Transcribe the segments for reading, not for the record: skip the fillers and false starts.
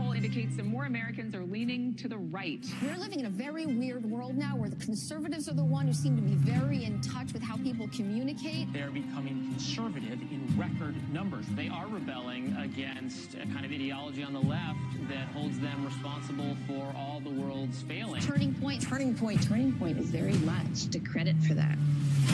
poll indicates that more Americans are leaning to the right. We're living in a very weird world now where the conservatives are the one who seem to be very in touch with how people communicate. They're becoming conservative in record numbers. They are rebelling against a kind of ideology on the left that holds them responsible for all the world's failings. Turning point is very much to credit for that.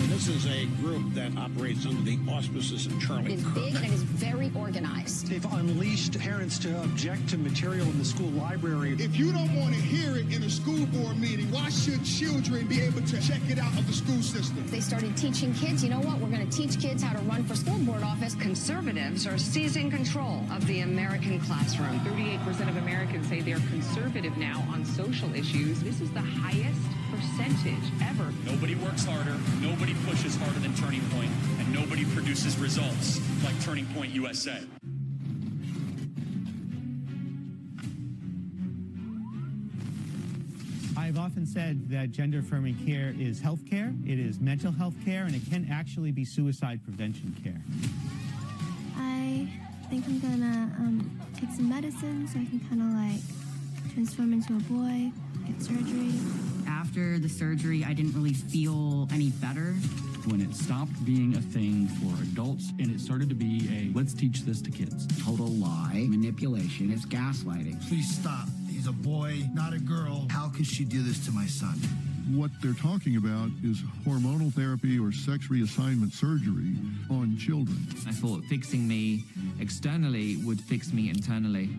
This is a group that operates under the auspices of Charlie It is Kirk. big and it is very organized. They've unleashed parents to object to material in the school library. If you don't want to hear it in a school board meeting, why should children be able to check it out of the school system? They started teaching kids, you know what, we're going to teach kids how to run for school board office. Conservatives are seizing control of the American classroom. 38% of Americans say they're conservative now on social issues. This is the highest percentage ever. Nobody works harder, nobody pushes harder than Turning Point, and nobody produces results like Turning Point USA. I've often said that gender-affirming care is health care, it is mental health care, and it can actually be suicide prevention care. I think I'm gonna take some medicine so I can kind of like transform into a boy, get surgery. After the surgery, I didn't really feel any better. When it stopped being a thing for adults and it started to be a let's teach this to kids. Total lie, manipulation, it's gaslighting. Please stop. He's a boy, not a girl. How could she do this to my son? What they're talking about is hormonal therapy or sex reassignment surgery on children. I thought fixing me externally would fix me internally.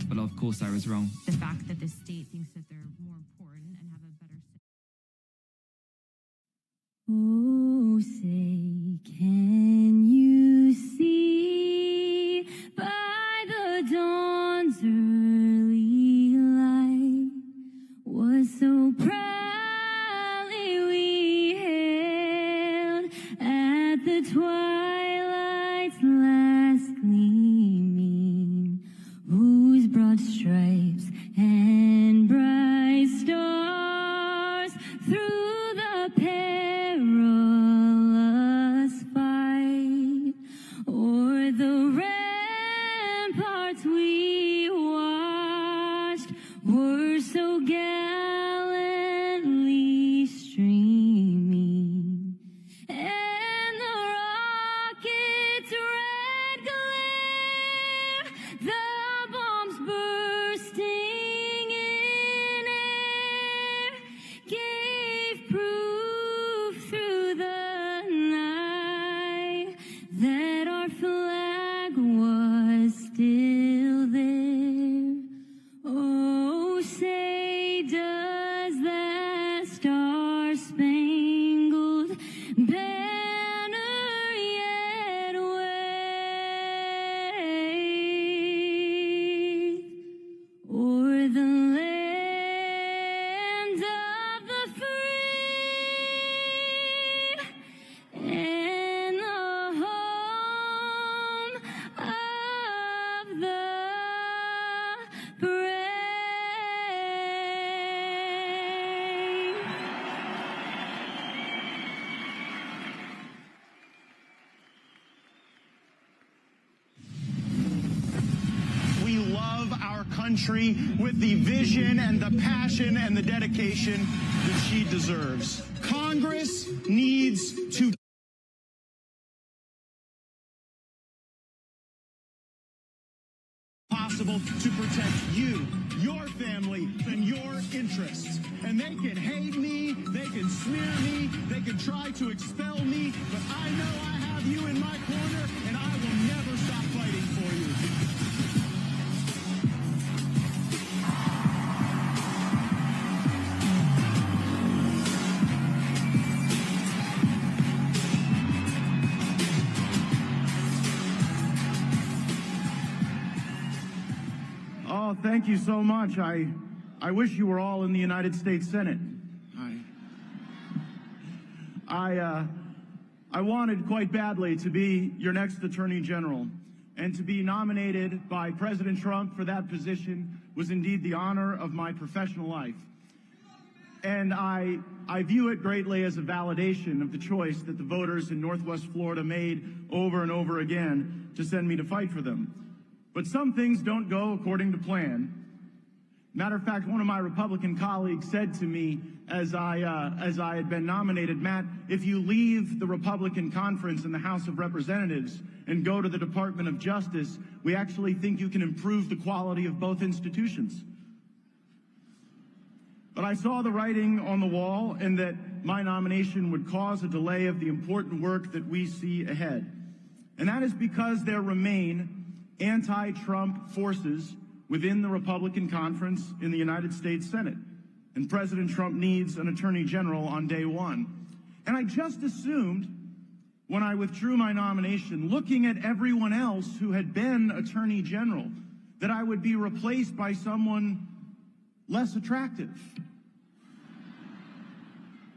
But of course I was wrong. The fact that the state thinks that they're more important and have a better... Oh, say, can you see by the dawn's early light was so proudly we hailed at the twilight's last gleaming, whose broad stripes and bright stars through the perilous fight o'er the ramparts we watched were so gallantly streaming, and the rocket's red glare, the bombs bursting in air, gave proof through the night that our flag was still there. Oh, say does that star-spangled banner yet wave o'er the land of the free and the home of the brave? We love our country with the vision and the passion and the dedication that she deserves. Congress needs to possible to protect you, your family, and your interests. And they can hate me, they can smear me, they can try to expel me, but I know I have you in my corner, and I will never stop fighting for you. Oh, thank you so much. I wish you were all in the United States Senate. I wanted quite badly to be your next Attorney General, and to be nominated by President Trump for that position was indeed the honor of my professional life. And I view it greatly as a validation of the choice that the voters in Northwest Florida made over and over again to send me to fight for them. But some things don't go according to plan. Matter of fact, one of my Republican colleagues said to me as I had been nominated, Matt, if you leave the Republican conference in the House of Representatives and go to the Department of Justice, we actually think you can improve the quality of both institutions. But I saw the writing on the wall and that my nomination would cause a delay of the important work that we see ahead. And that is because there remain anti-Trump forces within the Republican conference in the United States Senate. And President Trump needs an attorney general on day one. And I just assumed when I withdrew my nomination, looking at everyone else who had been attorney general, that I would be replaced by someone less attractive.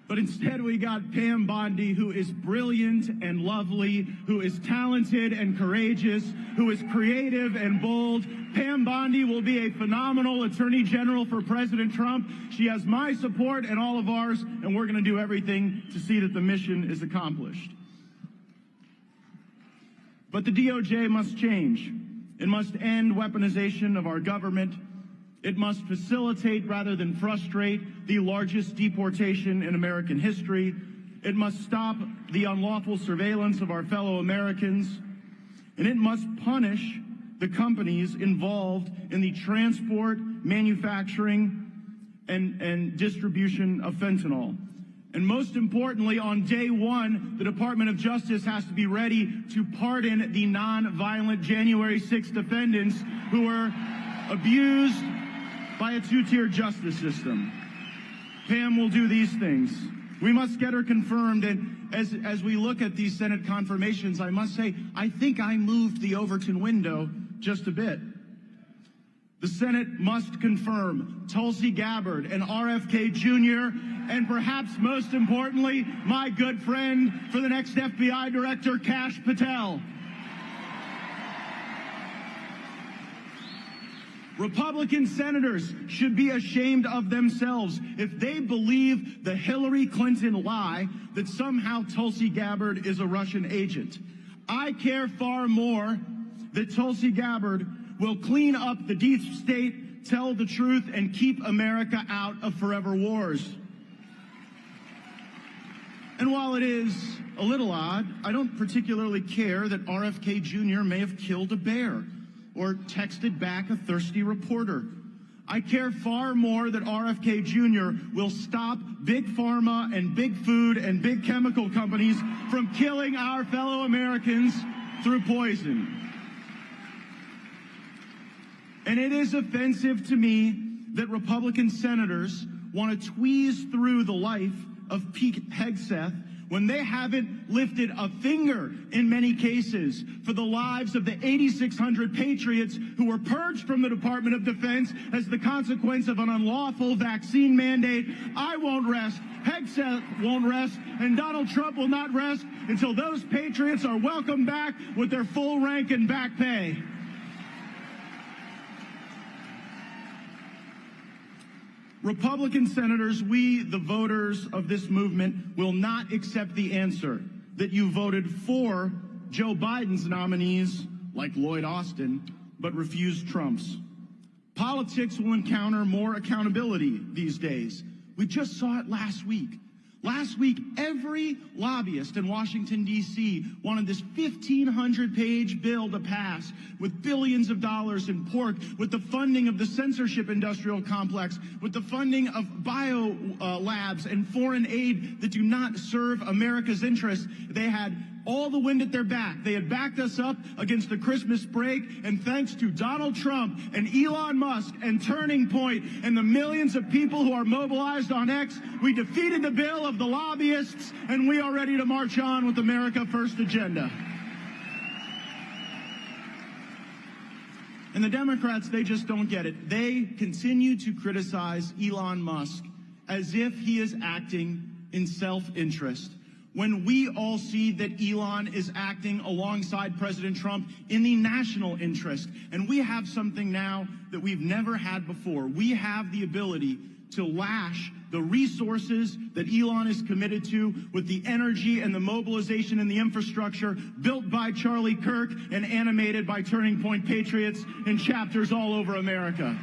But instead we got Pam Bondi, who is brilliant and lovely, who is talented and courageous, who is creative and bold. Pam Bondi will be a phenomenal attorney general for President Trump. She has my support and all of ours, and we're going to do everything to see that the mission is accomplished. But the DOJ must change. It must end weaponization of our government. It must facilitate rather than frustrate the largest deportation in American history. It must stop the unlawful surveillance of our fellow Americans. And it must punish the companies involved in the transport, manufacturing, and distribution of fentanyl. And most importantly, on day one, the Department of Justice has to be ready to pardon the non-violent January 6th defendants who were abused by a two-tier justice system. Pam will do these things. We must get her confirmed, and as we look at these Senate confirmations, I must say, I think I moved the Overton window just a bit. The Senate must confirm Tulsi Gabbard and RFK Jr., and perhaps most importantly, my good friend for the next FBI director, Kash Patel. Republican senators should be ashamed of themselves if they believe the Hillary Clinton lie that somehow Tulsi Gabbard is a Russian agent. I care far more that Tulsi Gabbard will clean up the deep state, tell the truth, and keep America out of forever wars. And while it is a little odd, I don't particularly care that RFK Jr. may have killed a bear or texted back a thirsty reporter. I care far more that RFK Jr. will stop big pharma and big food and big chemical companies from killing our fellow Americans through poison. And it is offensive to me that Republican senators want to tweeze through the life of Pete Hegseth when they haven't lifted a finger in many cases for the lives of the 8,600 patriots who were purged from the Department of Defense as the consequence of an unlawful vaccine mandate. I won't rest, Hegseth won't rest, and Donald Trump will not rest until those patriots are welcomed back with their full rank and back pay. Republican senators, we, the voters of this movement, will not accept the answer that you voted for Joe Biden's nominees, like Lloyd Austin, but refused Trump's. Politics will encounter more accountability these days. We just saw it last week. Last week, every lobbyist in Washington, D.C. wanted this 1,500-page bill to pass with billions of dollars in pork, with the funding of the censorship industrial complex, with the funding of bio labs and foreign aid that do not serve America's interests. They had all the wind at their back. They had backed us up against the Christmas break, and thanks to Donald Trump and Elon Musk and Turning Point and the millions of people who are mobilized on X, we defeated the bill of the lobbyists, and we are ready to march on with America First agenda. And the Democrats, they just don't get it. They continue to criticize Elon Musk as if he is acting in self-interest, when we all see that Elon is acting alongside President Trump in the national interest. And we have something now that we've never had before. We have the ability to lash the resources that Elon is committed to, with the energy and the mobilization and the infrastructure built by Charlie Kirk and animated by Turning Point Patriots in chapters all over America.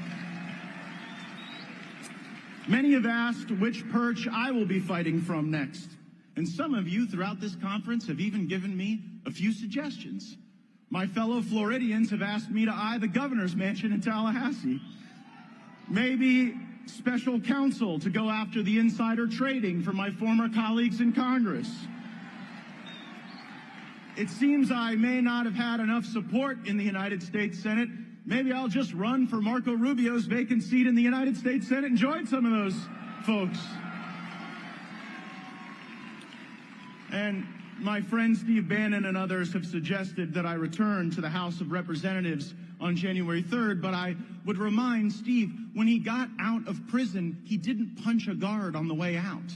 Many have asked which perch I will be fighting from next. And some of you throughout this conference have even given me a few suggestions. My fellow Floridians have asked me to eye the governor's mansion in Tallahassee. Maybe special counsel to go after the insider trading for my former colleagues in Congress. It seems I may not have had enough support in the United States Senate. Maybe I'll just run for Marco Rubio's vacant seat in the United States Senate and join some of those folks. And my friend Steve Bannon and others have suggested that I return to the House of Representatives on January 3rd, but I would remind Steve, when he got out of prison, he didn't punch a guard on the way out.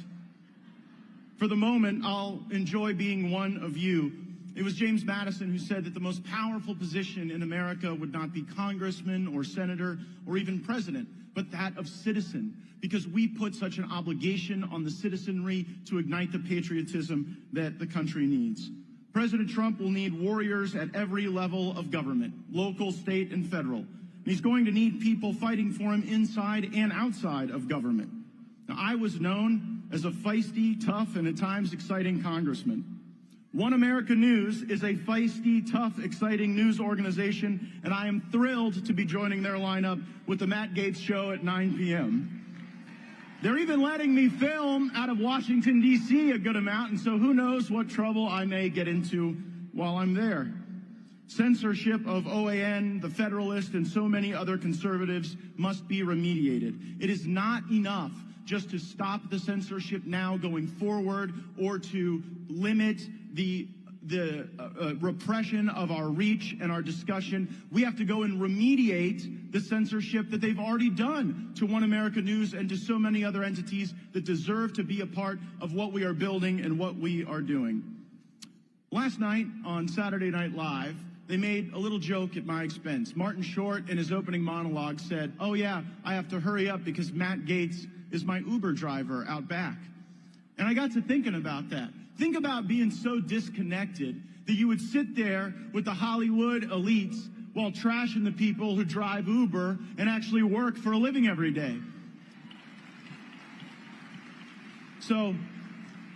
For the moment, I'll enjoy being one of you. It was James Madison who said that the most powerful position in America would not be congressman or senator or even president, but that of citizen, because we put such an obligation on the citizenry to ignite the patriotism that the country needs. President Trump will need warriors at every level of government, local, state, and federal. And he's going to need people fighting for him inside and outside of government. Now, I was known as a feisty, tough, and at times exciting congressman. One America News is a feisty, tough, exciting news organization, and I am thrilled to be joining their lineup with the Matt Gaetz Show at 9 p.m. They're even letting me film out of Washington, D.C. a good amount, and so who knows what trouble I may get into while I'm there. Censorship of OAN, the Federalist, and so many other conservatives must be remediated. It is not enough just to stop the censorship now going forward or to limit the repression of our reach and our discussion. We have to go and remediate the censorship that they've already done to One America News and to so many other entities that deserve to be a part of what we are building and what we are doing. Last night on Saturday Night Live, they made a little joke at my expense. Martin Short, in his opening monologue, said, "Oh yeah, I have to hurry up because Matt Gaetz is my Uber driver out back." And I got to thinking about that. Think about being so disconnected that you would sit there with the Hollywood elites while trashing the people who drive Uber and actually work for a living every day. So,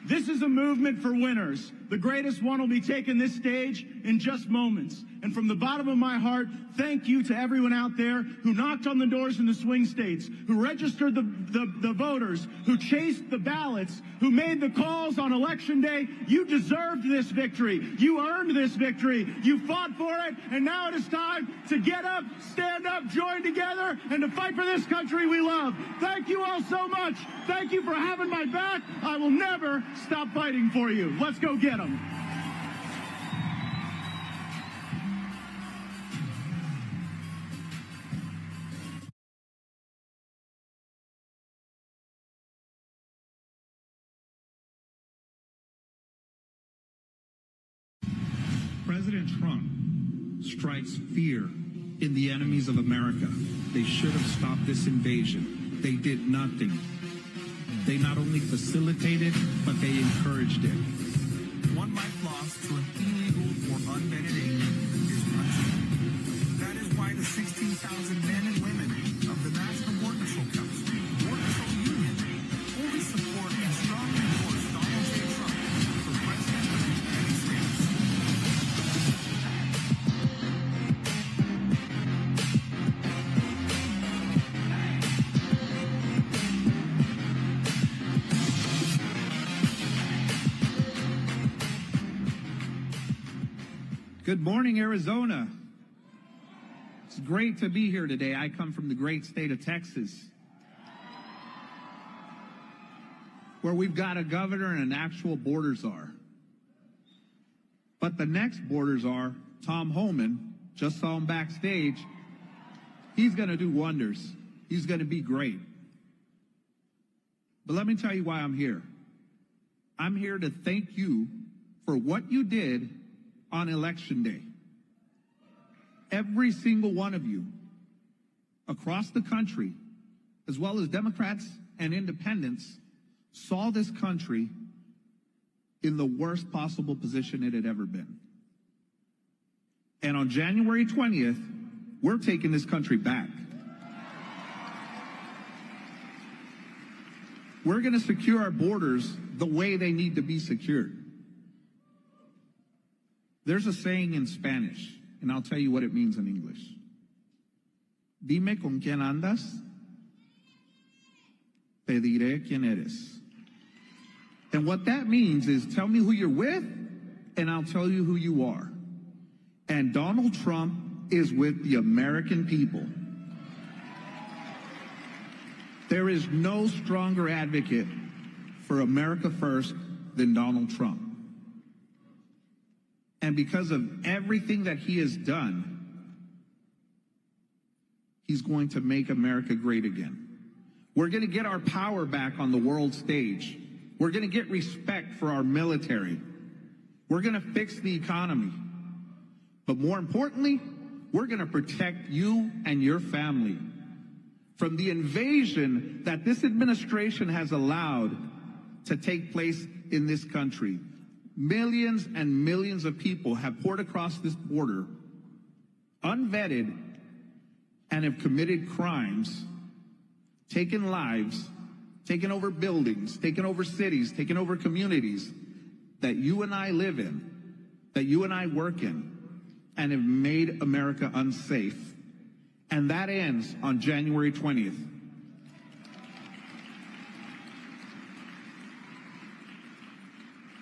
this is a movement for winners. The greatest one will be taking this stage in just moments. And from the bottom of my heart, thank you to everyone out there who knocked on the doors in the swing states, who registered the voters, who chased the ballots, who made the calls on Election Day. You deserved this victory. You earned this victory. You fought for it. And now it is time to get up, stand up, join together, and to fight for this country we love. Thank you all so much. Thank you for having my back. I will never stop fighting for you. Let's go get them. President Trump strikes fear in the enemies of America. They should have stopped this invasion. They did nothing. They not only facilitated, but they encouraged it. One life lost to an illegal or unvetted alien is punishment. That is why the 16,000 men and women of the National Border Patrol Council, Border Patrol Union, fully support and strongly endorse Donald J. Trump for President of the United States. Good morning, Arizona. It's great to be here today. I come from the great state of Texas, where we've got a governor and an actual border czar. But the next border czar, Tom Homan, just saw him backstage. He's going to do wonders. He's going to be great. But let me tell you why I'm here. I'm here to thank you for what you did on Election Day. Every single one of you across the country, as well as Democrats and independence saw this country in the worst possible position it had ever been. And on January 20th, we're taking this country back. We're going to secure our borders the way they need to be secured. There's a saying in Spanish, and I'll tell you what it means in English. Dime con quién andas, te diré quién eres. And what that means is tell me who you're with, and I'll tell you who you are. And Donald Trump is with the American people. There is no stronger advocate for America first than Donald Trump. And because of everything that he has done, he's going to make America great again. We're going to get our power back on the world stage. We're going to get respect for our military. We're going to fix the economy. But more importantly, we're going to protect you and your family from the invasion that this administration has allowed to take place in this country. Millions and millions of people have poured across this border, unvetted, and have committed crimes, taken lives, taken over buildings, taken over cities, taken over communities that you and I live in, that you and I work in, and have made America unsafe. And that ends on January 20th.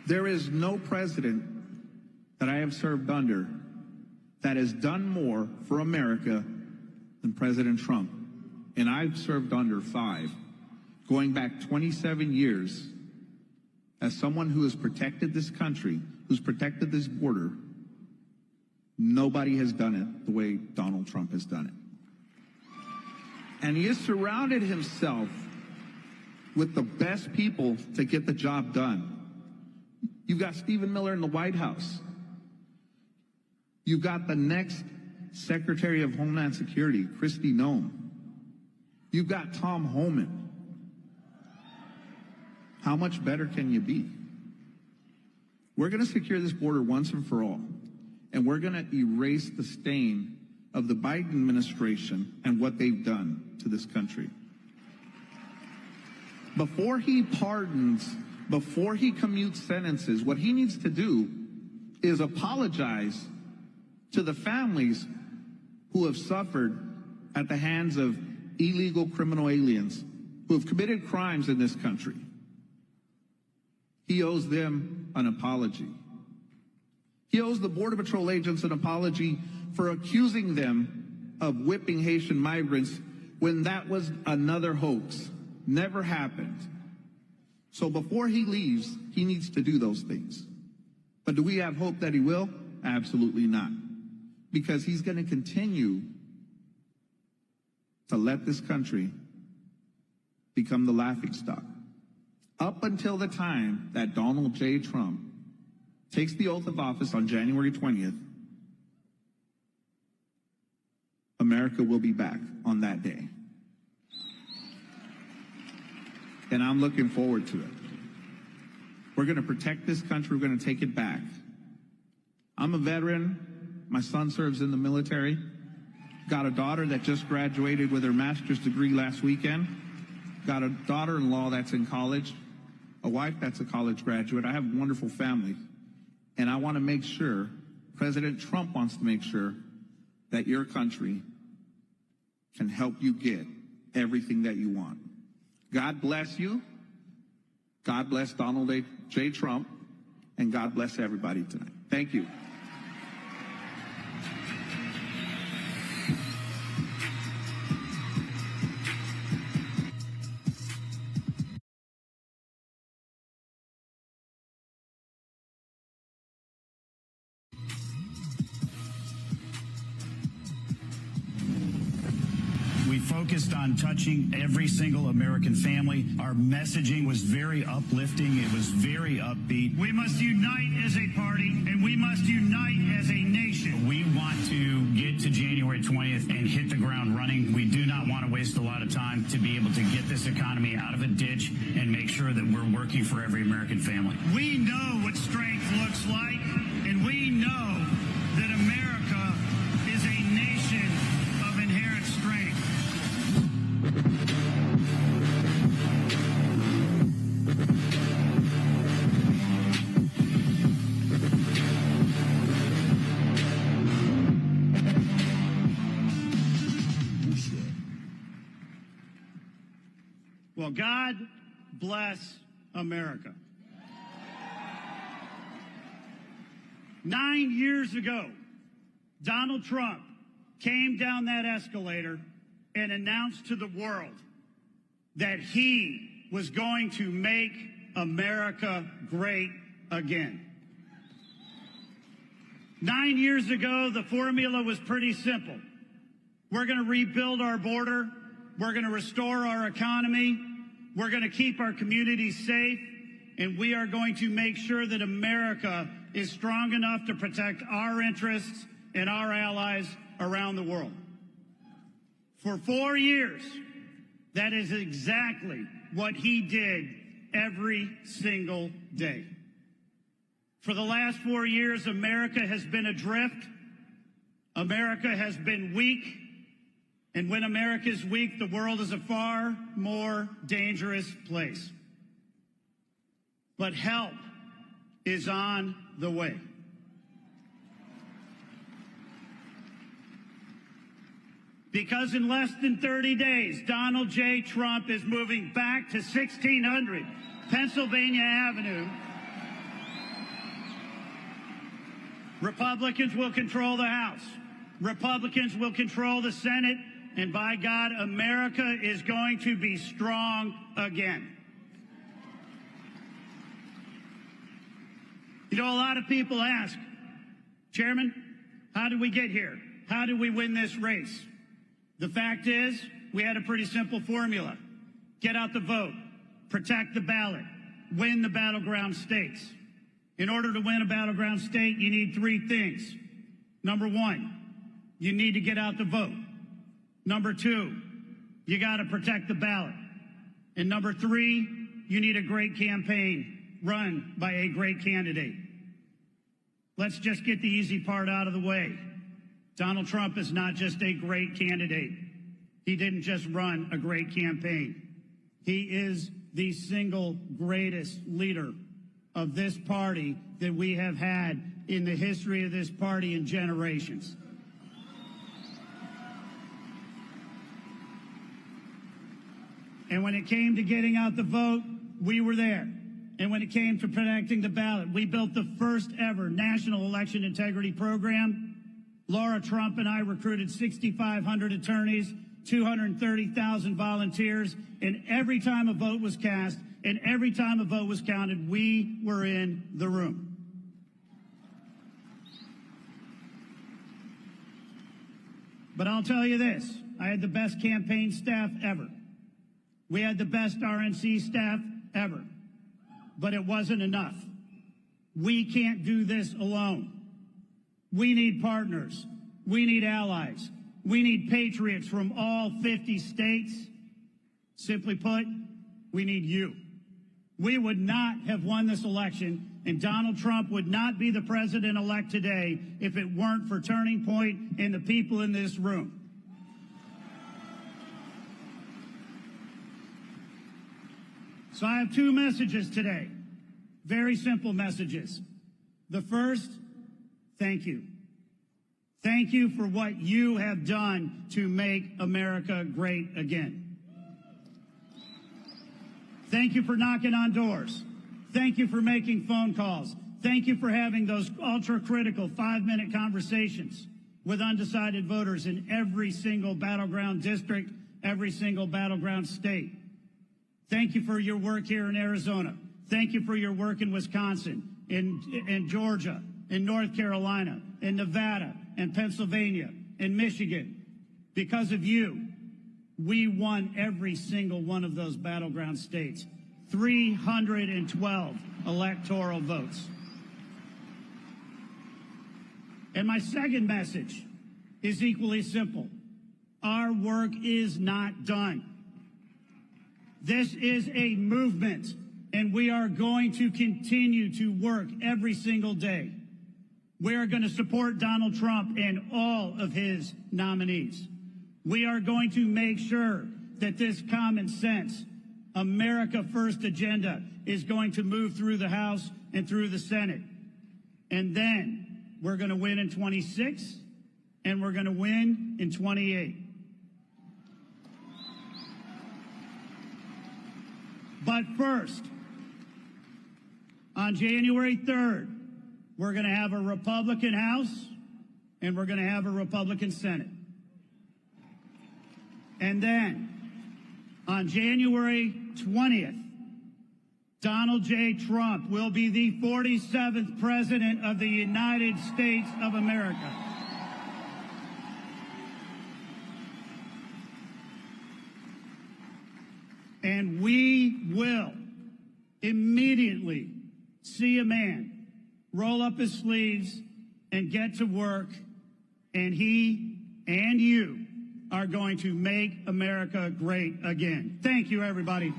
There is no president that I have served under that has done more for America than President Trump. And I've served under 5, going back 27 years as someone who has protected this country, who's protected this border. Nobody has done it the way Donald Trump has done it. And he has surrounded himself with the best people to get the job done. You've got Stephen Miller in the White House. You've got the next Secretary of Homeland Security, Kristi Noem. You've got Tom Homan. How much better can you be? We're going to secure this border once and for all. And we're going to erase the stain of the Biden administration and what they've done to this country. Before he pardons, before he commutes sentences, what he needs to do is apologize to the families who have suffered at the hands of illegal criminal aliens who have committed crimes in this country. He owes them an apology. He owes the Border Patrol agents an apology for accusing them of whipping Haitian migrants when that was another hoax. Never happened. So before he leaves, he needs to do those things. But do we have hope that he will? Absolutely not. Because he's going to continue to let this country become the laughingstock. Up until the time that Donald J. Trump takes the oath of office on January 20th, America will be back on that day. And I'm looking forward to it. We're going to protect this country. We're going to take it back. I'm a veteran. My son serves in the military. Got a daughter that just graduated with her master's degree last weekend. Got a daughter-in-law that's in college. A wife that's a college graduate. I have a wonderful family. And I want to make sure, President Trump wants to make sure that your country can help you get everything that you want. God bless you. God bless Donald J. Trump. And God bless everybody tonight. Thank you. Focused on touching every single American family. Our messaging was very uplifting. It was very upbeat. We must unite as a party, and we must unite as a nation. We want to get get to January 20th and hit the ground running. We do not want to waste a lot of time to be able to get this economy out of a ditch and make sure that we're working for every American family. We know what strength looks like, and we know that America is a nation of inherent strength. Well, God bless America. 9 years ago, Donald Trump came down that escalator and announced to the world that he was going to make America great again. 9 years ago, the formula was pretty simple. We're going to rebuild our border. We're going to restore our economy. We're going to keep our communities safe. And we are going to make sure that America is strong enough to protect our interests and our allies around the world. For 4 years, that is exactly what he did every single day. For the last 4 years, America has been adrift. America has been weak. And when America is weak, the world is a far more dangerous place. But help is on the way. Because in less than 30 days, Donald J. Trump is moving back to 1600 Pennsylvania Avenue. Republicans will control the House. Republicans will control the Senate. And by God, America is going to be strong again. You know, a lot of people ask, Chairman, how did we get here? How did we win this race? The fact is, we had a pretty simple formula. Get out the vote, protect the ballot, win the battleground states. In order to win a battleground state, you need three things. Number one, you need to get out the vote. Number two, you got to protect the ballot. And number three, you need a great campaign run by a great candidate. Let's just get the easy part out of the way. Donald Trump is not just a great candidate. He didn't just run a great campaign. He is the single greatest leader of this party that we have had in the history of this party in generations. And when it came to getting out the vote, we were there. And when it came to protecting the ballot, we built the first ever national election integrity program. Laura Trump and I recruited 6,500 attorneys, 230,000 volunteers, and every time a vote was cast and every time a vote was counted, we were in the room. But I'll tell you this, I had the best campaign staff ever. We had the best RNC staff ever, but it wasn't enough. We can't do this alone. We need partners. We need allies. We need patriots from all 50 states. Simply put, we need you. We would not have won this election, and Donald Trump would not be the president-elect today if it weren't for Turning Point and the people in this room. So I have two messages today, very simple messages. The first, thank you. Thank you for what you have done to make America great again. Thank you for knocking on doors. Thank you for making phone calls. Thank you for having those ultra-critical 5-minute conversations with undecided voters in every single battleground district, every single battleground state. Thank you for your work here in Arizona. Thank you for your work in Wisconsin, in Georgia, in North Carolina, in Nevada, and Pennsylvania, and Michigan. Because of you, we won every single one of those battleground states. 312 electoral votes. And my second message is equally simple. Our work is not done. This is a movement, and we are going to continue to work every single day. We are going to support Donald Trump and all of his nominees. We are going to make sure that this common sense, America First agenda is going to move through the House and through the Senate. And then we're going to win in 26, and we're going to win in 28. But first, on January 3rd, we're going to have a Republican House, and we're going to have a Republican Senate. And then, on January 20th, Donald J. Trump will be the 47th President of the United States of America. And we will immediately see a man roll up his sleeves and get to work, and he and you are going to make America great again. Thank you, everybody.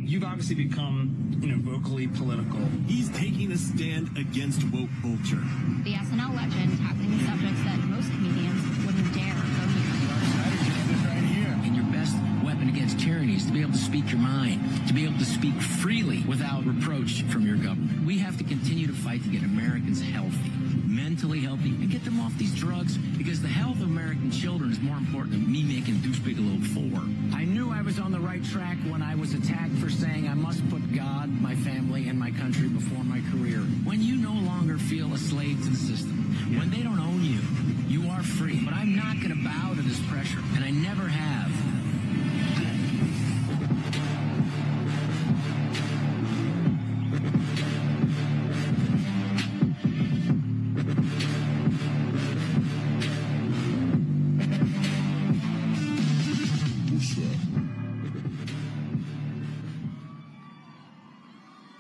You've obviously become, vocally political. He's taking a stand against woke culture. The SNL legend tackling the subjects that most comedians wouldn't dare go near. And your best weapon against tyranny is to be able to speak your mind, to be able to speak freely without reproach from your government. We have to continue to fight to get Americans healthy, mentally healthy, and get them off these drugs, because the health of American children is more important than me making Deuce Bigelow 4. I knew I was on the right track when I was attacked for saying I must put God, my family, and my country before my career. When you no longer feel a slave to the system, when they don't own you, you are free. But I'm not going to bow to this pressure, and I never have.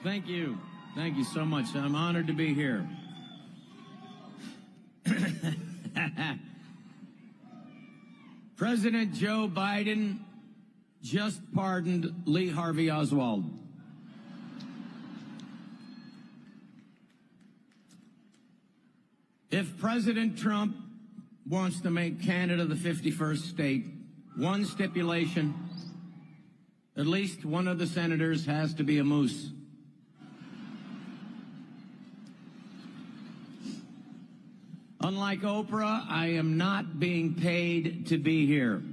Thank you. Thank you so much. I'm honored to be here. President Joe Biden just pardoned Lee Harvey Oswald. If President Trump wants to make Canada the 51st state, one stipulation: at least one of the senators has to be a moose. Unlike Oprah, I am not being paid to be here.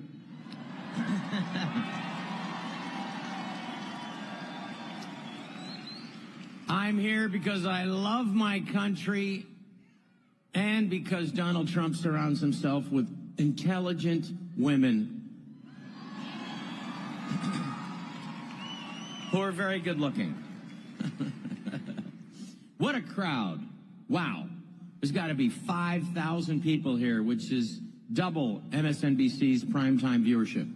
I'm here because I love my country and because Donald Trump surrounds himself with intelligent women who are very good looking. What a crowd. Wow. There's got to be 5,000 people here, which is double MSNBC's primetime viewership.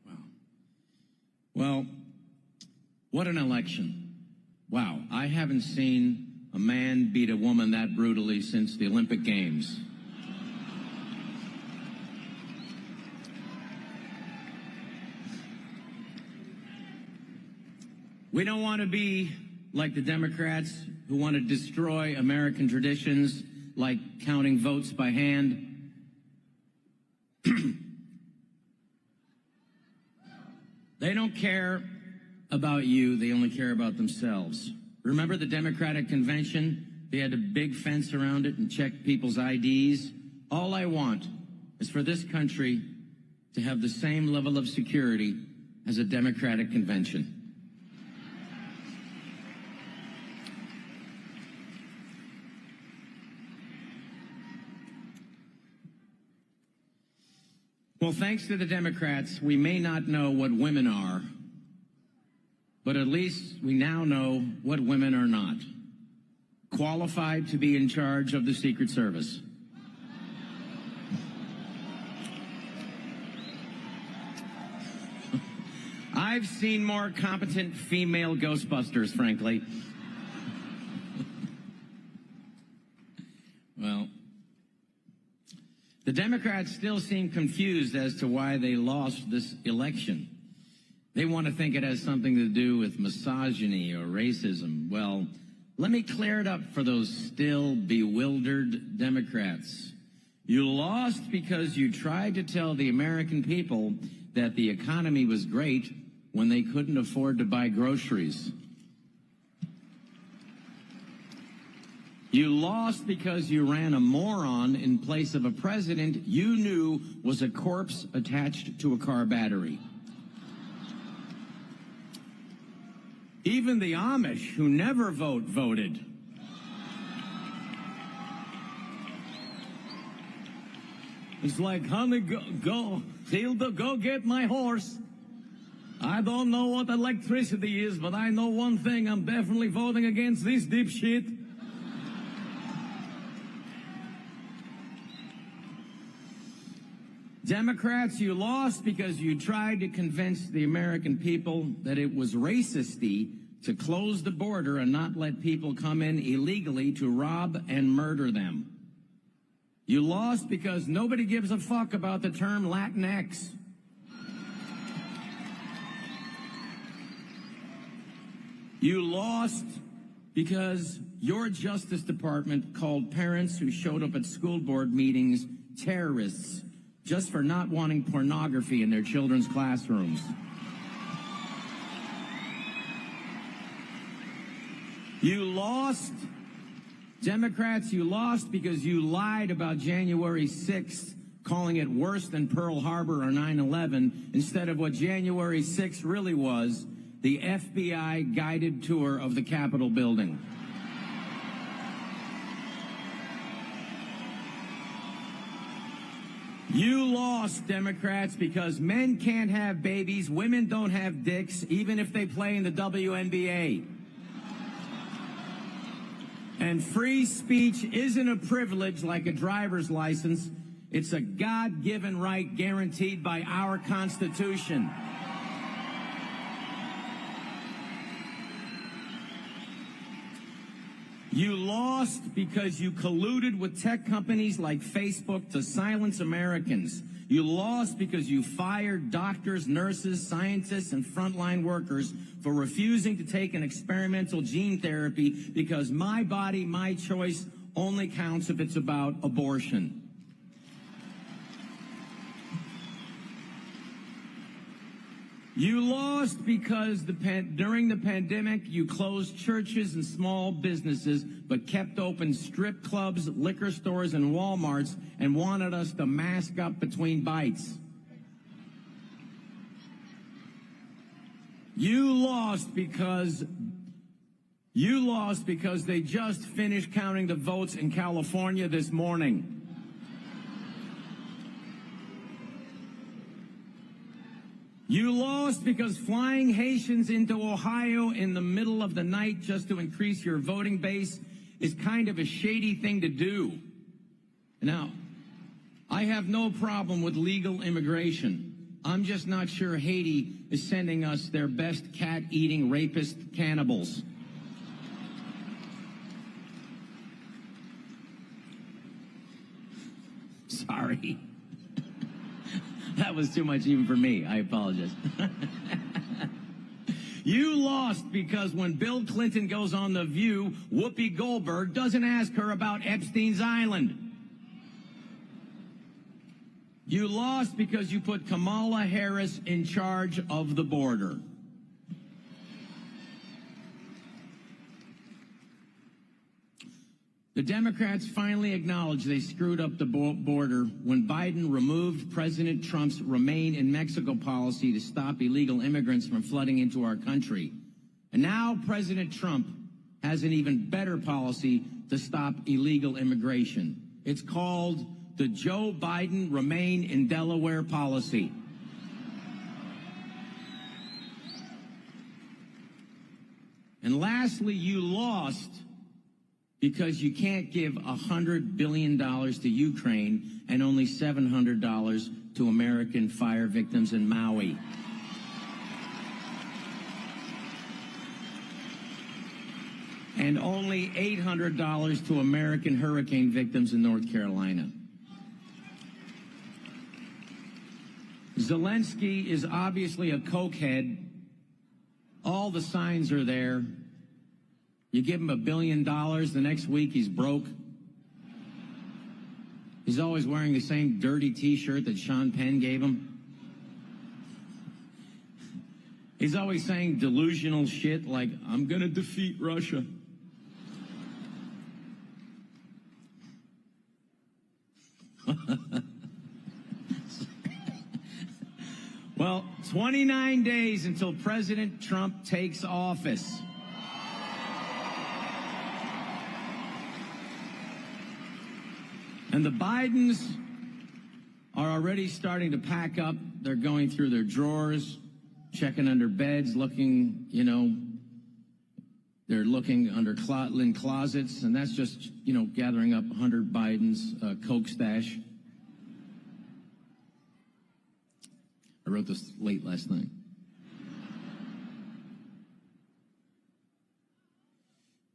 Wow. Well, what an election. Wow. I haven't seen a man beat a woman that brutally since the Olympic Games. We don't want to be like the Democrats who want to destroy American traditions, like counting votes by hand. They don't care about you, they only care about themselves. Remember the Democratic Convention? They had a big fence around it and checked people's IDs. All I want is for this country to have the same level of security as a Democratic convention. Well, thanks to the Democrats, we may not know what women are, but at least we now know what women are not. Qualified to be in charge of the Secret Service. I've seen more competent female Ghostbusters, frankly. Well, the Democrats still seem confused as to why they lost this election. They want to think it has something to do with misogyny or racism. Well, let me clear it up for those still bewildered Democrats. You lost because you tried to tell the American people that the economy was great when they couldn't afford to buy groceries. You lost because you ran a moron in place of a president you knew was a corpse attached to a car battery. Even the Amish, who never voted. It's like, honey, go, Hilda, go get my horse. I don't know what electricity is, but I know one thing. I'm definitely voting against this dipshit. Democrats, you lost because you tried to convince the American people that it was racisty to close the border and not let people come in illegally to rob and murder them. You lost because nobody gives a fuck about the term Latinx. You lost because your Justice Department called parents who showed up at school board meetings terrorists just for not wanting pornography in their children's classrooms. You lost, Democrats, you lost because you lied about January 6th, calling it worse than Pearl Harbor or 9/11, instead of what January 6th really was, the FBI guided tour of the Capitol building. You lost, Democrats, because men can't have babies, women don't have dicks, even if they play in the WNBA. And free speech isn't a privilege like a driver's license. It's a God-given right guaranteed by our Constitution. You lost because you colluded with tech companies like Facebook to silence Americans. You lost because you fired doctors, nurses, scientists, and frontline workers for refusing to take an experimental gene therapy because my body, my choice only counts if it's about abortion. You lost because during the pandemic, you closed churches and small businesses, but kept open strip clubs, liquor stores, and Walmarts, and wanted us to mask up between bites. You lost because they just finished counting the votes in California this morning. You lost because flying Haitians into Ohio in the middle of the night just to increase your voting base is kind of a shady thing to do. Now, I have no problem with legal immigration. I'm just not sure Haiti is sending us their best cat-eating rapist cannibals. Sorry. That was too much even for me. I apologize. You lost because when Bill Clinton goes on The View, Whoopi Goldberg doesn't ask her about Epstein's Island. You lost because you put Kamala Harris in charge of the border. The Democrats finally acknowledged they screwed up the border when Biden removed President Trump's Remain in Mexico policy to stop illegal immigrants from flooding into our country. And now President Trump has an even better policy to stop illegal immigration. It's called the Joe Biden Remain in Delaware policy. lastly, you lost because you can't give $100 billion to Ukraine and only $700 to American fire victims in Maui. And only $800 to American hurricane victims in North Carolina. Zelensky is obviously a cokehead. All the signs are there. You give him $1 billion, the next week he's broke. He's always wearing the same dirty T-shirt that Sean Penn gave him. He's always saying delusional shit like, I'm going to defeat Russia. Well, 29 days until President Trump takes office. And the Bidens are already starting to pack up. They're going through their drawers, checking under beds, looking, they're looking under in closets, and that's just, gathering up Hunter Biden's Coke stash. I wrote this late last night.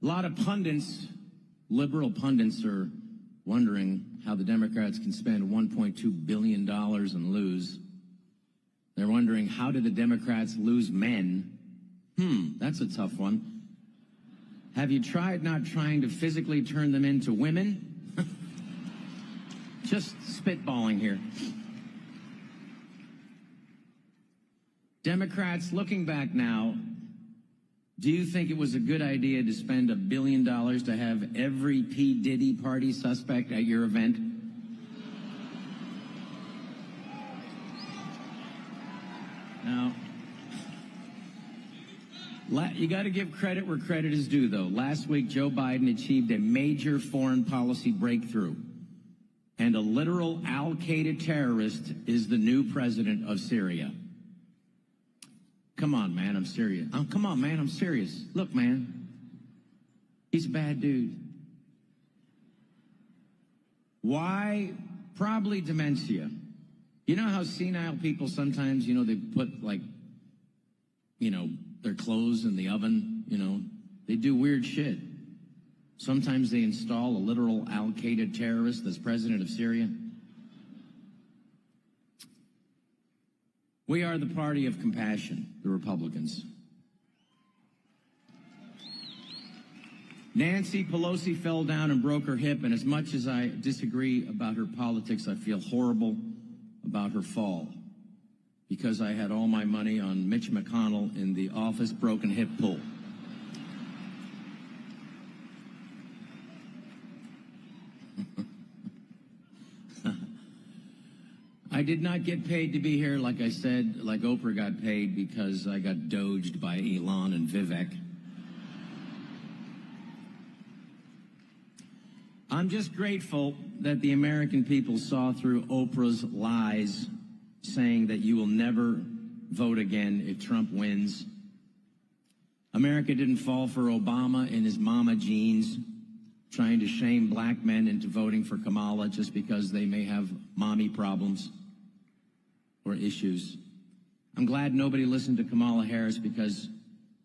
A lot of pundits, liberal pundits, are wondering how the Democrats can spend $1.2 billion and lose. They're wondering, how did the Democrats lose men? That's a tough one. Have you tried not trying to physically turn them into women? Just spitballing here. Democrats, looking back now, do you think it was a good idea to spend $1 billion to have every P. Diddy party suspect at your event? Now, you got to give credit where credit is due, though. Last week, Joe Biden achieved a major foreign policy breakthrough. And a literal al-Qaeda terrorist is the new president of Syria. Come on, man, I'm serious. Come on, man, I'm serious. Look, man, he's a bad dude. Why? Probably dementia. You know how senile people sometimes, they put, their clothes in the oven, they do weird shit. Sometimes they install a literal al-Qaeda terrorist as president of Syria. We are the party of compassion, the Republicans. Nancy Pelosi fell down and broke her hip, and as much as I disagree about her politics, I feel horrible about her fall, because I had all my money on Mitch McConnell in the office broken hip pool. I did not get paid to be here, like I said, like Oprah got paid, because I got doged by Elon and Vivek. I'm just grateful that the American people saw through Oprah's lies, saying that you will never vote again if Trump wins. America didn't fall for Obama in his mama jeans, trying to shame black men into voting for Kamala just because they may have mommy problems or issues. I'm glad nobody listened to Kamala Harris, because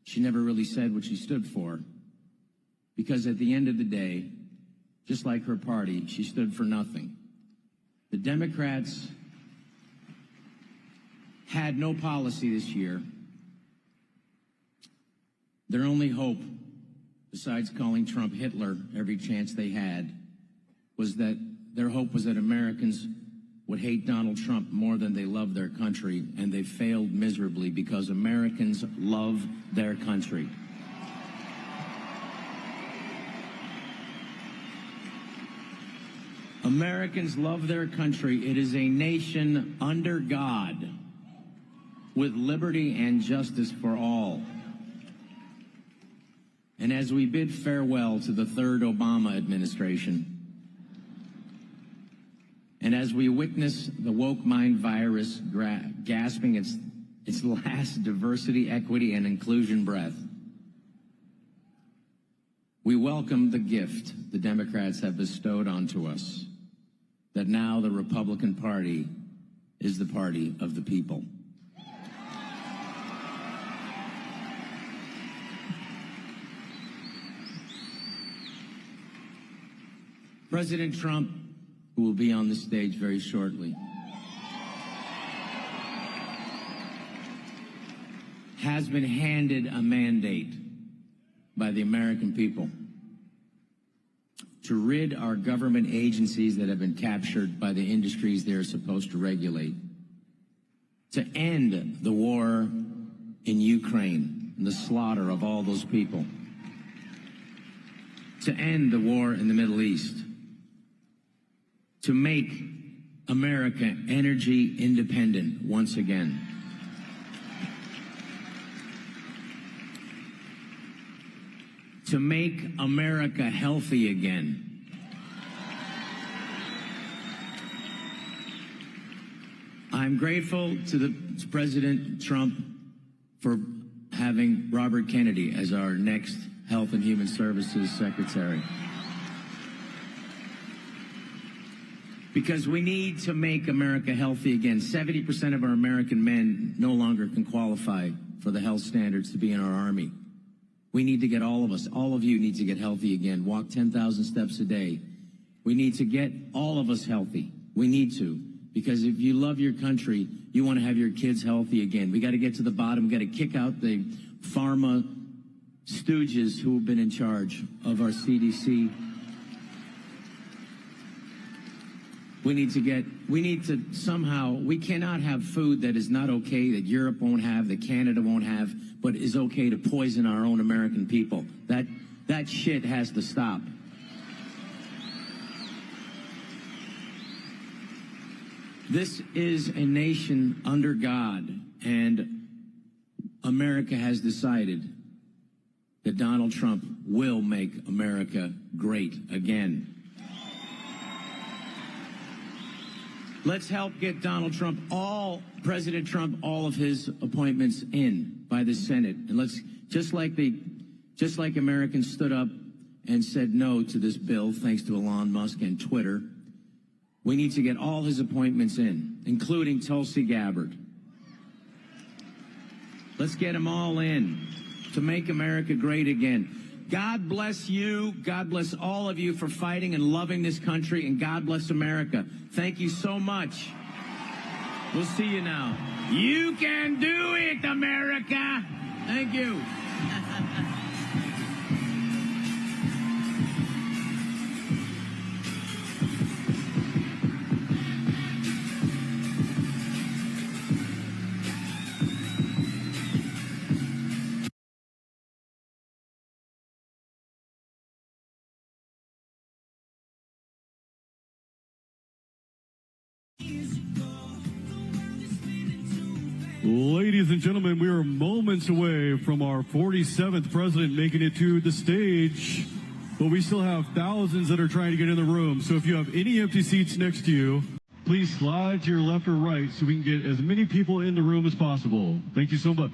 she never really said what she stood for. Because at the end of the day, just like her party, she stood for nothing. The Democrats had no policy this year. Their only hope, besides calling Trump Hitler every chance they had, was that their hope was that Americans would hate Donald Trump more than they love their country, and they failed miserably, because Americans love their country. Americans love their country. It is a nation under God, with liberty and justice for all. And as we bid farewell to the third Obama administration, and as we witness the woke mind virus gasping its last diversity, equity, and inclusion breath, We welcome the gift the Democrats have bestowed onto us, that now the Republican Party is the party of the people. President Trump, who will be on the stage very shortly, has been handed a mandate by the American people to rid our government agencies that have been captured by the industries they're supposed to regulate, to end the war in Ukraine and the slaughter of all those people, to end the war in the Middle East, to make America energy independent once again. To make America healthy again. I'm grateful to President Trump for having Robert Kennedy as our next Health and Human Services Secretary. Because we need to make America healthy again. 70% of our American men no longer can qualify for the health standards to be in our Army. We need to get all of you need to get healthy again. Walk 10,000 steps a day. We need to get all of us healthy. We need to. Because if you love your country, you want to have your kids healthy again. We got to get to the bottom. We got to kick out the pharma stooges who have been in charge of our CDC. We need to somehow, we cannot have food that is not okay, that Europe won't have, that Canada won't have, but is okay to poison our own American people. That shit has to stop. This is a nation under God, and America has decided that Donald Trump will make America great again. Let's help get President Trump, all of his appointments in by the Senate. And let's, just like Americans stood up and said no to this bill, thanks to Elon Musk and Twitter, we need to get all his appointments in, including Tulsi Gabbard. Let's get them all in to make America great again. God bless you. God bless all of you for fighting and loving this country, and God bless America. Thank you so much. We'll see you now. You can do it, America. Thank you. Ladies and gentlemen, we are moments away from our 47th president making it to the stage, but we still have thousands that are trying to get in the room. So if you have any empty seats next to you, please slide to your left or right so we can get as many people in the room as possible. Thank you so much.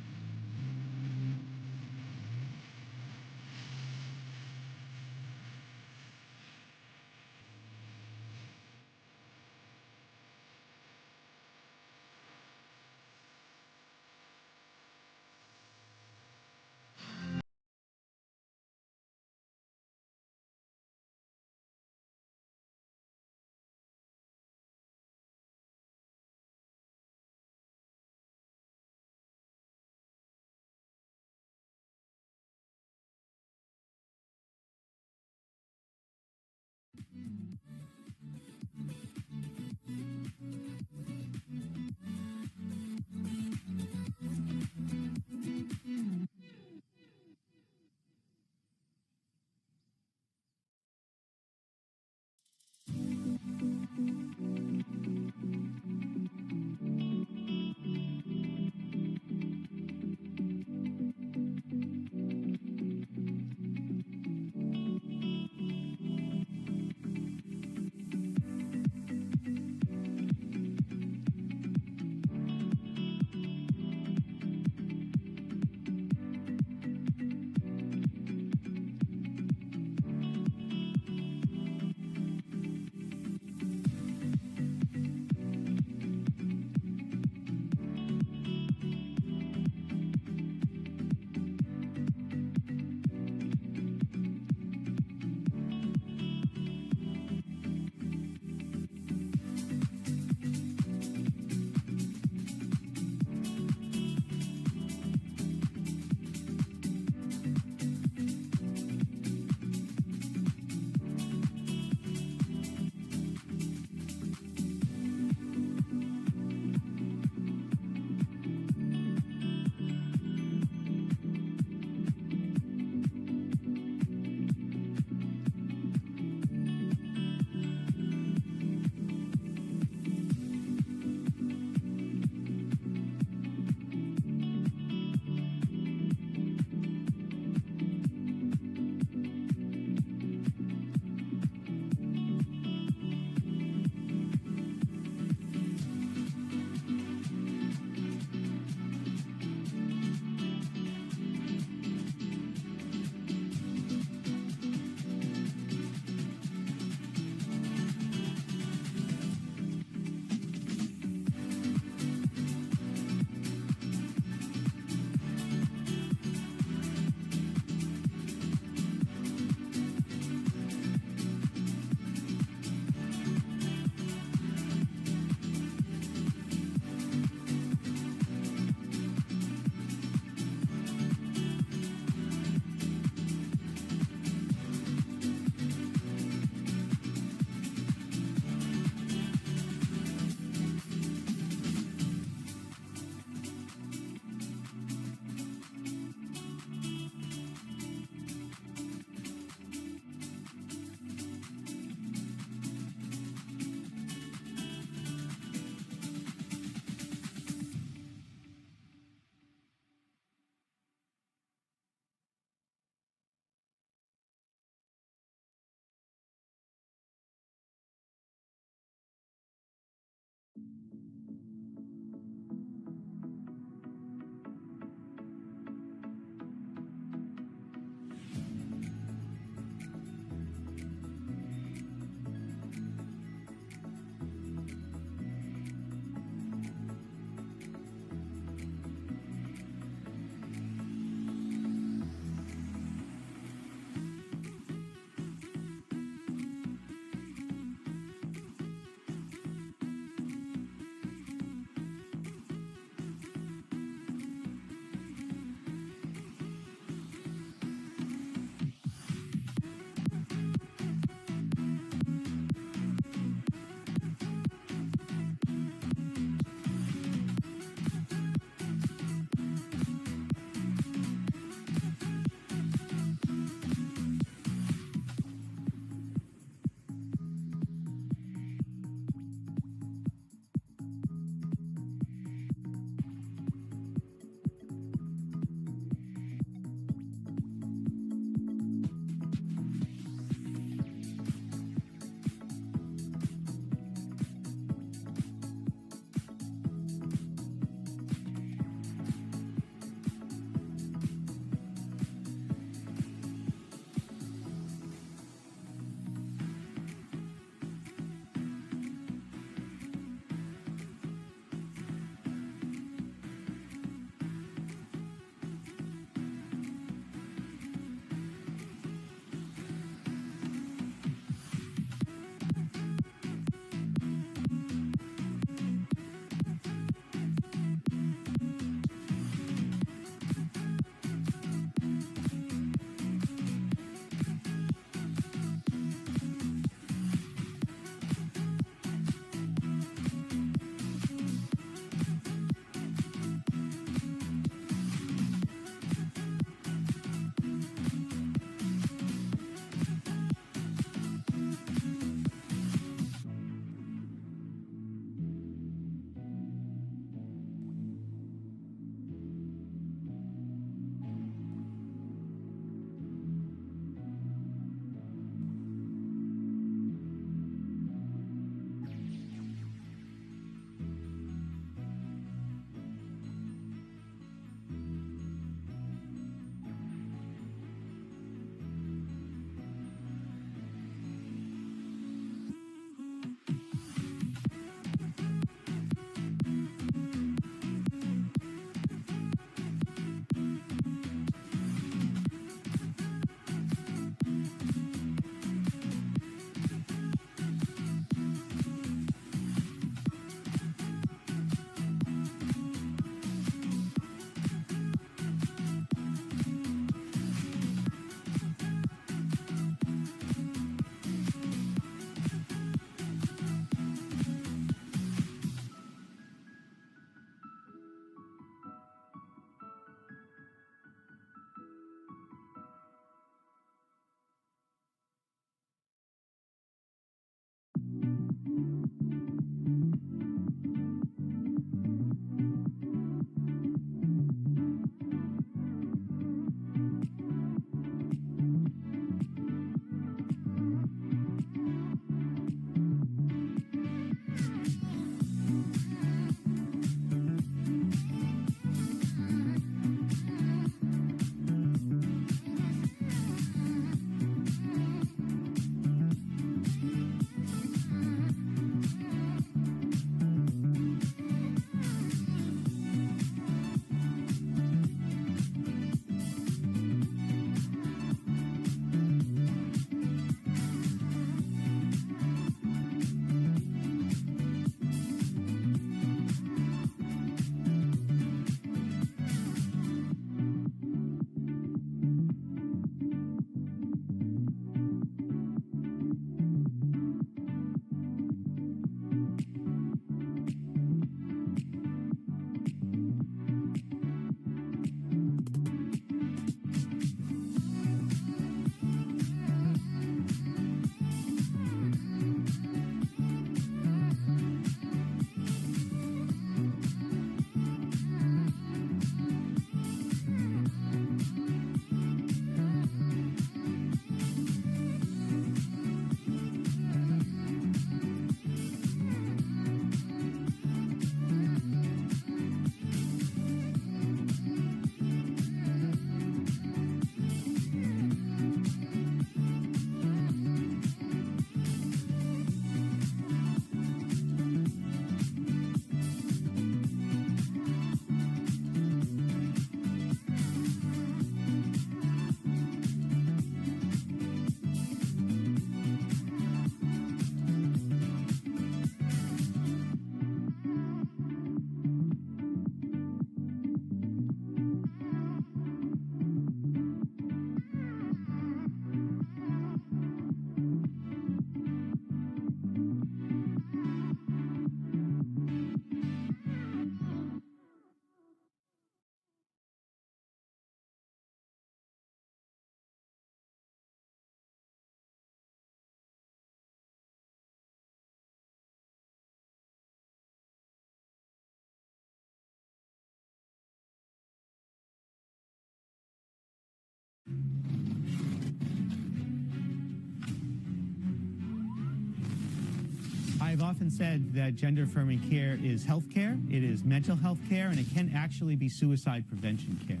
I've often said that gender affirming care is health care, it is mental health care, and it can actually be suicide prevention care.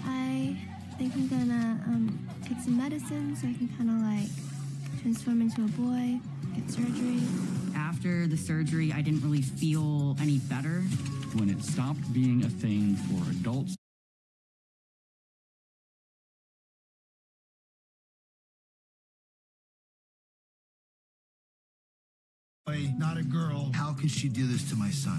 I think I'm gonna take some medicine so I can kind of like transform into a boy, get surgery. After the surgery, I didn't really feel any better. When it stopped being a thing for adults. Not a girl. How could she do this to my son?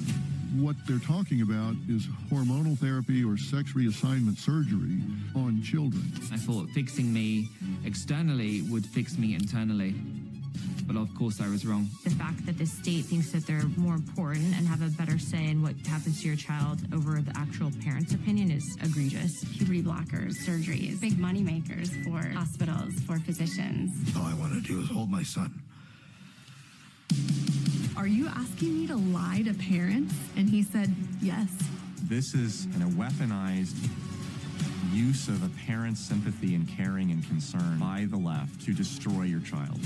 What they're talking about is hormonal therapy or sex reassignment surgery on children. I thought fixing me externally would fix me internally. But of course I was wrong. The fact that the state thinks that they're more important and have a better say in what happens to your child over the actual parent's opinion is egregious. Puberty blockers, surgeries, big money makers for hospitals, for physicians. All I want to do is hold my son. Are you asking me to lie to parents? And he said, yes. This is a weaponized use of a parent's sympathy and caring and concern by the left to destroy your child.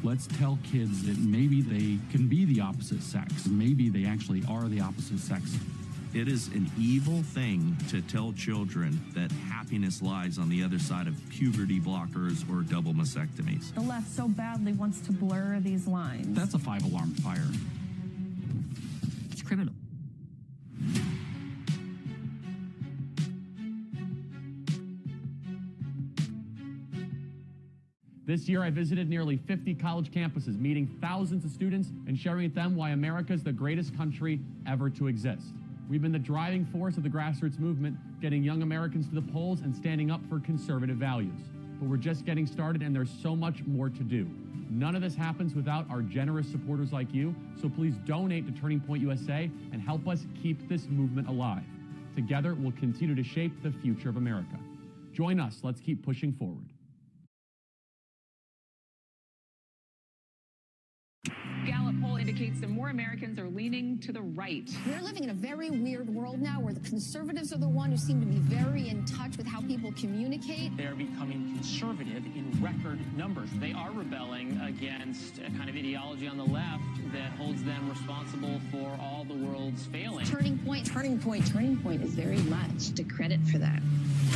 Let's tell kids that maybe they can be the opposite sex. Maybe they actually are the opposite sex. It is an evil thing to tell children that happiness lies on the other side of puberty blockers or double mastectomies. The left so badly wants to blur these lines. That's a 5-alarm fire. It's criminal. This year, I visited nearly 50 college campuses, meeting thousands of students and sharing with them why America is the greatest country ever to exist. We've been the driving force of the grassroots movement, getting young Americans to the polls and standing up for conservative values. But we're just getting started, and there's so much more to do. None of this happens without our generous supporters like you, so please donate to Turning Point USA and help us keep this movement alive. Together, we'll continue to shape the future of America. Join us. Let's keep pushing forward. Gallup poll indicates that more Americans are leaning to the right. We're living in a very weird world now where the conservatives are the one who seem to be very in touch with how people communicate. They're becoming conservative in record numbers. They are rebelling against a kind of ideology on the left that holds them responsible for all the world's failings. Turning Point is very much to credit for that.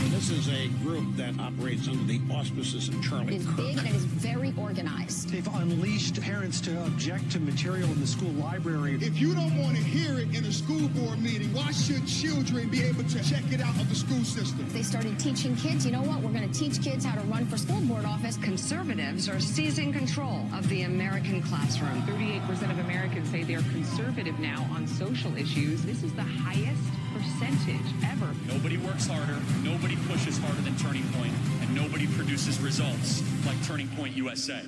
This is a group that operates under the auspices of Charlie It is Kirk. big and it is very organized. They've unleashed parents to object to material in the school library. If you don't want to hear it in a school board meeting, why should children be able to check it out of the school system? They started teaching kids, you know what, we're going to teach kids how to run for school board office. Conservatives are seizing control of the American classroom. 38% of Americans say they're conservative now on social issues. This is the highest percentage ever. Nobody works harder, nobody pushes harder than Turning Point, and nobody produces results like Turning Point USA.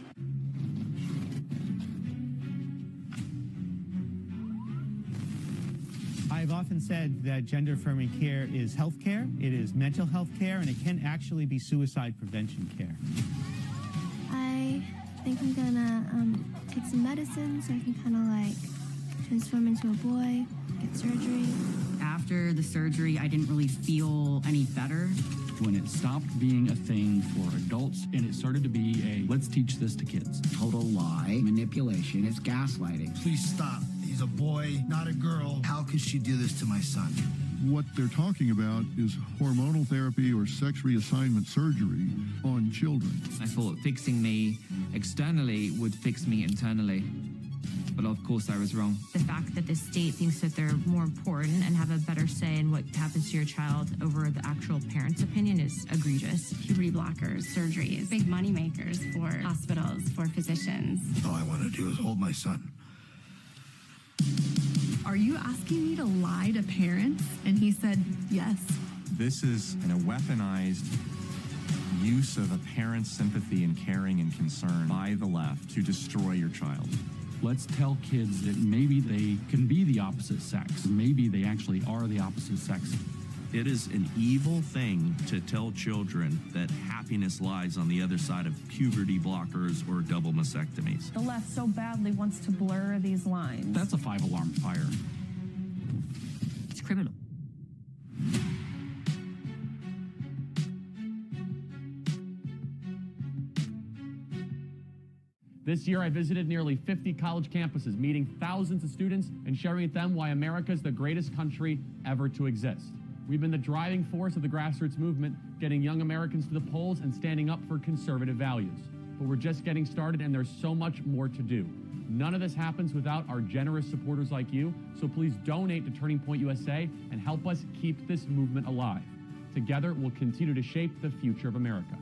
I've often said that gender affirming care is health care, it is mental health care, and it can actually be suicide prevention care. I think I'm gonna take some medicine so I can kind of like transform into a boy, get surgery. After the surgery, I didn't really feel any better. When it stopped being a thing for adults and it started to be a let's teach this to kids. Total lie, manipulation, it's gaslighting. Please stop. He's a boy, not a girl. How could she do this to my son? What they're talking about is hormonal therapy or sex reassignment surgery on children. I thought fixing me externally would fix me internally. But of course I was wrong. The fact that the state thinks that they're more important and have a better say in what happens to your child over the actual parent's opinion is egregious. Puberty blockers, surgeries, big money makers for hospitals, for physicians. All I want to do is hold my son. Are you asking me to lie to parents? And he said, yes. This is a weaponized use of a parent's sympathy and caring and concern by the left to destroy your child. Let's tell kids that maybe they can be the opposite sex. Maybe they actually are the opposite sex. It is an evil thing to tell children that happiness lies on the other side of puberty blockers or double mastectomies. The left so badly wants to blur these lines. That's a 5-alarm fire. It's criminal. This year, I visited nearly 50 college campuses, meeting thousands of students and sharing with them why America is the greatest country ever to exist. We've been the driving force of the grassroots movement, getting young Americans to the polls and standing up for conservative values. But we're just getting started, and there's so much more to do. None of this happens without our generous supporters like you, so please donate to Turning Point USA and help us keep this movement alive. Together, we'll continue to shape the future of America.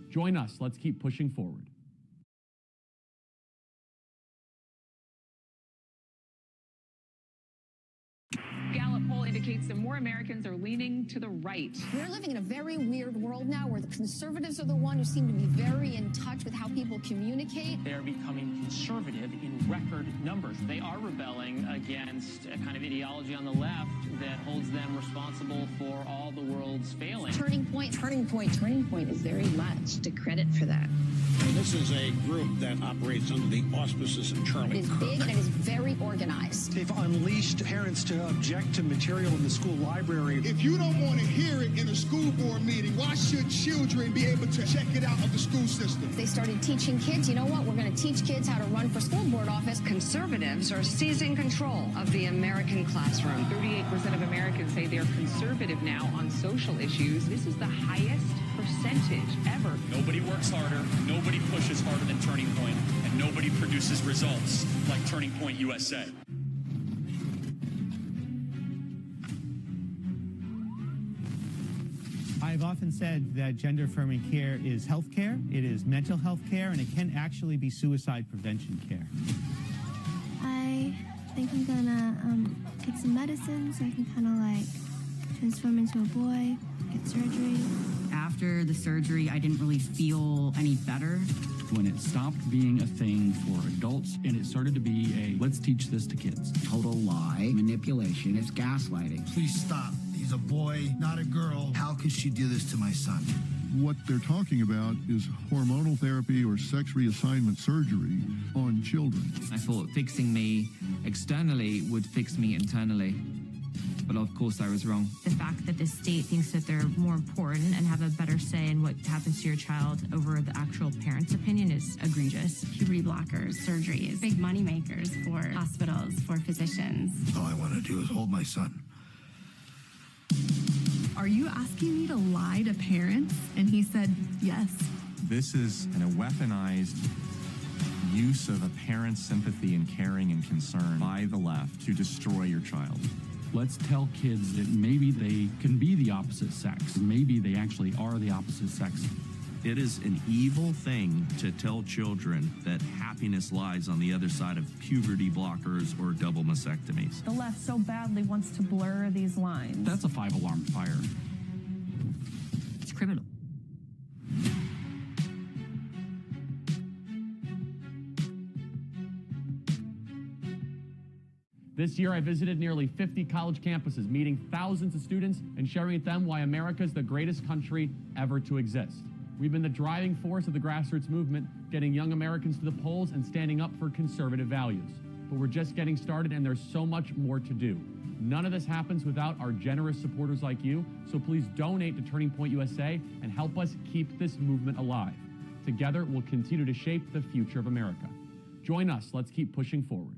Join us. Let's keep pushing forward. Gallup poll indicates that more Americans are leaning to the right. We're living in a very weird world now where the conservatives are the one who seem to be very in touch with how people communicate. They are becoming conservative in record numbers. They are rebelling against a kind of ideology on the left that holds them responsible for all the world's failing. Turning Point Turning Point is very much to credit for that. This is a group that operates under the auspices of Charlie is Kirk. big and it is very organized. They've unleashed parents to object to material in the school library. If you don't want to hear it in a school board meeting, why should children be able to check it out of the school system? They started teaching kids, you know what, we're going to teach kids how to run for school board office. Conservatives are seizing control of the American classroom. 38% of Americans say they're conservative now on social issues. This is the highest percentage ever. Nobody works harder, nobody pushes harder than Turning Point, and nobody produces results like Turning Point USA. I've often said that gender-affirming care is health care, it is mental health care, and it can actually be suicide prevention care. I think I'm gonna take some medicine so I can kind of like transform into a boy, get surgery. After the surgery, I didn't really feel any better. When it stopped being a thing for adults and it started to be a let's teach this to kids. Total lie, manipulation, it's gaslighting. Please stop. He's a boy, not a girl. How could she do this to my son? What they're talking about is hormonal therapy or sex reassignment surgery on children. I thought fixing me externally would fix me internally. But of course I was wrong. The fact that the state thinks that they're more important and have a better say in what happens to your child over the actual parent's opinion is egregious. Puberty blockers, surgeries, big money makers for hospitals, for physicians. All I want to do is hold my son. Are you asking me to lie to parents? And he said, yes. This is a weaponized use of a parent's sympathy and caring and concern by the left to destroy your child. Let's tell kids that maybe they can be the opposite sex. Maybe they actually are the opposite sex. It is an evil thing to tell children that happiness lies on the other side of puberty blockers or double mastectomies. The left so badly wants to blur these lines. That's a 5-alarm fire. It's criminal. This year, I visited nearly 50 college campuses, meeting thousands of students and sharing with them why America is the greatest country ever to exist. We've been the driving force of the grassroots movement, getting young Americans to the polls and standing up for conservative values. But we're just getting started, and there's so much more to do. None of this happens without our generous supporters like you, so please donate to Turning Point USA and help us keep this movement alive. Together, we'll continue to shape the future of America. Join us. Let's keep pushing forward.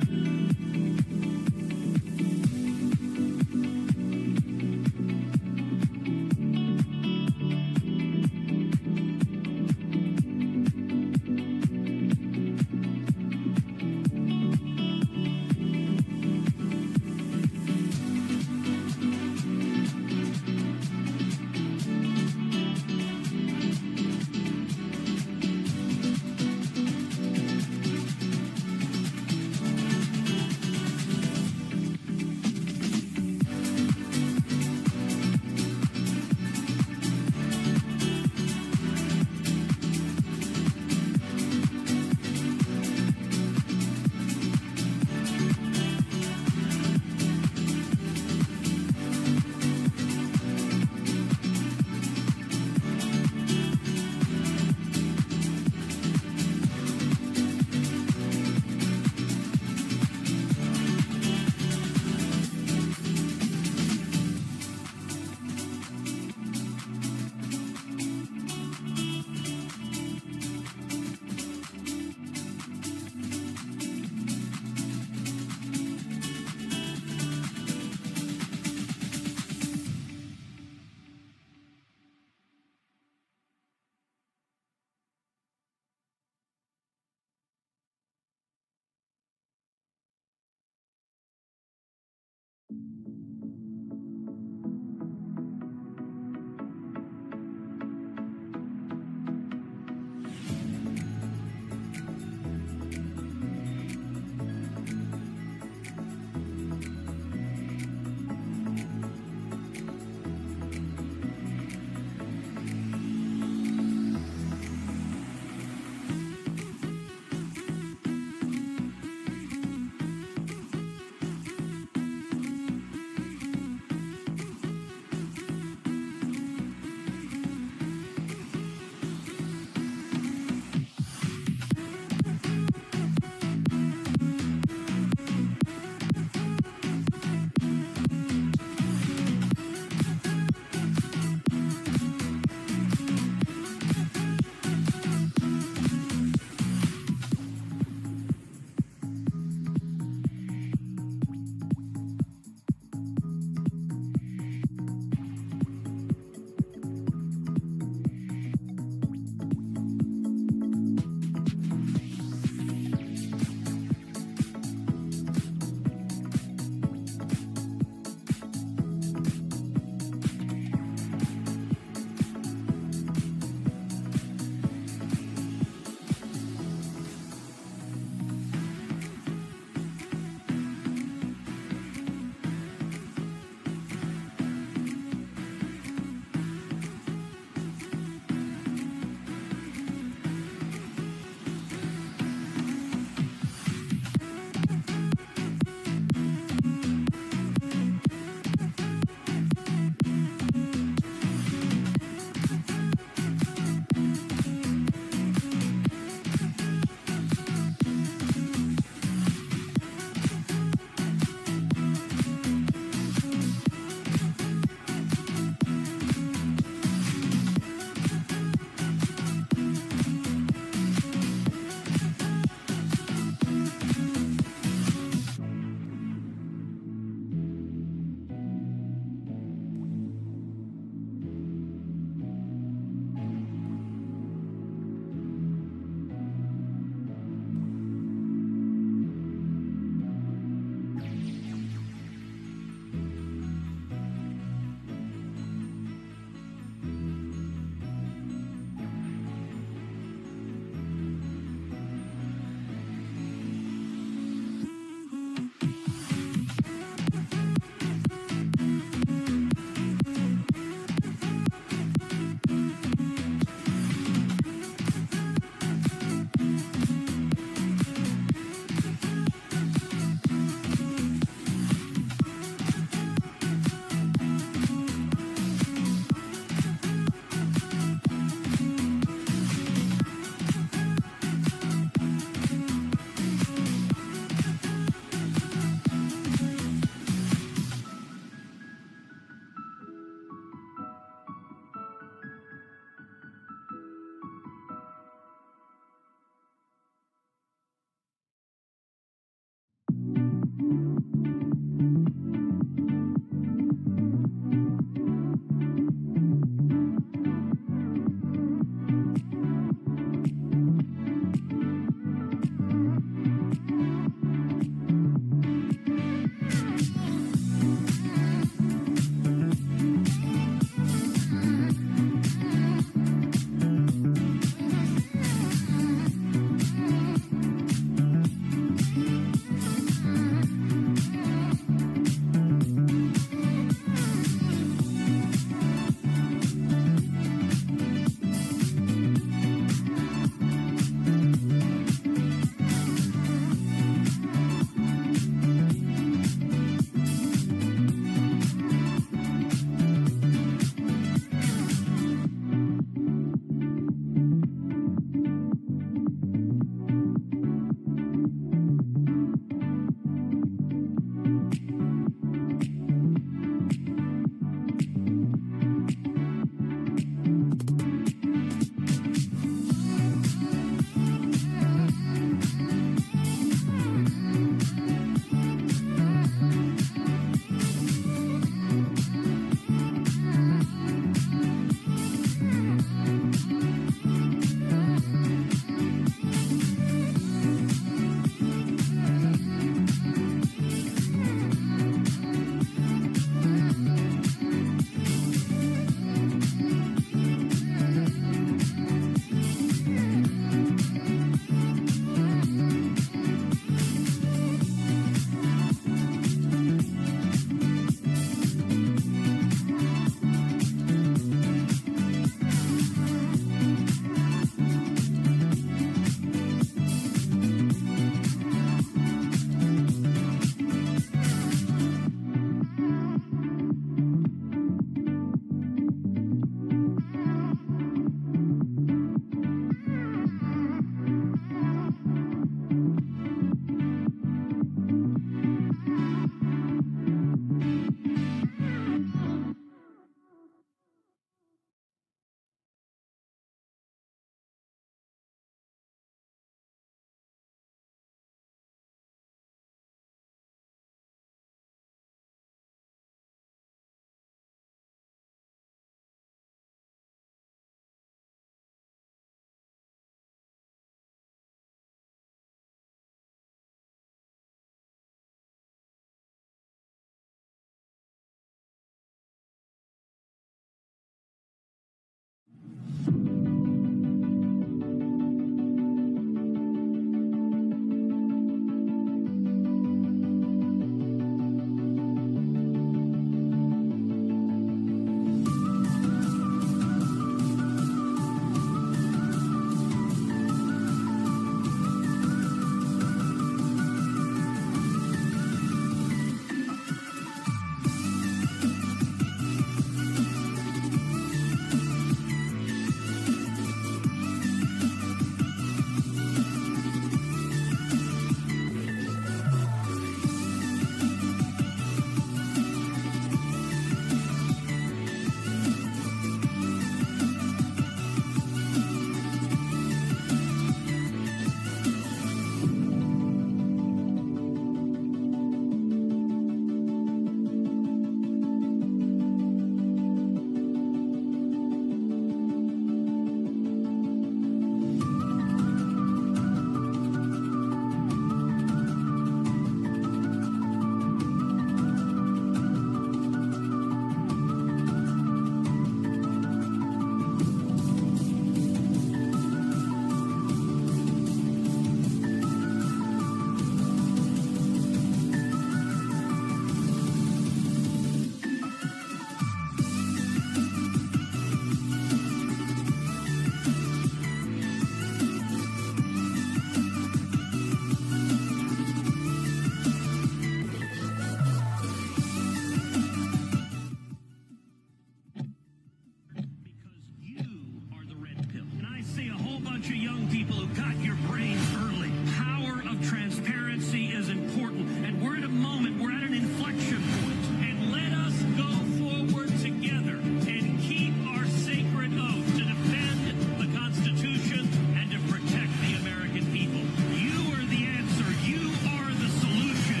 bunch of young people who got your brains early. Power of transparency is important, and we're at a moment, we're at an inflection point, and let us go forward together and keep our sacred oath to defend the Constitution and to protect the American people. You are the answer. You are the solution.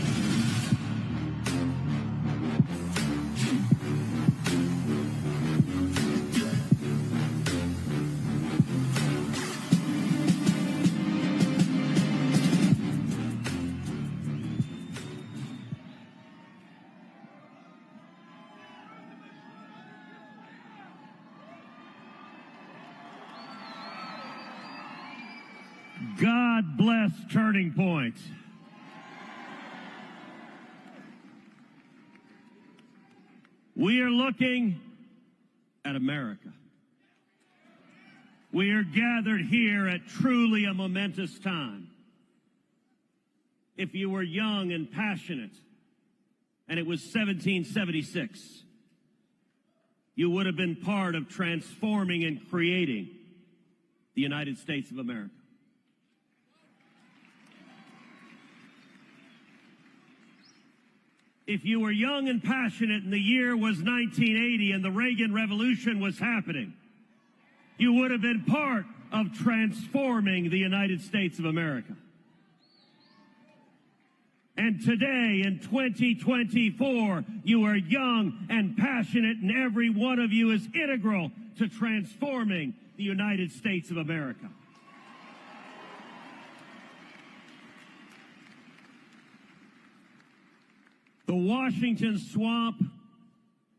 God bless Turning Point. We are looking at America. We are gathered here at truly a momentous time. If you were young and passionate, and it was 1776, you would have been part of transforming and creating the United States of America. If you were young and passionate and the year was 1980 and the Reagan Revolution was happening, you would have been part of transforming the United States of America. And today, in 2024, you are young and passionate, and every one of you is integral to transforming the United States of America. The Washington swamp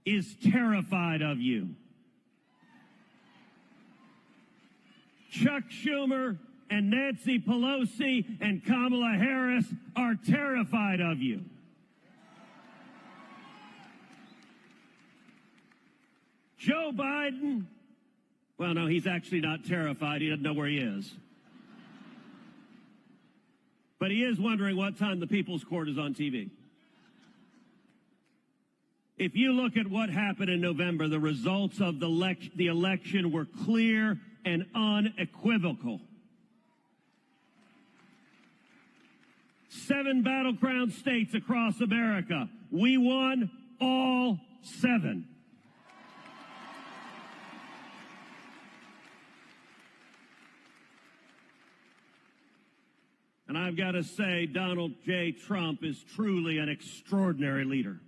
is terrified of you. Chuck Schumer and Nancy Pelosi and Kamala Harris are terrified of you. Joe Biden, well, no, he's actually not terrified. He doesn't know where he is. But he is wondering what time the People's Court is on TV. If you look at what happened in November, the results of the election were clear and unequivocal. 7 battleground states across America. We won all 7. And I've got to say, Donald J. Trump is truly an extraordinary leader.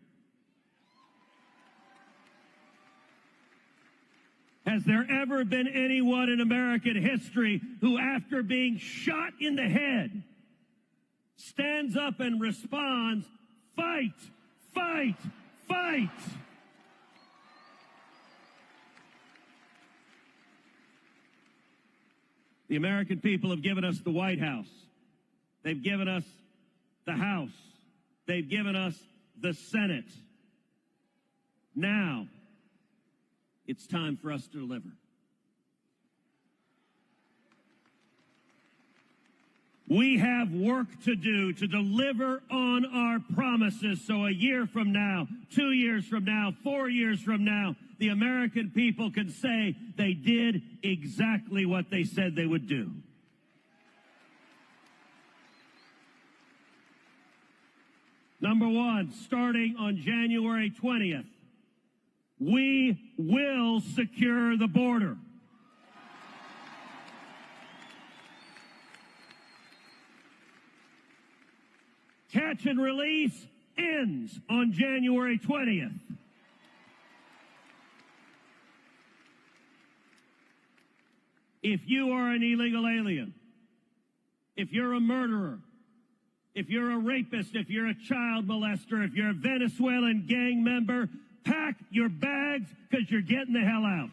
Has there ever been anyone in American history who, after being shot in the head, stands up and responds, fight, fight, fight? The American people have given us the White House. They've given us the House. They've given us the Senate. Now, it's time for us to deliver. We have work to do to deliver on our promises, so a year from now, 2 years from now, 4 years from now, the American people can say they did exactly what they said they would do. Number one, starting on January 20th, we will secure the border. Catch and release ends on January 20th. If you are an illegal alien, if you're a murderer, if you're a rapist, if you're a child molester, if you're a Venezuelan gang member, pack your bags because you're getting the hell out.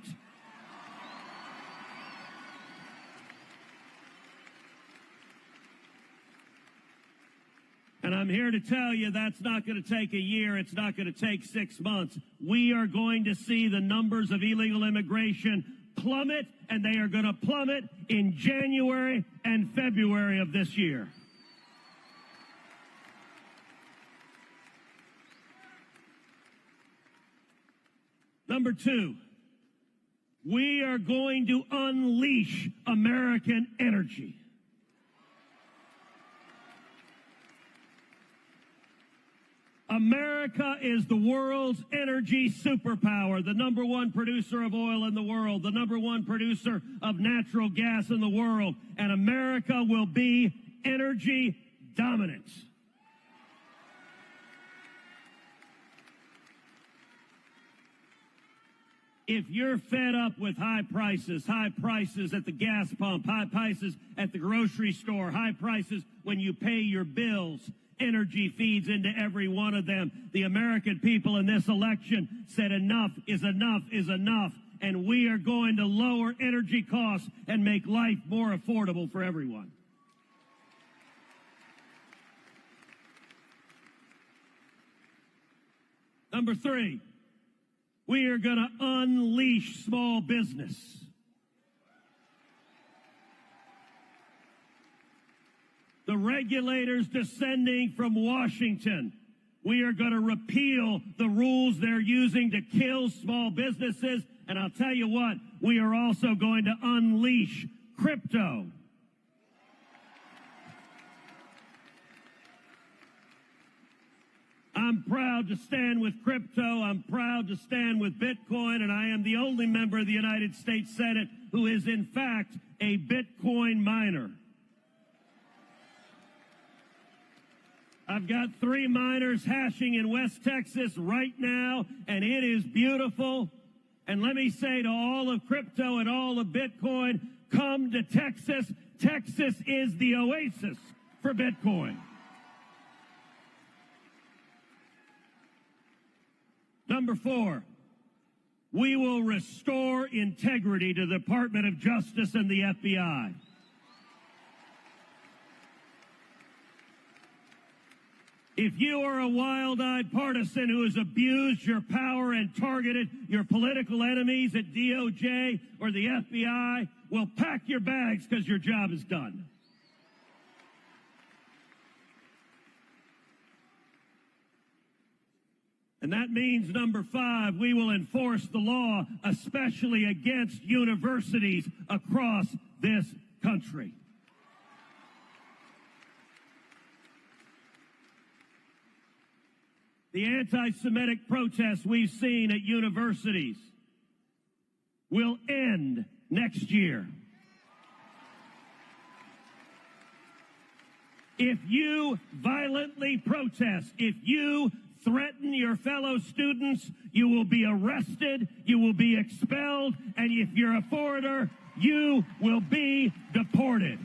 And I'm here to tell you that's not going to take a year. It's not going to take 6 months. We are going to see the numbers of illegal immigration plummet, and they are going to plummet in January and February of this year. Number two, We are going to unleash American energy. America is the world's energy superpower, the #1 producer of oil in the world, the #1 producer of natural gas in the world, and America will be energy dominant. If you're fed up with high prices at the gas pump, high prices at the grocery store, high prices when you pay your bills, energy feeds into every one of them. The American people in this election said enough is enough is enough, and we are going to lower energy costs and make life more affordable for everyone. Number 3, we are going to unleash small business. The regulators descending from Washington, we are going to repeal the rules they're using to kill small businesses. And I'll tell you what, we are also going to unleash crypto. I'm proud to stand with crypto. I'm proud to stand with Bitcoin, and I am the only member of the United States Senate who is, in fact, a Bitcoin miner. I've got 3 miners hashing in West Texas right now, and it is beautiful. And let me say to all of crypto and all of Bitcoin, come to Texas. Texas is the oasis for Bitcoin. Number 4, we will restore integrity to the Department of Justice and the FBI. If you are a wild-eyed partisan who has abused your power and targeted your political enemies at DOJ or the FBI, well, pack your bags because your job is done. And that means, number 5, we will enforce the law, especially against universities across this country. The anti-Semitic protests we've seen at universities will end next year. If you violently protest, if you threaten your fellow students, you will be arrested, you will be expelled, and if you're a foreigner, you will be deported.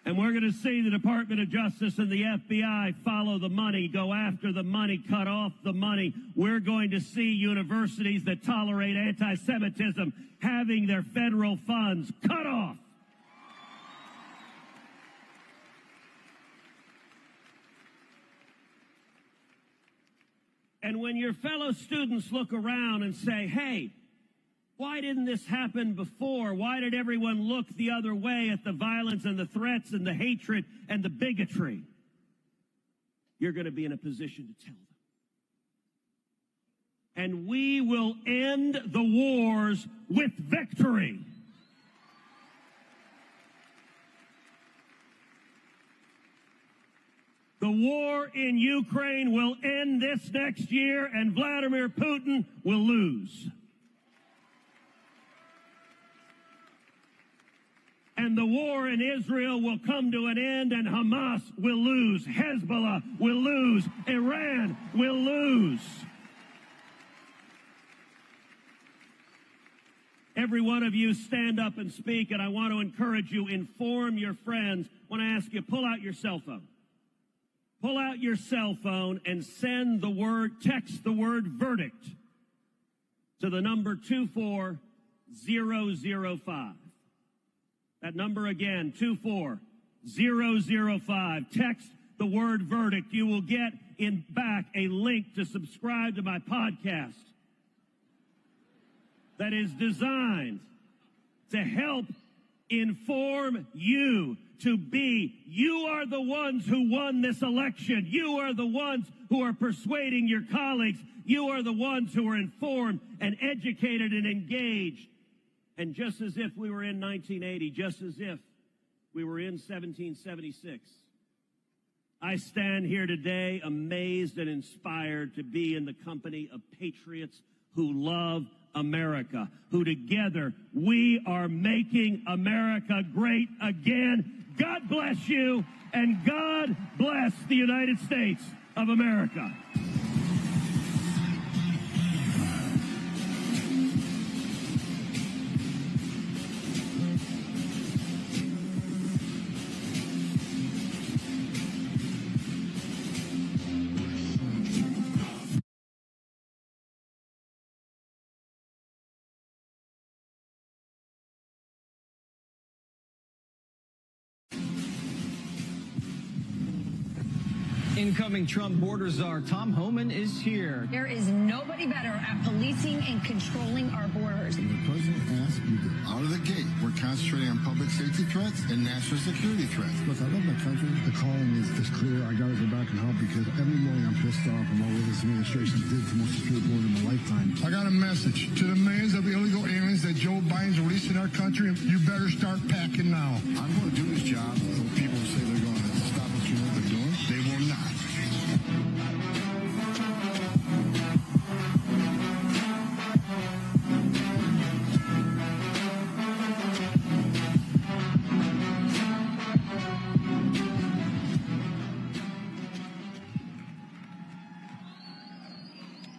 And we're going to see the Department of Justice and the FBI follow the money, go after the money, cut off the money. We're going to see universities that tolerate anti-Semitism having their federal funds cut off. And when your fellow students look around and say, hey, why didn't this happen before? Why did everyone look the other way at the violence and the threats and the hatred and the bigotry? You're going to be in a position to tell them. And we will end the wars with victory. The war in Ukraine will end this next year, and Vladimir Putin will lose. And the war in Israel will come to an end, and Hamas will lose. Hezbollah will lose. Iran will lose. Every one of you stand up and speak, and I want to encourage you, inform your friends. I want to ask you, pull out your cell phone. Pull out your cell phone and send the word, text the word verdict to the number 24005. That number again, 24005. Text the word verdict. You will get back a link to subscribe to my podcast that is designed to help inform you to be. You are the ones who won this election. You are the ones who are persuading your colleagues. You are the ones who are informed and educated and engaged. And just as if we were in 1980, just as if we were in 1776, I stand here today amazed and inspired to be in the company of patriots who love America, who together we are making America great again. God bless you, and God bless the United States of America. Incoming Trump border czar Tom Homan is here. There is nobody better at policing and controlling our borders. When the president asked you to out of the gate, we're concentrating on public safety threats and national security threats. Look, I love my country. The calling is clear. I got to go back and help because every morning I'm pissed off about what this administration did to the most secure border in my lifetime. I got a message to the millions of illegal aliens that Joe Biden's releasing our country. You better start packing now. I'm going to do this job. When people say they're going to stop what you know they're doing, they will not.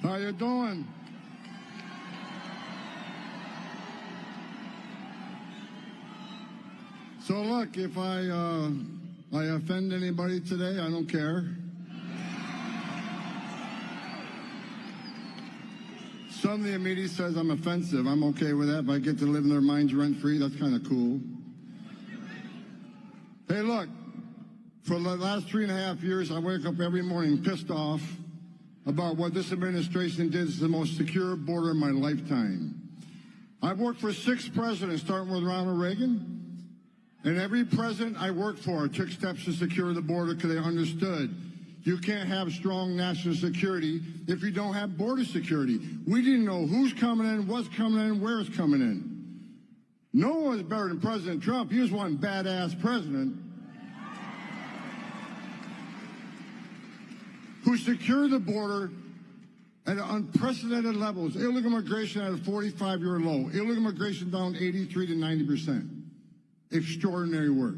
How you doing? So look, if I offend anybody today, I don't care. Some of the media says I'm offensive. I'm okay with that. If I get to live in their minds rent-free, that's kind of cool. Hey, look, for the last 3.5 years, I wake up every morning pissed off about what this administration did to the most secure border in my lifetime. I've worked for 6 presidents, starting with Ronald Reagan, and every president I worked for took steps to secure the border because they understood you can't have strong national security if you don't have border security. We didn't know who's coming in, what's coming in, where it's coming in. No one was better than President Trump. He was one badass president who secured the border at unprecedented levels. Illegal immigration at a 45-year low. Illegal immigration down 83 to 90%. Extraordinary work.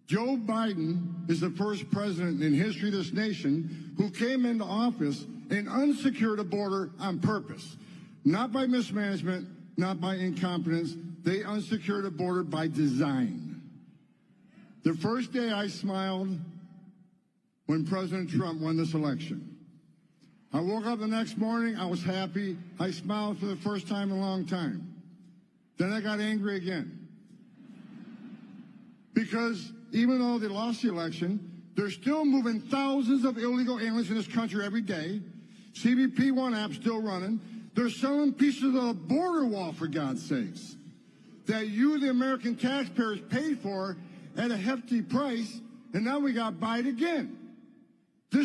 Joe Biden is the first president in history of this nation who came into office and unsecured a border on purpose. Not by mismanagement, not by incompetence. They unsecured a border by design. The first day I smiled when President Trump won this election. I woke up the next morning, I was happy. I smiled for the first time in a long time. Then I got angry again. Because even though they lost the election, they're still moving thousands of illegal aliens in this country every day. CBP-1 app's still running. They're selling pieces of the border wall, for God's sakes, that you, the American taxpayers, paid for at a hefty price, and now we got Biden again. There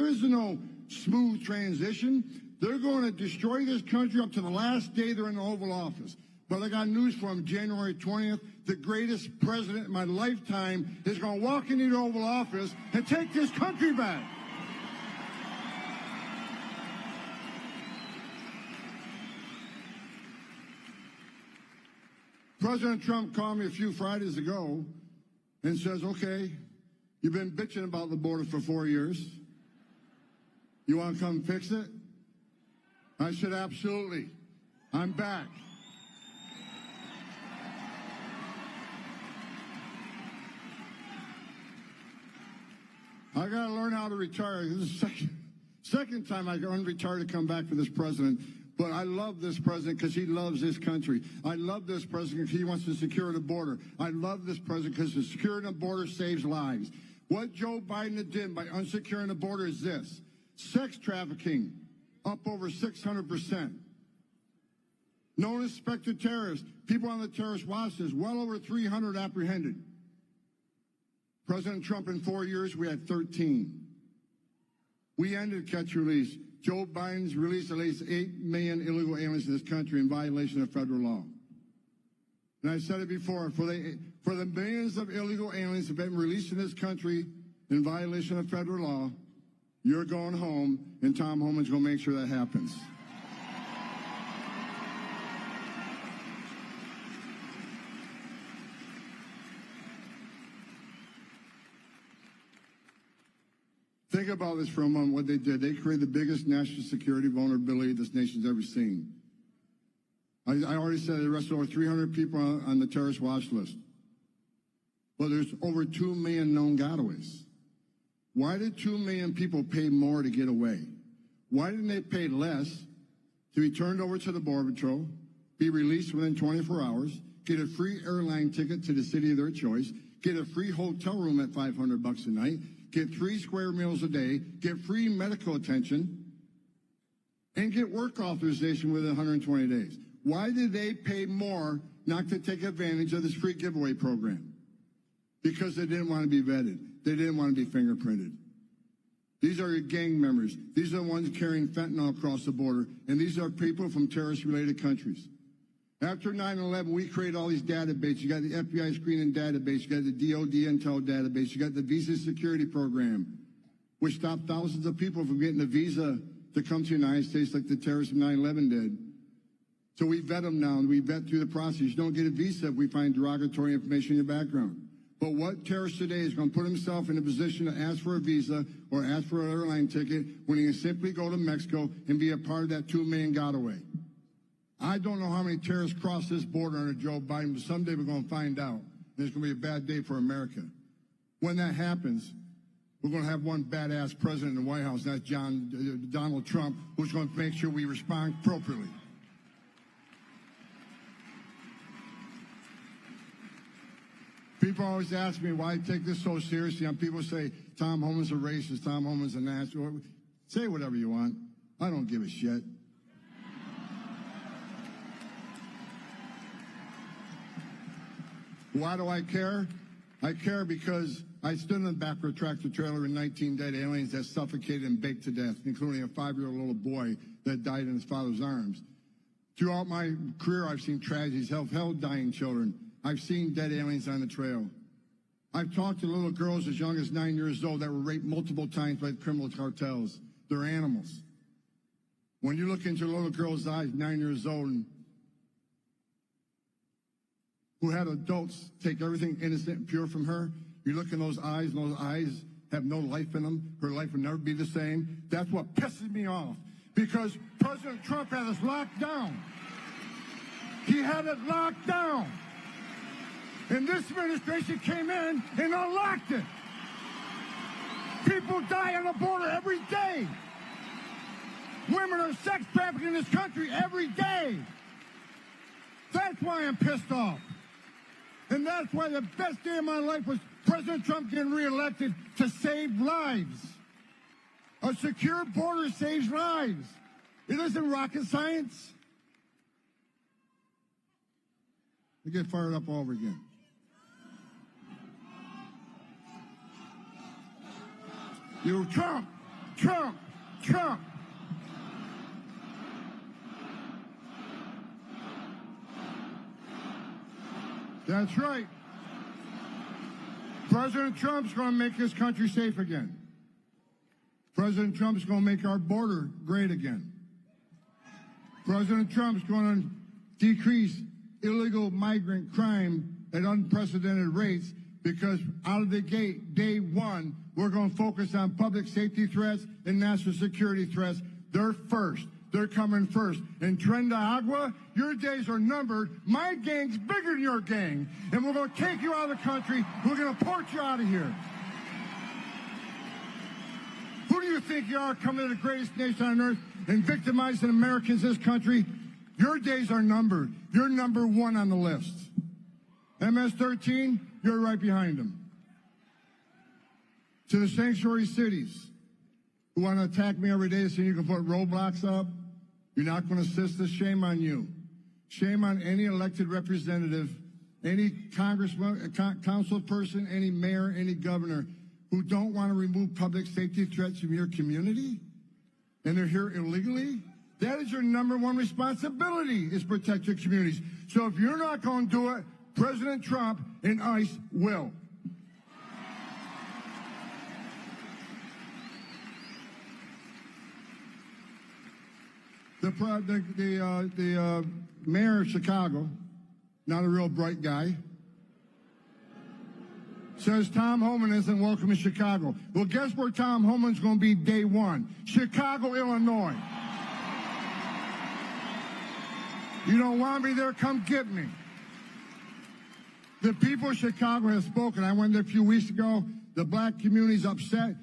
is no smooth transition. They're going to destroy this country up to the last day they're in the Oval Office. But I got news for them, January 20th, the greatest president in my lifetime is going to walk into the Oval Office and take this country back. President Trump called me a few Fridays ago and says, okay, you've been bitching about the border for 4 years. You want to come fix it? I said, absolutely. I'm back. I got to learn how to retire. This is the second time I got unretired to come back for this president. But I love this president because he loves this country. I love this president because he wants to secure the border. I love this president because the securing the border saves lives. What Joe Biden did by unsecuring the border is this. Sex trafficking up over 600%. known as suspected terrorists, people on the terrorist watch list, well over 300 apprehended. President Trump, in 4 years, we had 13. We ended catch release. Joe Biden's released at least 8 million illegal aliens in this country in violation of federal law. And I said it before, for the millions of illegal aliens that have been released in this country in violation of federal law, you're going home, and Tom Homan's going to make sure that happens. Think about this for a moment, what they did. They created the biggest national security vulnerability this nation's ever seen. I already said they arrested over 300 people on the terrorist watch list. Well, there's over 2 million known gotaways. Why did 2 million people pay more to get away? Why didn't they pay less to be turned over to the Border Patrol, be released within 24 hours, get a free airline ticket to the city of their choice, get a free hotel room at $500 a night, get 3 square meals a day, get free medical attention, and get work authorization within 120 days? Why did they pay more not to take advantage of this free giveaway program? Because they didn't want to be vetted. They didn't want to be fingerprinted. These are your gang members. These are the ones carrying fentanyl across the border, and these are people from terrorist-related countries. After 9/11, we created all these databases. You got the FBI screening database. You got the DOD intel database. You got the visa security program, which stopped thousands of people from getting a visa to come to the United States like the terrorists of 9/11 did. So we vet them now, and we vet through the process. You don't get a visa if we find derogatory information in your background. But what terrorist today is going to put himself in a position to ask for a visa or ask for an airline ticket when he can simply go to Mexico and be a part of that 2 million gotaway? I don't know how many terrorists cross this border under Joe Biden, but someday we're going to find out. And it's going to be a bad day for America. When that happens, we're going to have one badass president in the White House, and that's Donald Trump, who's going to make sure we respond appropriately. People always ask me why I take this so seriously, and people say, Tom Homan's a racist, Tom Homan's a national. Say whatever you want. I don't give a shit. Why do I care? I care because I stood in the back of a tractor trailer with 19 dead aliens that suffocated and baked to death, including a 5-year-old little boy that died in his father's arms. Throughout my career, I've seen tragedies, held dying children. I've seen dead aliens on the trail. I've talked to little girls as young as 9 years old that were raped multiple times by criminal cartels. They're animals. When you look into a little girl's eyes, 9 years old, and who had adults take everything innocent and pure from her, you look in those eyes, and those eyes have no life in them. Her life will never be the same. That's what pisses me off, because President Trump had us locked down. He had it locked down. And this administration came in and unlocked it. People die on the border every day. Women are sex trafficked in this country every day. That's why I'm pissed off. And that's why the best day of my life was President Trump getting reelected to save lives. A secure border saves lives. It isn't rocket science. I get fired up all over again. You Trump, Trump, Trump. That's right. President Trump's going to make this country safe again. President Trump's going to make our border great again. President Trump's going to decrease illegal migrant crime at unprecedented rates, because out of the gate, day one, we're going to focus on public safety threats and national security threats. They're first. They're coming first. In Tren de Agua, your days are numbered. My gang's bigger than your gang. And we're going to take you out of the country. We're going to port you out of here. Who do you think you are, coming to the greatest nation on earth and victimizing Americans in this country? Your days are numbered. You're number one on the list. MS-13, you're right behind them. To the sanctuary cities who want to attack me every day, so you can put roadblocks up, you're not going to assist us. Shame on you. Shame on any elected representative, any congressman, council person, any mayor, any governor who don't want to remove public safety threats from your community, and they're here illegally. That is your number one responsibility, is protect your communities. So if you're not going to do it, President Trump and ICE will. The mayor of Chicago, not a real bright guy, says Tom Homan isn't welcome in Chicago. Well, guess where Tom Homan's going to be day one? Chicago, Illinois. You don't want me there? Come get me. The people of Chicago have spoken. I went there a few weeks ago. The black community's upset.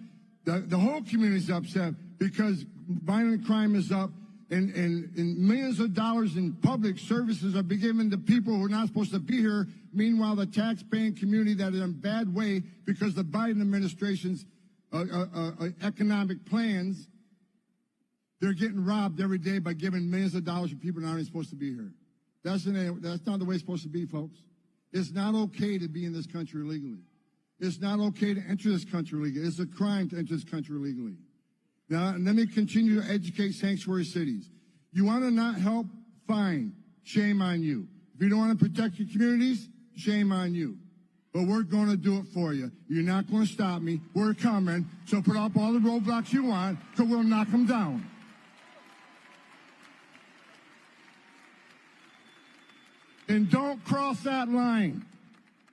The whole community's upset because violent crime is up. And millions of dollars in public services are being given to people who are not supposed to be here. Meanwhile, the tax-paying community that is in a bad way because the Biden administration's economic plans, they're getting robbed every day by giving millions of dollars to people that aren't supposed to be here. That's not the way it's supposed to be, folks. It's not okay to be in this country illegally. It's not okay to enter this country illegally. It's a crime to enter this country illegally. Now, let me continue to educate sanctuary cities. You want to not help? Fine. Shame on you. If you don't want to protect your communities, shame on you. But we're going to do it for you. You're not going to stop me. We're coming. So put up all the roadblocks you want, because we'll knock them down. And don't cross that line.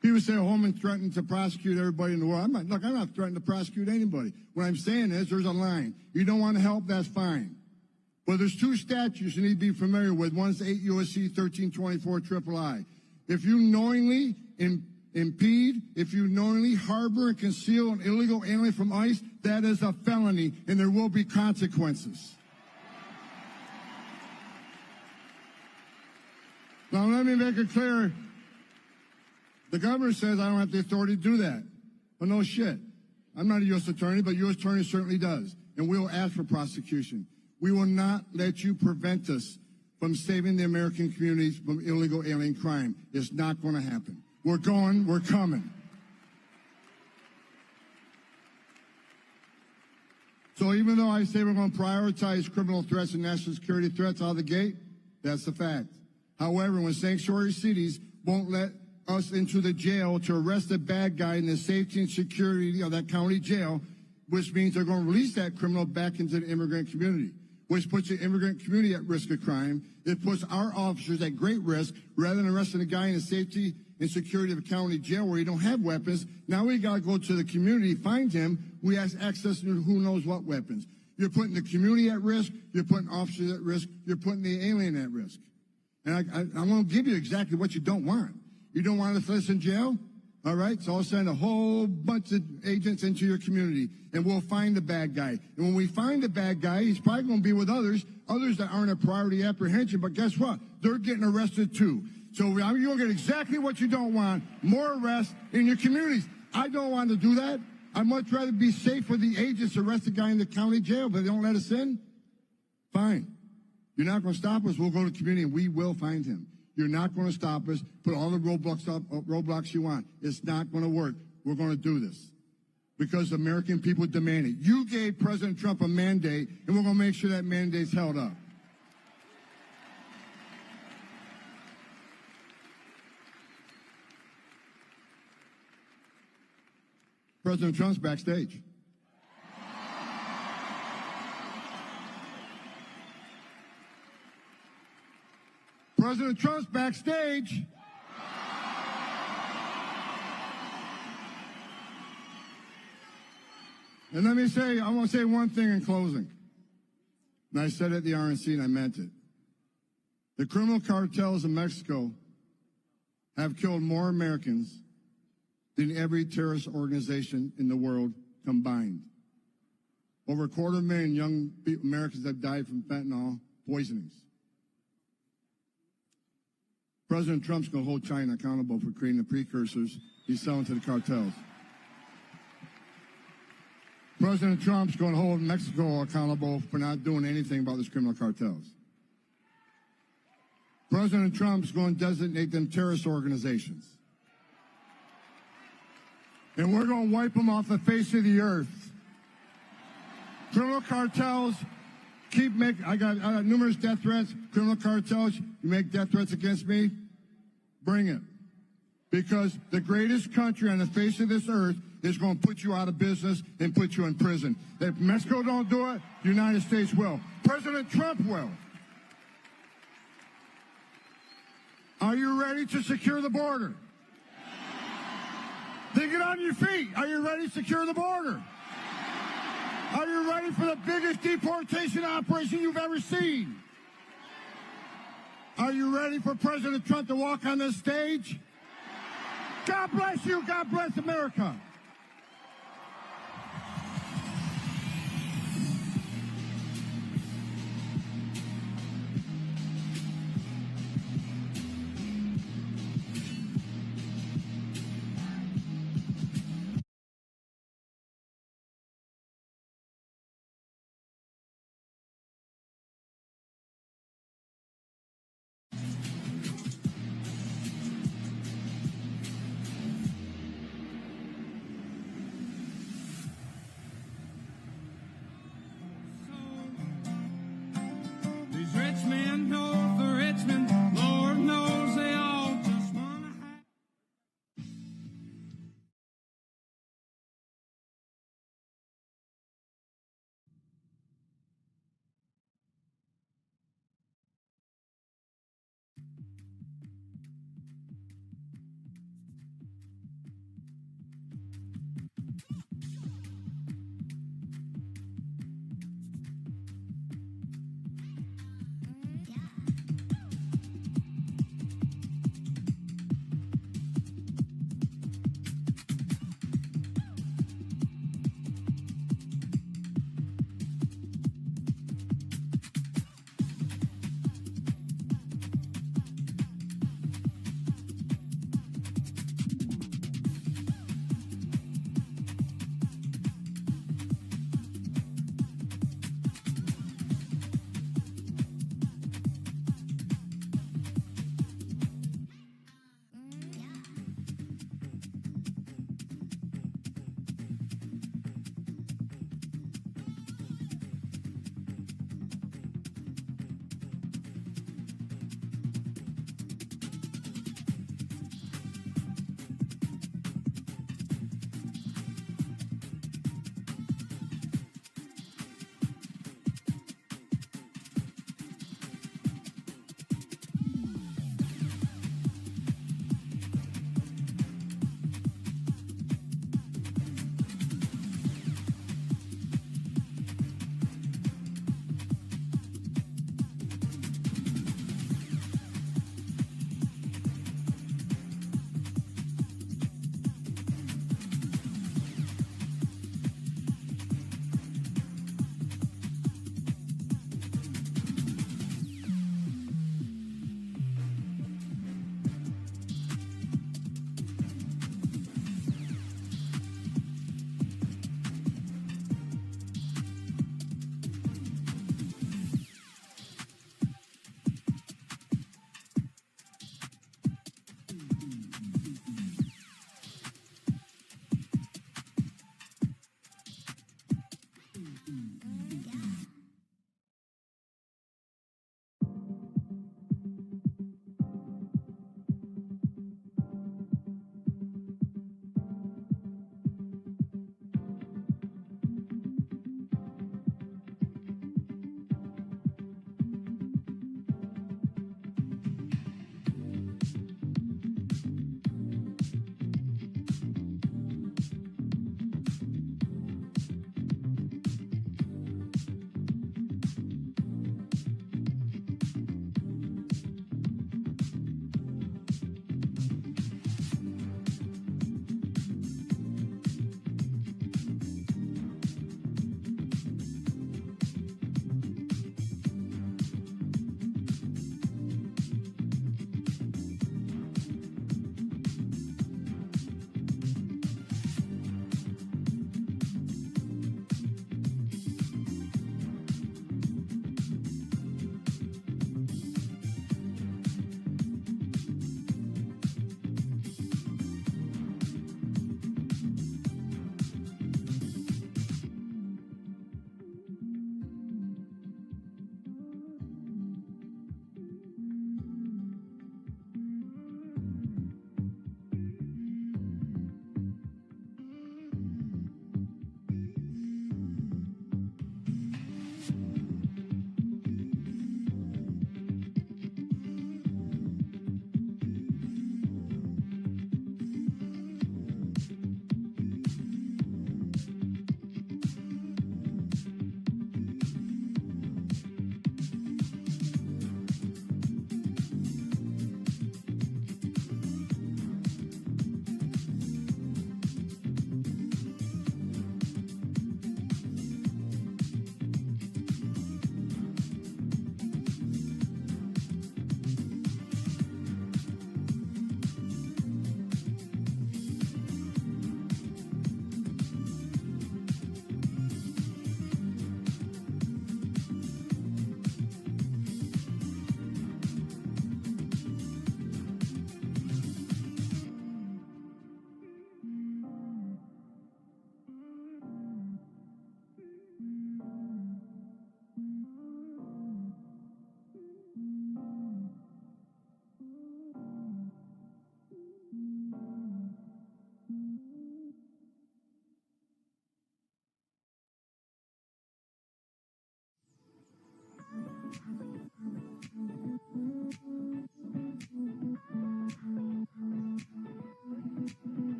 People say Homan threatened to prosecute everybody in the world. I'm not threatening to prosecute anybody. What I'm saying is there's a line. You don't want to help, that's fine. But there's two statutes you need to be familiar with. One's 8 U.S.C. 1324 III. If you knowingly impede, if you knowingly harbor and conceal an illegal alien from ICE, that is a felony, and there will be consequences. Now, let me make it clear. The governor says I don't have the authority to do that. Well, no shit. I'm not a U.S. attorney, but U.S. attorney certainly does. And we will ask for prosecution. We will not let you prevent us from saving the American communities from illegal alien crime. It's not going to happen. We're going, we're coming. So even though I say we're going to prioritize criminal threats and national security threats out of the gate, that's the fact. However, when sanctuary cities won't let us into the jail to arrest a bad guy in the safety and security of that county jail, which means they're going to release that criminal back into the immigrant community, which puts the immigrant community at risk of crime. It puts our officers at great risk. Rather than arresting a guy in the safety and security of a county jail where he don't have weapons, now we got to go to the community, find him. We have access to who knows what weapons. You're putting the community at risk. You're putting officers at risk. You're putting the alien at risk. And I'm going to give you exactly what you don't want. You don't want us in jail? All right, so I'll send a whole bunch of agents into your community, and we'll find the bad guy. And when we find the bad guy, he's probably going to be with others that aren't a priority apprehension, but guess what? They're getting arrested too. So you're going to get exactly what you don't want, more arrests in your communities. I don't want to do that. I'd much rather be safe for the agents to arrest a guy in the county jail, but they don't let us in. Fine. You're not going to stop us. We'll go to the community, and we will find him. You're not going to stop us. Put all the roadblocks you want. It's not going to work. We're going to do this because the American people demand it. You gave President Trump a mandate, and we're going to make sure that mandate's held up. President Trump's backstage. President Trump's backstage. And let me say, I want to say one thing in closing. And I said it at the RNC and I meant it. The criminal cartels in Mexico have killed more Americans than every terrorist organization in the world combined. Over 250,000 young Americans have died from fentanyl poisonings. President Trump's going to hold China accountable for creating the precursors he's selling to the cartels. President Trump's going to hold Mexico accountable for not doing anything about these criminal cartels. President Trump's going to designate them terrorist organizations. And we're going to wipe them off the face of the earth. Criminal cartels I got numerous death threats. Criminal cartels, you make death threats against me, bring it. Because the greatest country on the face of this earth is going to put you out of business and put you in prison. If Mexico don't do it, the United States will. President Trump will. Are you ready to secure the border? Then get on your feet. Are you ready to secure the border? Are you ready for the biggest deportation operation you've ever seen? Are you ready for President Trump to walk on this stage? God bless you. God bless America.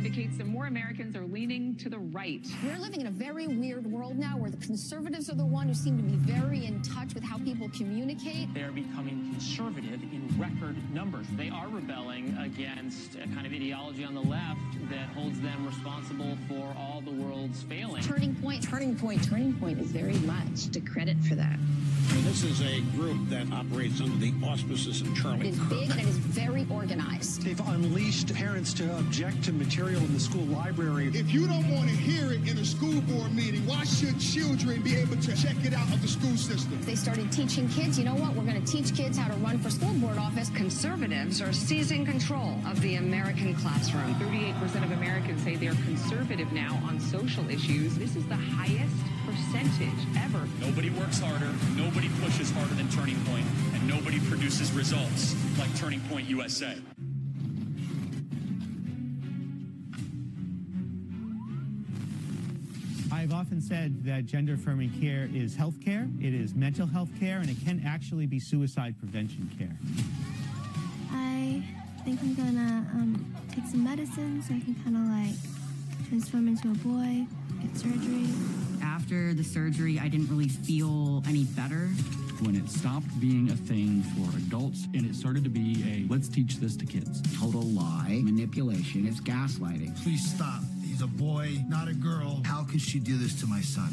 indicates that more Americans are leaning to the right. We're living in a very weird world now where the conservatives are the one who seem to be very in touch with how people communicate. They're becoming conservative in record numbers. They are rebelling against a kind of ideology on the left that holds them responsible for all the world's failing. Turning point is very much to credit for that. This is a group that operates under the auspices of Charlie It is big and it is very organized. They've unleashed parents to object to material in the school library. If you don't want to hear it in a school board meeting, why should children be able to check it out of the school system? They started teaching kids, you know what, we're going to teach kids how to run for school board office. Conservatives are seizing control of the American classroom. 38% of Americans say they're conservative now on social issues. This is the highest percentage ever. Nobody works harder, nobody pushes harder than Turning Point, and nobody produces results like Turning Point USA. I've often said that gender-affirming care is health care, it is mental health care, and it can actually be suicide prevention care. I think I'm gonna take some medicine so I can kind of like transform into a boy, get surgery. After the surgery, I didn't really feel any better. When it stopped being a thing for adults and it started to be a let's teach this to kids. Total lie, manipulation, it's gaslighting. Please stop. He's a boy, not a girl. How could she do this to my son?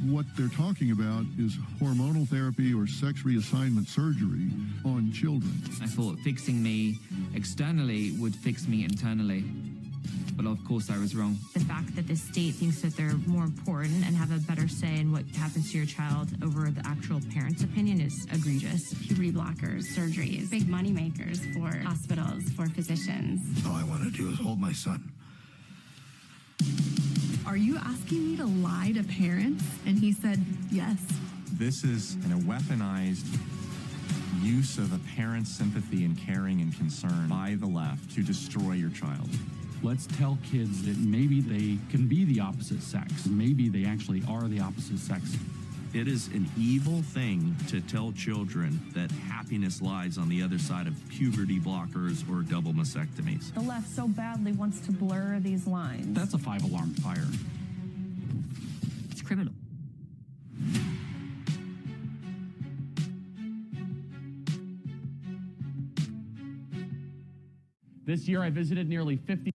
What they're talking about is hormonal therapy or sex reassignment surgery on children. I thought fixing me externally would fix me internally. But of course I was wrong. The fact that the state thinks that they're more important and have a better say in what happens to your child over the actual parent's opinion is egregious. Puberty blockers, surgeries, big money makers for hospitals, for physicians. All I want to do is hold my son. Are you asking me to lie to parents? And he said, yes. This is a weaponized use of a parent's sympathy and caring and concern by the left to destroy your child. Let's tell kids that maybe they can be the opposite sex. Maybe they actually are the opposite sex. It is an evil thing to tell children that happiness lies on the other side of puberty blockers or double mastectomies. The left so badly wants to blur these lines. That's a 5-alarm fire. It's criminal. This year I visited nearly 50.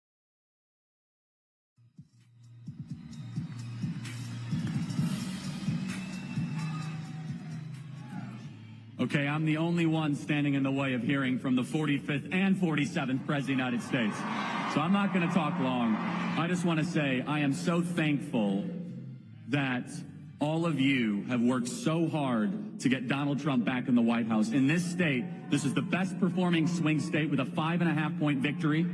Okay, I'm the only one standing in the way of hearing from the 45th and 47th President of the United States. So I'm not going to talk long. I just want to say I am so thankful that all of you have worked so hard to get Donald Trump back in the White House. In this state, this is the best performing swing state with a 5.5-point victory.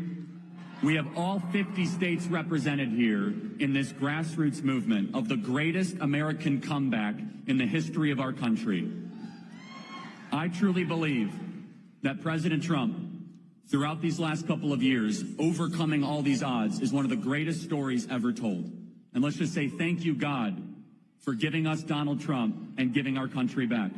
We have all 50 states represented here in this grassroots movement of the greatest American comeback in the history of our country. I truly believe that President Trump, throughout these last couple of years, overcoming all these odds is one of the greatest stories ever told. And let's just say thank you, God, for giving us Donald Trump and giving our country back.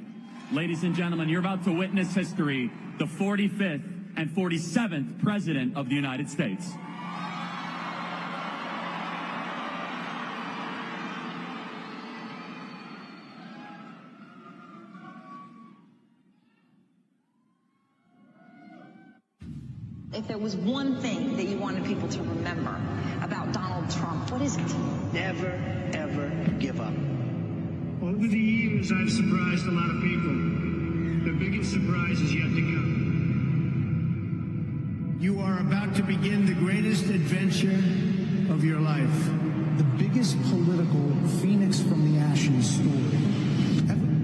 Ladies and gentlemen, you're about to witness history, the 45th and 47th President of the United States. If there was one thing that you wanted people to remember about Donald Trump, what is it? Never, ever give up. Over the years, I've surprised a lot of people. The biggest surprise is yet to come. You are about to begin the greatest adventure of your life. The biggest political phoenix from the ashes story ever.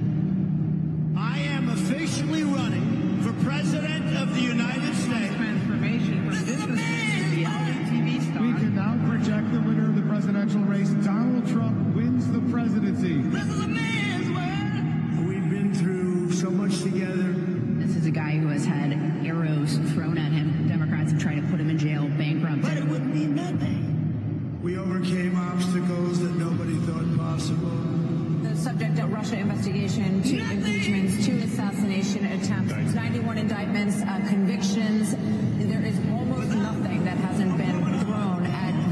I am officially running for President of the United States. Transformation from businessman to reality TV star. We can now project the winner of the presidential race. Donald Trump wins the presidency. This is a man's world. We've been through so much together. This is a guy who has had arrows thrown at him. Democrats have tried to put him in jail, bankrupted. But it wouldn't mean nothing. We overcame obstacles that nobody thought possible. The subject of Russia investigation, 2 impeachments, 2 assassination attempts, 91 indictments, convictions. There is almost nothing that hasn't been thrown at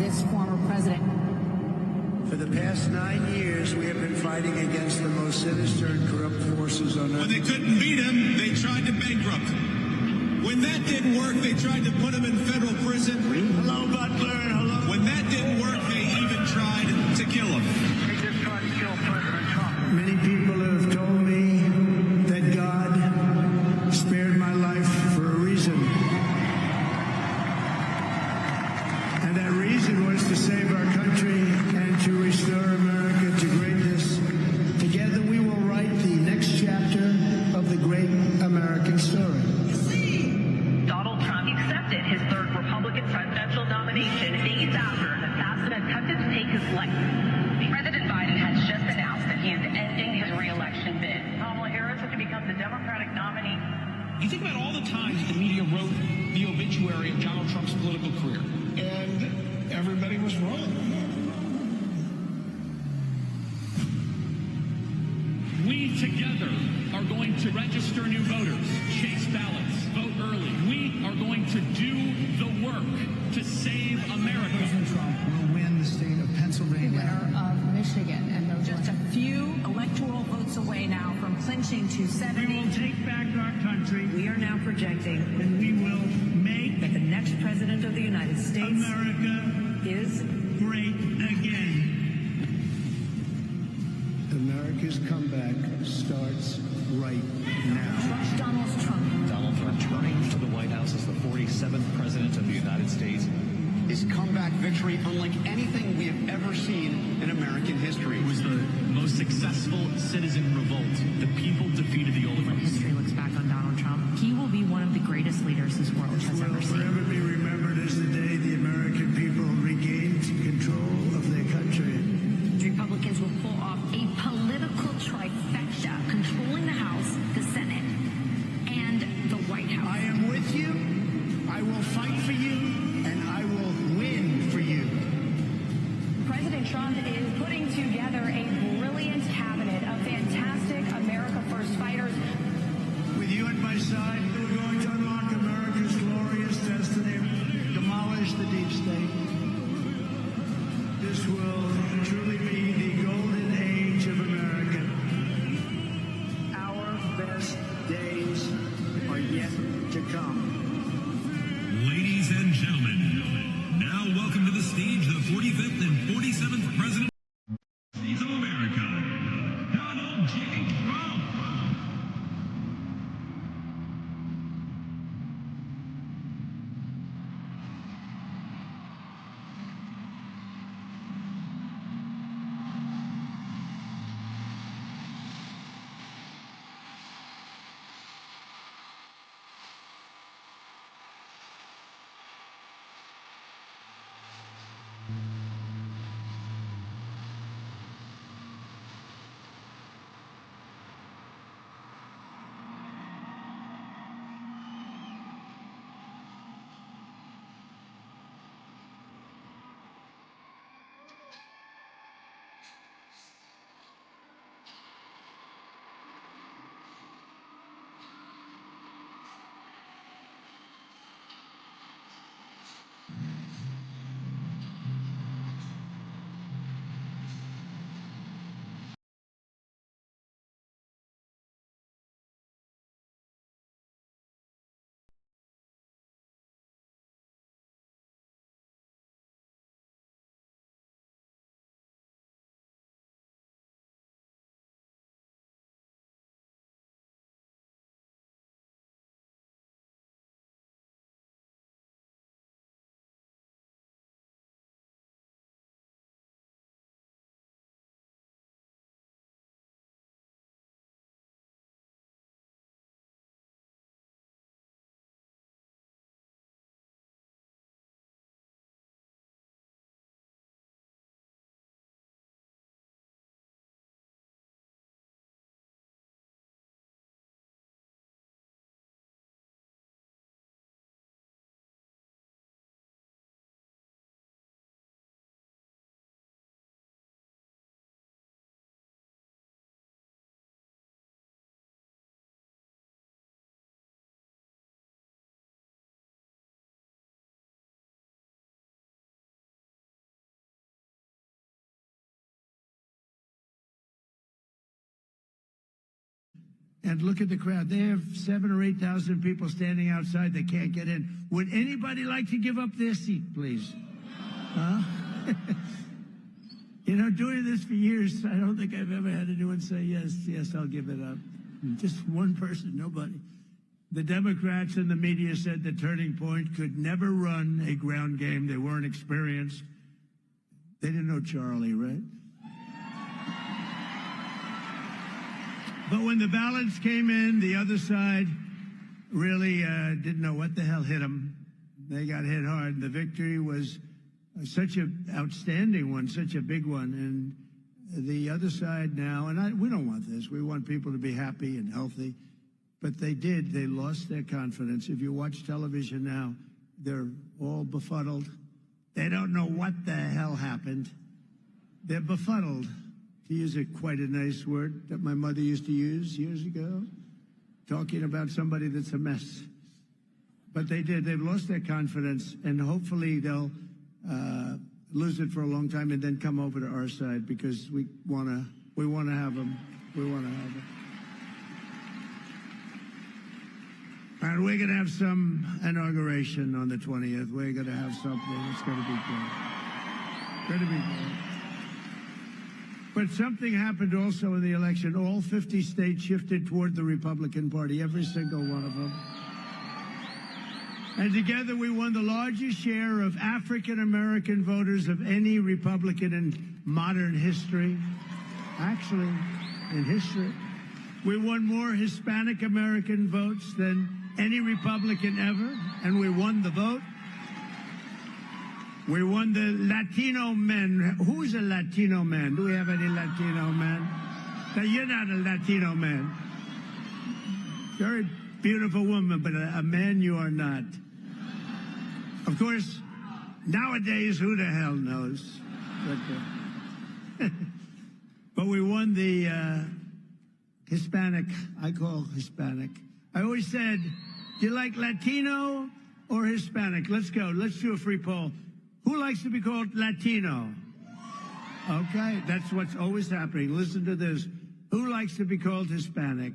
past 9 years, we have been fighting against the most sinister and corrupt forces on earth. When they couldn't beat him, they tried to bankrupt him. When that didn't work, they tried to put him in federal prison. Hello, Butler. Hello. When that didn't work, they even tried to kill him. They just tried to kill President Trump. Many people have told me that God spared my life for a reason. And that reason was to save our country and to restore America to greatness. Together we will write the next chapter of the great American story. Donald Trump accepted his third Republican presidential nomination days after an assassin attempted to take his life. President Biden has just announced that he is ending his re-election bid. Kamala Harris has become the Democratic nominee. You think about all the times the media wrote the obituary of Donald Trump's political career. And everybody was wrong. We together are going to register new voters, chase ballots, vote early. We are going to do the work to save America. President Trump will win the state of Pennsylvania. Winner of Michigan, and they're just a few electoral votes away now from clinching to 70. We will take back our country. We are now projecting And we will make that the next president of the United States America is great again. America's comeback starts right now. Trust Donald Trump. Donald Trump returning to the White House as the 47th president of the United States. His comeback victory unlike anything we have ever seen in American history. It was the most successful citizen revolt. The people defeated the When oligarchs. history looks back on Donald Trump, he will be one of the greatest leaders this world has ever Will seen. forever be remembered as the day the American people regained control of their country. Republicans will pull off a political trifecta, controlling the House, the Senate, and the White House. I am with you, I will fight for you, and I will win for you. President Trump is putting together a brilliant cabinet of fantastic America First fighters. With you at my side, we're going to unlock America's glorious destiny, demolish the deep state. This will truly be the golden age of America. Our best days are yet to come. Ladies and gentlemen, now welcome to the stage the 45th and 47th President of America, Donald J. Trump. And look at the crowd. They have 7,000 or 8,000 people standing outside that can't get in. Would anybody like to give up their seat, please? Huh? You know, doing this for years, I don't think I've ever had anyone say, yes, I'll give it up. Just one person, nobody. The Democrats and the media said the Turning Point could never run a ground game. They weren't experienced. They didn't know Charlie, right? But when the ballots came in, the other side really didn't know what the hell hit them. They got hit hard. The victory was such an outstanding one, such a big one. And the other side now, and we don't want this. We want people to be happy and healthy. But they did. They lost their confidence. If you watch television now, they're all befuddled. They don't know what the hell happened. They're befuddled, to use quite a nice word that my mother used to use years ago, talking about somebody that's a mess. But they did. They've lost their confidence, and hopefully they'll lose it for a long time and then come over to our side, because we want to have them. We want to have them. And we're going to have some inauguration on the 20th. We're going to have something. It's going to be good. Going to be good. But something happened also in the election. All 50 states shifted toward the Republican Party, every single one of them. And together we won the largest share of African-American voters of any Republican in modern history. Actually, in history. We won more Hispanic American votes than any Republican ever, and we won the vote. We won the Latino men. Who's a Latino man? Do we have any Latino men? Now, you're not a Latino man. Very beautiful woman, but a man you are not. Of course, nowadays, who the hell knows? But we won the Hispanic, I call Hispanic. I always said, do you like Latino or Hispanic? Let's go. Let's do a free poll. Who likes to be called Latino? Okay, that's what's always happening. Listen to this. Who likes to be called Hispanic?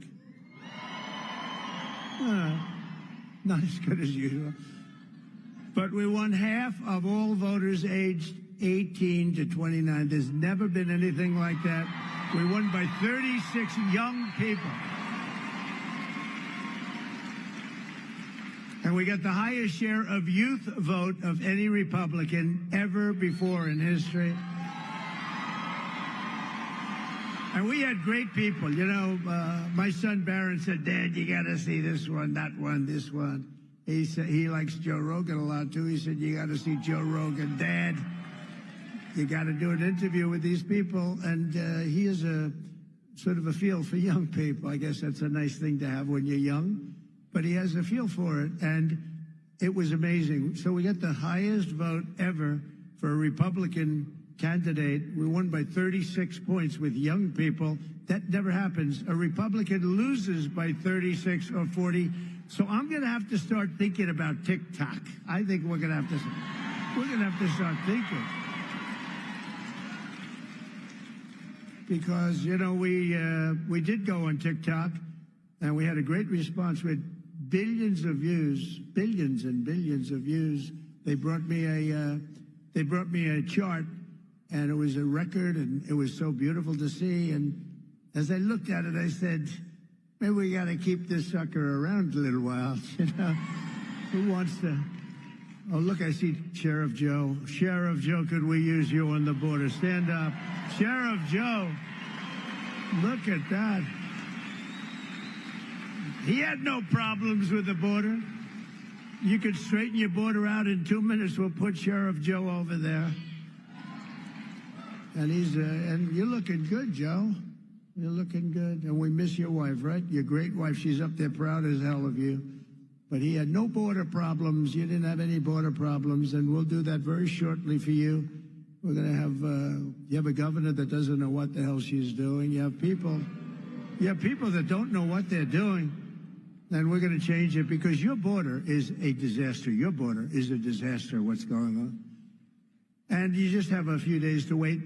Not as good as usual. But we won half of all voters aged 18 to 29. There's never been anything like that. We won by 36 young people. And we got the highest share of youth vote of any Republican ever before in history. And we had great people. You know, my son Barron said, Dad, you got to see this one, that one, this one. He said he likes Joe Rogan a lot, too. He said, you got to see Joe Rogan. Dad, you got to do an interview with these people. And he is a sort of a feel for young people. I guess that's a nice thing to have when you're young. But he has a feel for it, and it was amazing. So we got the highest vote ever for a Republican candidate. We won by 36 points with young people. That never happens. A Republican loses by 36 or 40. So I'm going to have to start thinking about TikTok. I think we're going to have to start thinking. Because, you know, we did go on TikTok, and we had a great response with billions of views, billions and billions of views. They brought me a chart, and it was a record, and it was so beautiful to see. And as I looked at it, I said, maybe we got to keep this sucker around a little while. You know, who wants to? Oh, look, I see Sheriff Joe. Sheriff Joe, could we use you on the border? Stand up. Sheriff Joe. Look at that. He had no problems with the border. You could straighten your border out in 2 minutes. We'll put Sheriff Joe over there. And and you're looking good, Joe. You're looking good. And we miss your wife, right? Your great wife. She's up there proud as hell of you. But he had no border problems. You didn't have any border problems. And we'll do that very shortly for you. We're going to have, you have a governor that doesn't know what the hell she's doing. You have people that don't know what they're doing. And we're going to change it, because your border is a disaster. Your border is a disaster, what's going on. And you just have a few days to wait.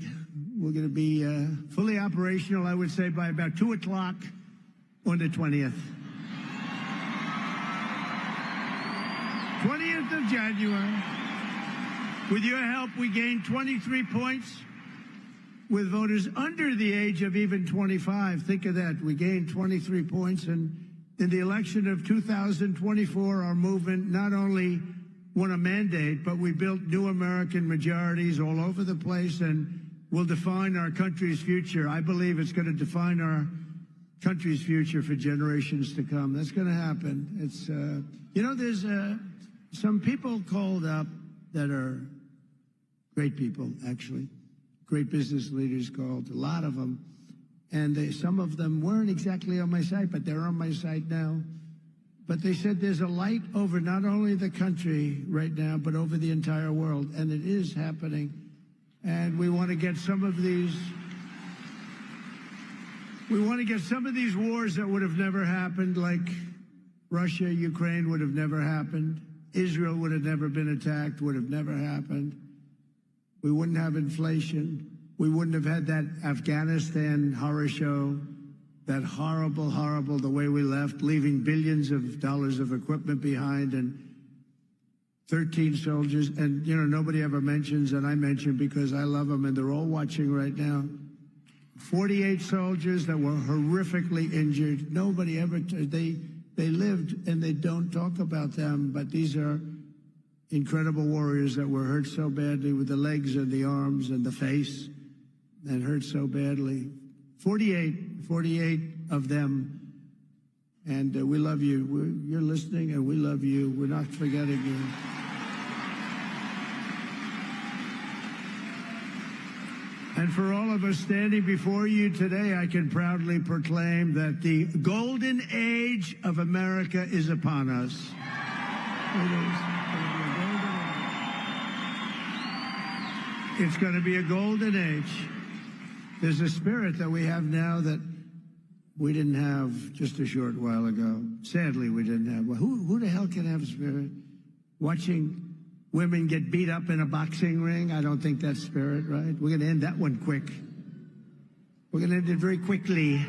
We're going to be fully operational, I would say, by about 2 o'clock on the 20th. 20th of January. With your help, we gained 23 points with voters under the age of even 25. Think of that. We gained 23 points. And in the election of 2024, our movement not only won a mandate, but we built new American majorities all over the place and will define our country's future. I believe it's going to define our country's future for generations to come. That's going to happen. It's, you know, there's some people called up that are great people, actually. Great business leaders called, a lot of them. And some of them weren't exactly on my side, but they're on my side now. But they said there's a light over not only the country right now, but over the entire world. And it is happening. And we want to get some of these wars that would have never happened, like Russia, Ukraine would have never happened. Israel would have never been attacked, would have never happened. We wouldn't have inflation. We wouldn't have had that Afghanistan horror show, that horrible, horrible, the way we left, leaving billions of dollars of equipment behind and 13 soldiers. And, you know, nobody ever mentions, and I mention because I love them, and they're all watching right now. 48 soldiers that were horrifically injured. Nobody ever, they lived, and they don't talk about them, but these are incredible warriors that were hurt so badly with the legs and the arms and the face, and hurt so badly. 48 of them, and we love you. You're listening, and we love you. We're not forgetting you. And for all of us standing before you today, I can proudly proclaim that the golden age of America is upon us. It is. It's going to be a golden age. There's a spirit that we have now that we didn't have just a short while ago. Sadly, we didn't have. Well, who the hell can have spirit? Watching women get beat up in a boxing ring? I don't think that's spirit, right? We're going to end that one quick. We're going to end it very quickly.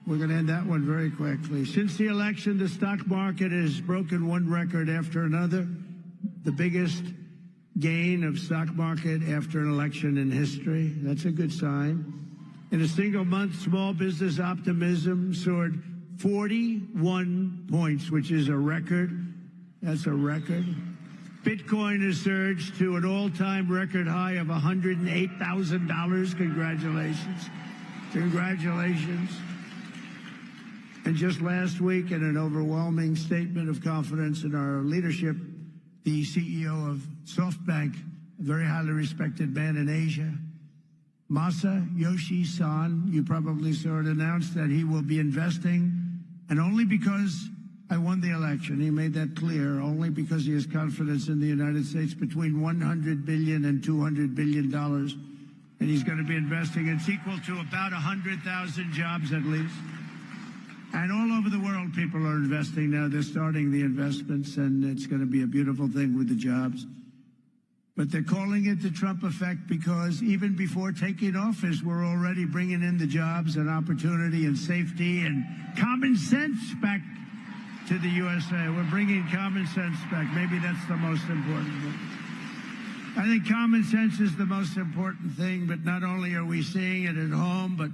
We're going to end that one very quickly. Since the election, the stock market has broken one record after another. The biggest gain of stock market after an election in history. That's a good sign. In a single month, small business optimism soared 41 points, which is a record. That's a record. Bitcoin has surged to an all-time record high of $108,000. Congratulations. Congratulations. And just last week, in an overwhelming statement of confidence in our leadership, the CEO of SoftBank, a very highly respected man in Asia, Masayoshi Son, you probably saw it, announced that he will be investing, and only because I won the election. He made that clear, only because he has confidence in the United States, between $100 billion and $200 billion. And he's going to be investing. It's equal to about 100,000 jobs at least. And all over the world, people are investing now. They're starting the investments, and it's going to be a beautiful thing with the jobs. But they're calling it the Trump effect because even before taking office, we're already bringing in the jobs and opportunity and safety and common sense back to the USA. We're bringing common sense back. Maybe that's the most important thing. I think common sense is the most important thing, but not only are we seeing it at home, but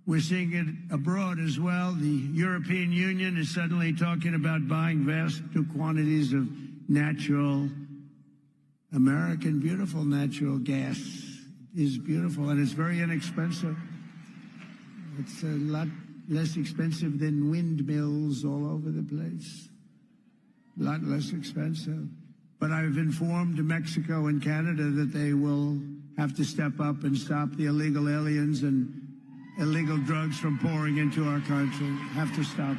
we're seeing it abroad as well. The European Union is suddenly talking about buying vast quantities of natural, American, beautiful natural gas. Is beautiful, and it's very inexpensive. It's a lot less expensive than windmills all over the place. A lot less expensive. But I've informed Mexico and Canada that they will have to step up and stop the illegal aliens and illegal drugs from pouring into our country. Have to stop.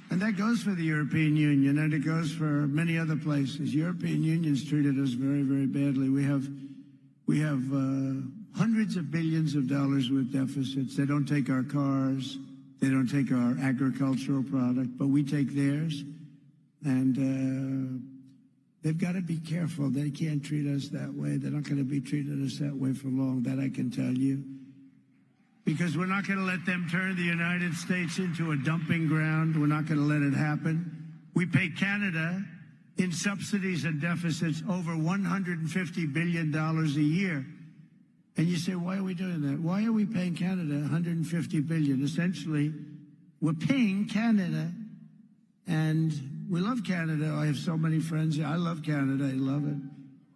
And that goes for the European Union, and it goes for many other places. European Union's treated us very, very badly. We have hundreds of billions of dollars with deficits. They don't take our cars. They don't take our agricultural product, but we take theirs. And they've got to be careful. They can't treat us that way. They're not going to be treating us that way for long. That I can tell you. because we're not going to let them turn the United States into a dumping ground. We're not going to let it happen. We pay Canada in subsidies and deficits over $150 billion a year. And you say, why are we doing that? Why are we paying Canada $150 billion? Essentially, we're paying Canada, and we love Canada. I have so many friends. I love Canada. I love it.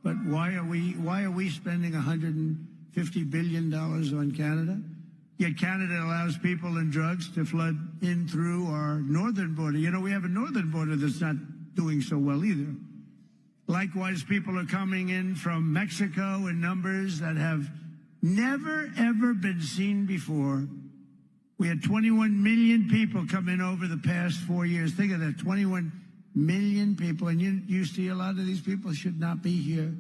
But why are we spending $150 billion on Canada? Yet Canada allows people and drugs to flood in through our northern border. You know, we have a northern border that's not doing so well either. Likewise, people are coming in from Mexico in numbers that have never, ever been seen before. We had 21 million people come in over the past 4 years. Think of that, 21 million people. And you see a lot of these people should not be here.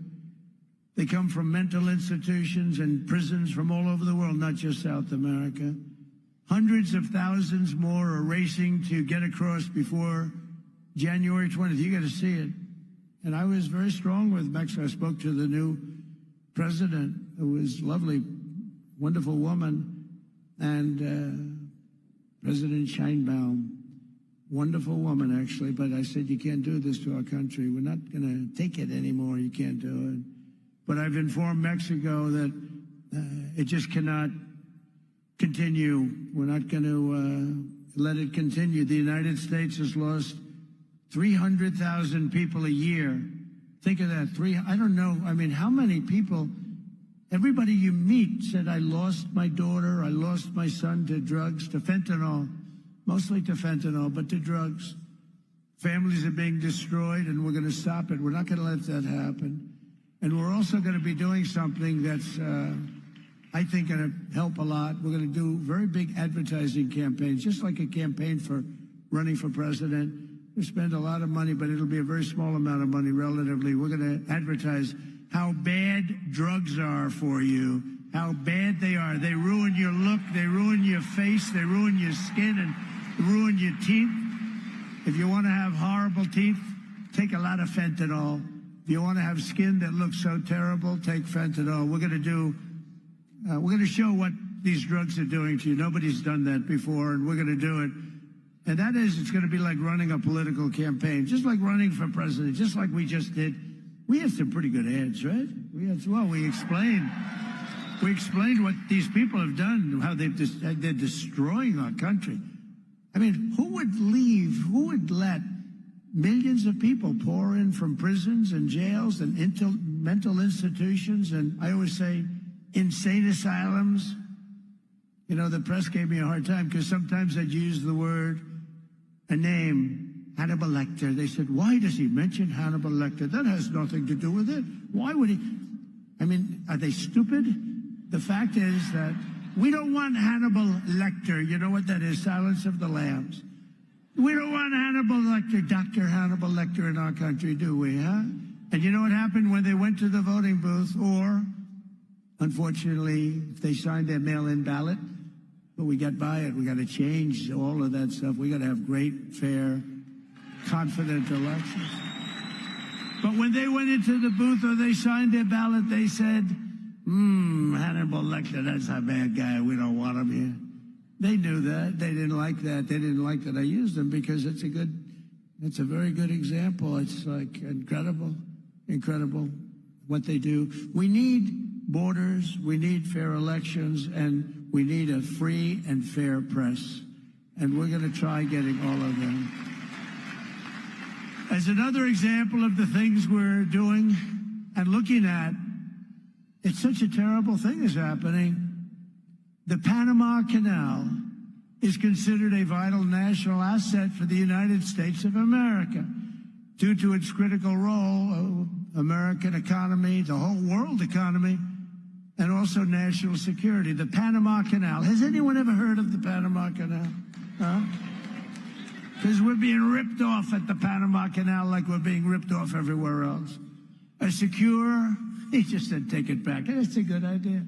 They come from mental institutions and prisons from all over the world, not just South America. Hundreds of thousands more are racing to get across before January 20th. You got to see it. And I was very strong with Mexico. I spoke to the new president, who was lovely, wonderful woman, and President Sheinbaum, wonderful woman, actually. But I said, you can't do this to our country. We're not going to take it anymore. You can't do it. But I've informed Mexico that it just cannot continue. We're not going to let it continue. The United States has lost 300,000 people a year. Think of that. I don't know. I mean, how many people, everybody you meet said, I lost my daughter, I lost my son to drugs, to fentanyl, mostly to fentanyl, but to drugs. Families are being destroyed, and we're going to stop it. We're not going to let that happen. And we're also going to be doing something that's, I think, going to help a lot. We're going to do very big advertising campaigns, just like a campaign for running for president. We spend a lot of money, but it'll be a very small amount of money relatively. We're going to advertise how bad drugs are for you, how bad they are. They ruin your look, they ruin your face, they ruin your skin, and ruin your teeth. If you want to have horrible teeth, take a lot of fentanyl. If you want to have skin that looks so terrible, take fentanyl. We're going to show what these drugs are doing to you. Nobody's done that before, and we're going to do it. And that is, it's going to be like running a political campaign, just like running for president, just like we just did. We had some pretty good ads, right? We explained what these people have done, how they're destroying our country. I mean, who would let millions of people pour in from prisons and jails and mental institutions, and I always say insane asylums? You know, the press gave me a hard time because sometimes I'd use the word, a name, Hannibal Lecter. They said, why does he mention Hannibal Lecter? That has nothing to do with it. Why would he? I mean, are they stupid? The fact is that we don't want Hannibal Lecter. You know what that is? Silence of the Lambs. We don't want Hannibal Lecter, Dr. Hannibal Lecter in our country, do we, huh? And you know what happened when they went to the voting booth? Or, unfortunately, if they signed their mail-in ballot, but we got by it. We got to change all of that stuff. We got to have great, fair, confident elections. But when they went into the booth or they signed their ballot, they said, Hannibal Lecter, that's a bad guy. We don't want him here. They knew that. They didn't like that. They didn't like that I used them because it's a very good example. It's like incredible what they do. We need borders, we need fair elections, and we need a free and fair press. And we're going to try getting all of them. As another example of the things we're doing and looking at, it's such a terrible thing is happening. The Panama Canal is considered a vital national asset for the United States of America due to its critical role, American economy, the whole world economy, and also national security. The Panama Canal. Has anyone ever heard of the Panama Canal? Because we're being ripped off at the Panama Canal like we're being ripped off everywhere else. A secure, he just said take it back. That's a good idea.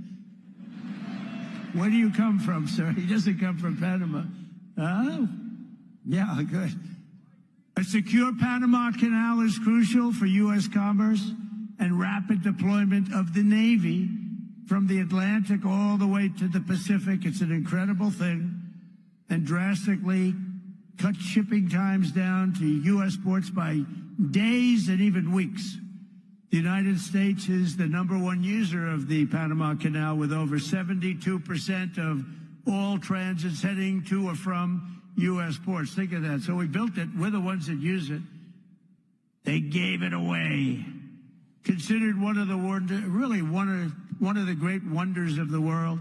Where do you come from, sir? He doesn't come from Panama. Oh, yeah, good. A secure Panama Canal is crucial for U.S. commerce and rapid deployment of the Navy from the Atlantic all the way to the Pacific. It's an incredible thing, and drastically cut shipping times down to U.S. ports by days and even weeks. The United States is the #1 user of the Panama Canal, with over 72% of all transits heading to or from U.S. ports. Think of that. So we built it. We're the ones that use it. They gave it away. Considered one of the one of the great wonders of the world.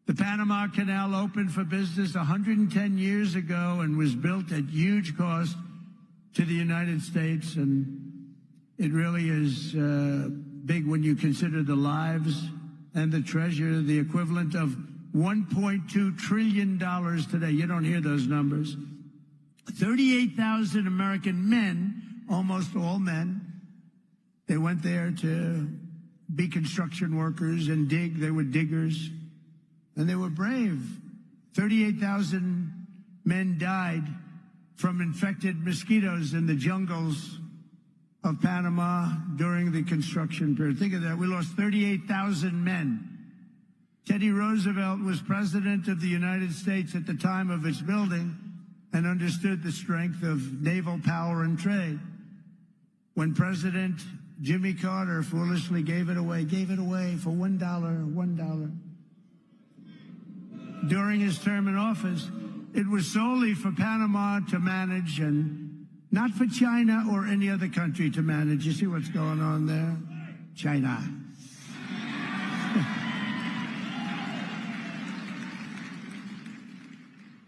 The Panama Canal opened for business 110 years ago and was built at huge cost to the United States, and it really is big when you consider the lives and the treasure, the equivalent of $1.2 trillion today. You don't hear those numbers. 38,000 American men, almost all men, they went there to be construction workers and dig. They were diggers, and they were brave. 38,000 men died from infected mosquitoes in the jungles of Panama during the construction period. Think of that. We lost 38,000 men. Teddy Roosevelt was president of the United States at the time of its building and understood the strength of naval power and trade. When President Jimmy Carter foolishly gave it away for $1. During his term in office, it was solely for Panama to manage and not for China or any other country to manage. You see what's going on there? China.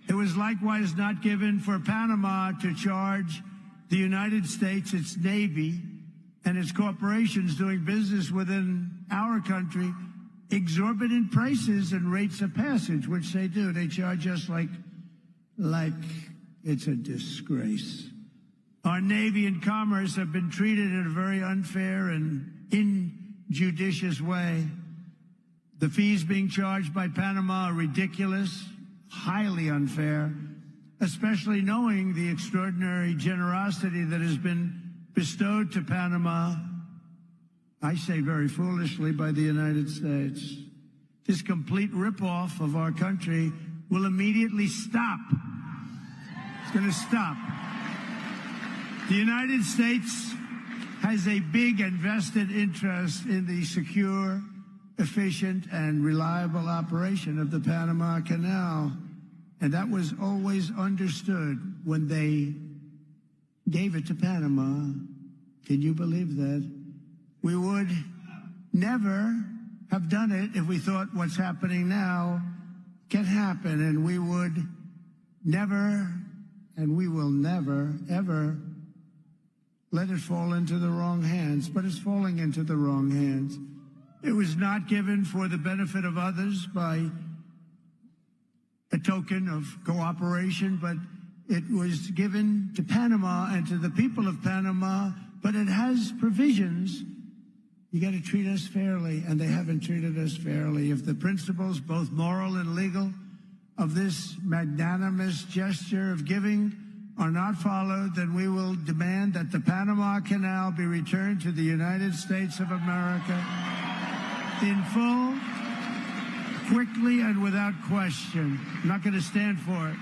It was likewise not given for Panama to charge the United States, its Navy, and its corporations doing business within our country exorbitant prices and rates of passage, which they do. They charge us like it's a disgrace. Our Navy and Commerce have been treated in a very unfair and injudicious way. The fees being charged by Panama are ridiculous, highly unfair, especially knowing the extraordinary generosity that has been bestowed to Panama, I say very foolishly, by the United States. This complete ripoff of our country will immediately stop. It's going to stop. The United States has a big and vested interest in the secure, efficient, and reliable operation of the Panama Canal. And that was always understood when they gave it to Panama. Can you believe that? We would never have done it if we thought what's happening now can happen, and we would never, and we will never, ever let it fall into the wrong hands. But it's falling into the wrong hands. It was not given for the benefit of others by a token of cooperation, but it was given to Panama and to the people of Panama, but it has provisions. You got to treat us fairly, and they haven't treated us fairly. If the principles, both moral and legal, of this magnanimous gesture of giving are not followed, then we will demand that the Panama Canal be returned to the United States of America in full, quickly, and without question. I'm not going to stand for it.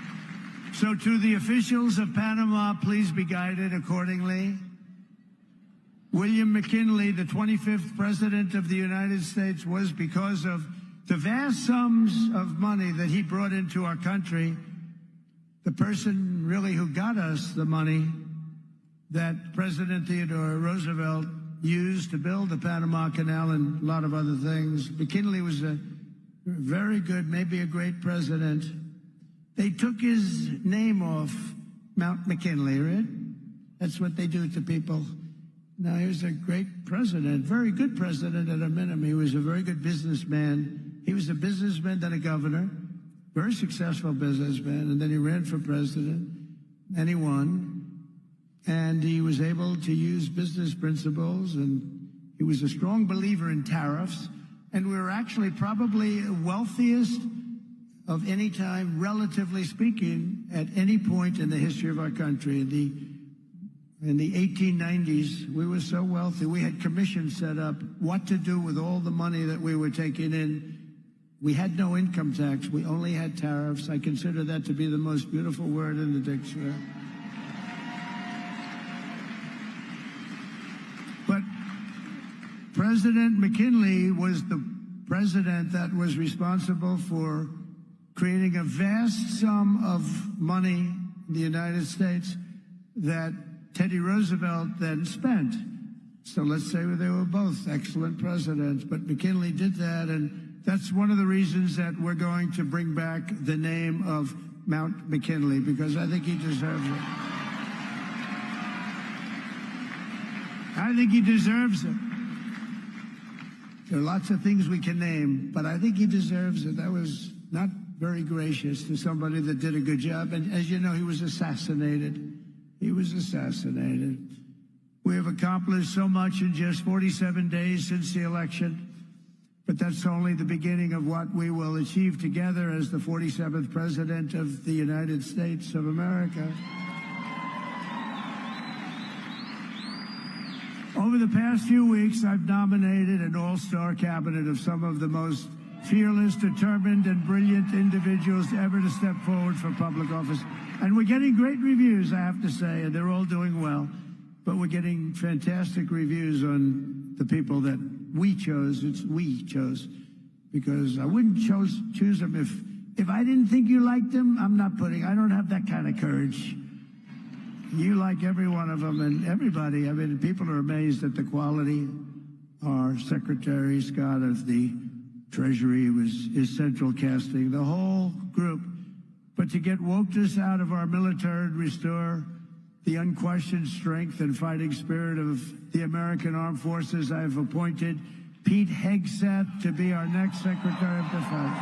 So to the officials of Panama, please be guided accordingly. William McKinley, the 25th President of the United States, was because of the vast sums of money that he brought into our country, the person really who got us the money that President Theodore Roosevelt used to build the Panama Canal and a lot of other things. McKinley was a very good, maybe a great president. They took his name off Mount McKinley, right? That's what they do to people. Now, he was a great president, very good president at a minimum. He was a very good businessman. He was a businessman, then a governor, very successful businessman, and then he ran for president, and he won. And he was able to use business principles, and he was a strong believer in tariffs. And we were actually probably wealthiest of any time, relatively speaking, at any point in the history of our country. The In the 1890s, we were so wealthy, we had commissions set up what to do with all the money that we were taking in. We had no income tax. We only had tariffs. I consider that to be the most beautiful word in the dictionary. But President McKinley was the president that was responsible for creating a vast sum of money in the United States that Teddy Roosevelt then spent. So let's say they were both excellent presidents, but McKinley did that, and that's one of the reasons that we're going to bring back the name of Mount McKinley, because I think he deserves it. I think he deserves it. There are lots of things we can name, but I think he deserves it. That was not very gracious to somebody that did a good job. And as you know, he was assassinated. He was assassinated. We have accomplished so much in just 47 days since the election, but that's only the beginning of what we will achieve together as the 47th President of the United States of America. Over the past few weeks, I've nominated an all-star cabinet of some of the most fearless, determined, and brilliant individuals ever to step forward for public office. And we're getting great reviews, I have to say, and they're all doing well. But we're getting fantastic reviews on the people that we chose. It's we chose, because I wouldn't choose them if I didn't think you liked them. I don't have that kind of courage. You like every one of them, and everybody. I mean, people are amazed at the quality. Our Secretary Scott of the Treasury is central casting, the whole group. But to get wokeness out of our military and restore the unquestioned strength and fighting spirit of the American Armed Forces, I have appointed Pete Hegseth to be our next Secretary of Defense.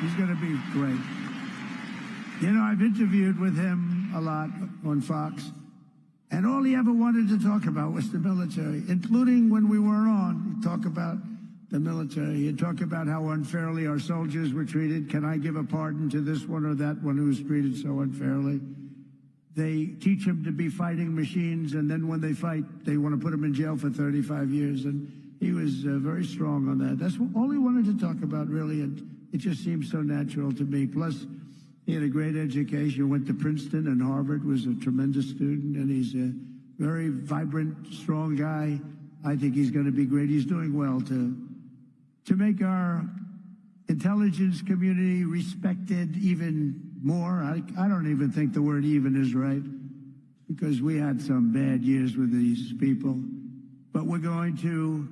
He's going to be great. You know, I've interviewed with him a lot on Fox, and all he ever wanted to talk about was the military, including when we weren't on. He'd talk about the military. He'd talk about how unfairly our soldiers were treated. Can I give a pardon to this one or that one who was treated so unfairly? They teach them to be fighting machines, and then when they fight, they want to put them in jail for 35 years. And he was very strong on that. That's all he wanted to talk about, really, and it just seems so natural to me. Plus, he had a great education, went to Princeton and Harvard, was a tremendous student, and he's a very vibrant, strong guy. I think he's going to be great. He's doing well to make our intelligence community respected even more. I don't even think the word even is right, because we had some bad years with these people. But we're going to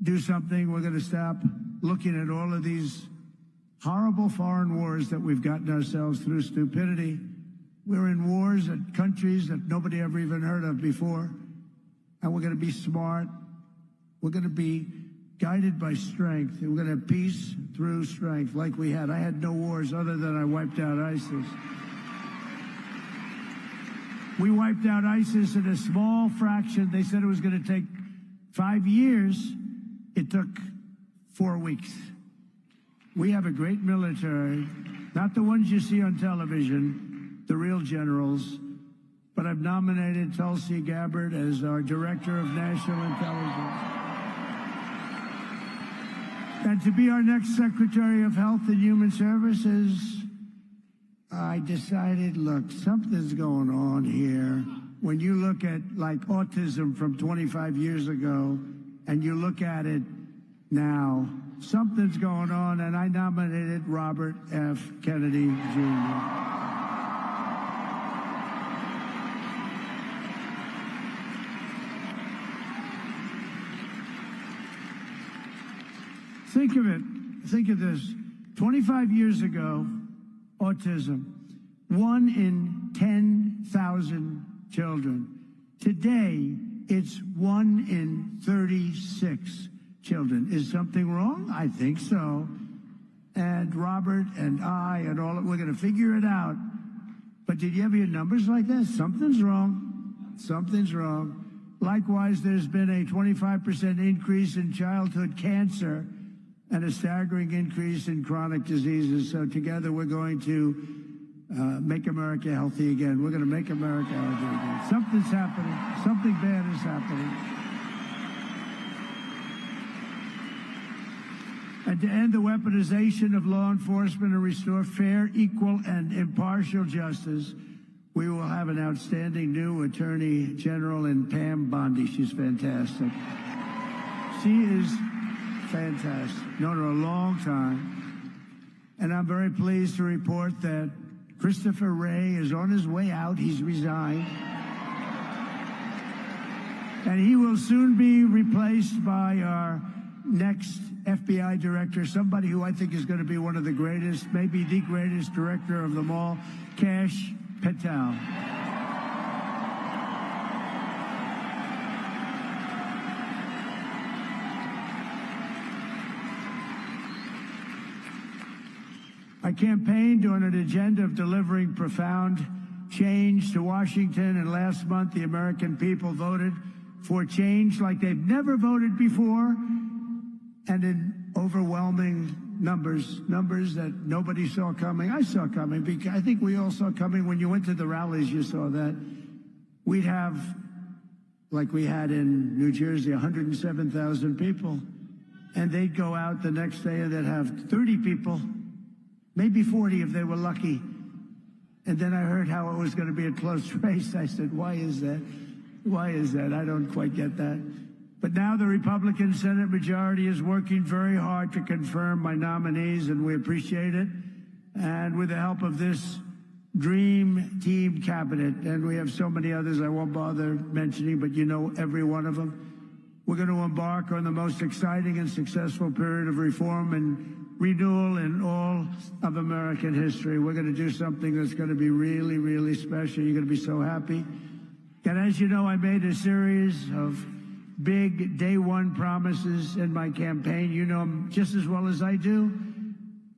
do something. We're going to stop looking at all of these horrible foreign wars that we've gotten ourselves through stupidity. We're in wars at countries that nobody ever even heard of before. And we're going to be smart. We're going to be guided by strength. And we're going to have peace through strength like we had. I had no wars other than I wiped out ISIS. We wiped out ISIS in a small fraction. They said it was going to take 5 years. It took 4 weeks. We have a great military, not the ones you see on television, the real generals, but I've nominated Tulsi Gabbard as our Director of National Intelligence. And to be our next Secretary of Health and Human Services, I decided, look, something's going on here. When you look at, like, autism from 25 years ago, and you look at it now, something's going on, and I nominated Robert F. Kennedy, Jr. Think of it. Think of this. 25 years ago, autism, 1 in 10,000 children. Today, it's 1 in 36 children. Is something wrong? I think so. And Robert and I and all, we're going to figure it out. But did you ever hear numbers like that? Something's wrong. Something's wrong. Likewise, there's been a 25% increase in childhood cancer and a staggering increase in chronic diseases. So together we're going to make America healthy again. We're going to make America healthy again. Something's happening. Something bad is happening. And to end the weaponization of law enforcement and restore fair, equal, and impartial justice, we will have an outstanding new Attorney General in Pam Bondi. She's fantastic. She is fantastic. Known her a long time. And I'm very pleased to report that Christopher Wray is on his way out. He's resigned. And he will soon be replaced by our next FBI director, somebody who I think is going to be one of the greatest, maybe the greatest director of them all, Kash Patel. I campaigned on an agenda of delivering profound change to Washington, and last month the American people voted for change like they've never voted before, and in overwhelming numbers that nobody saw coming. I saw coming, because I think we all saw coming. When you went to the rallies, you saw that we'd have, like we had in New Jersey, 107,000 people, and they'd go out the next day and they'd have 30 people, maybe 40 if they were lucky. And then I heard how it was going to be a close race. I said, why is that? Why is that? I don't quite get that. But now the Republican Senate majority is working very hard to confirm my nominees, and we appreciate it. And with the help of this dream team cabinet, and we have so many others I won't bother mentioning, but you know every one of them, we're going to embark on the most exciting and successful period of reform and renewal in all of American history. We're going to do something that's going to be really, really special. You're going to be so happy. And as you know, I made a series of big day one promises in my campaign. You know them just as well as I do.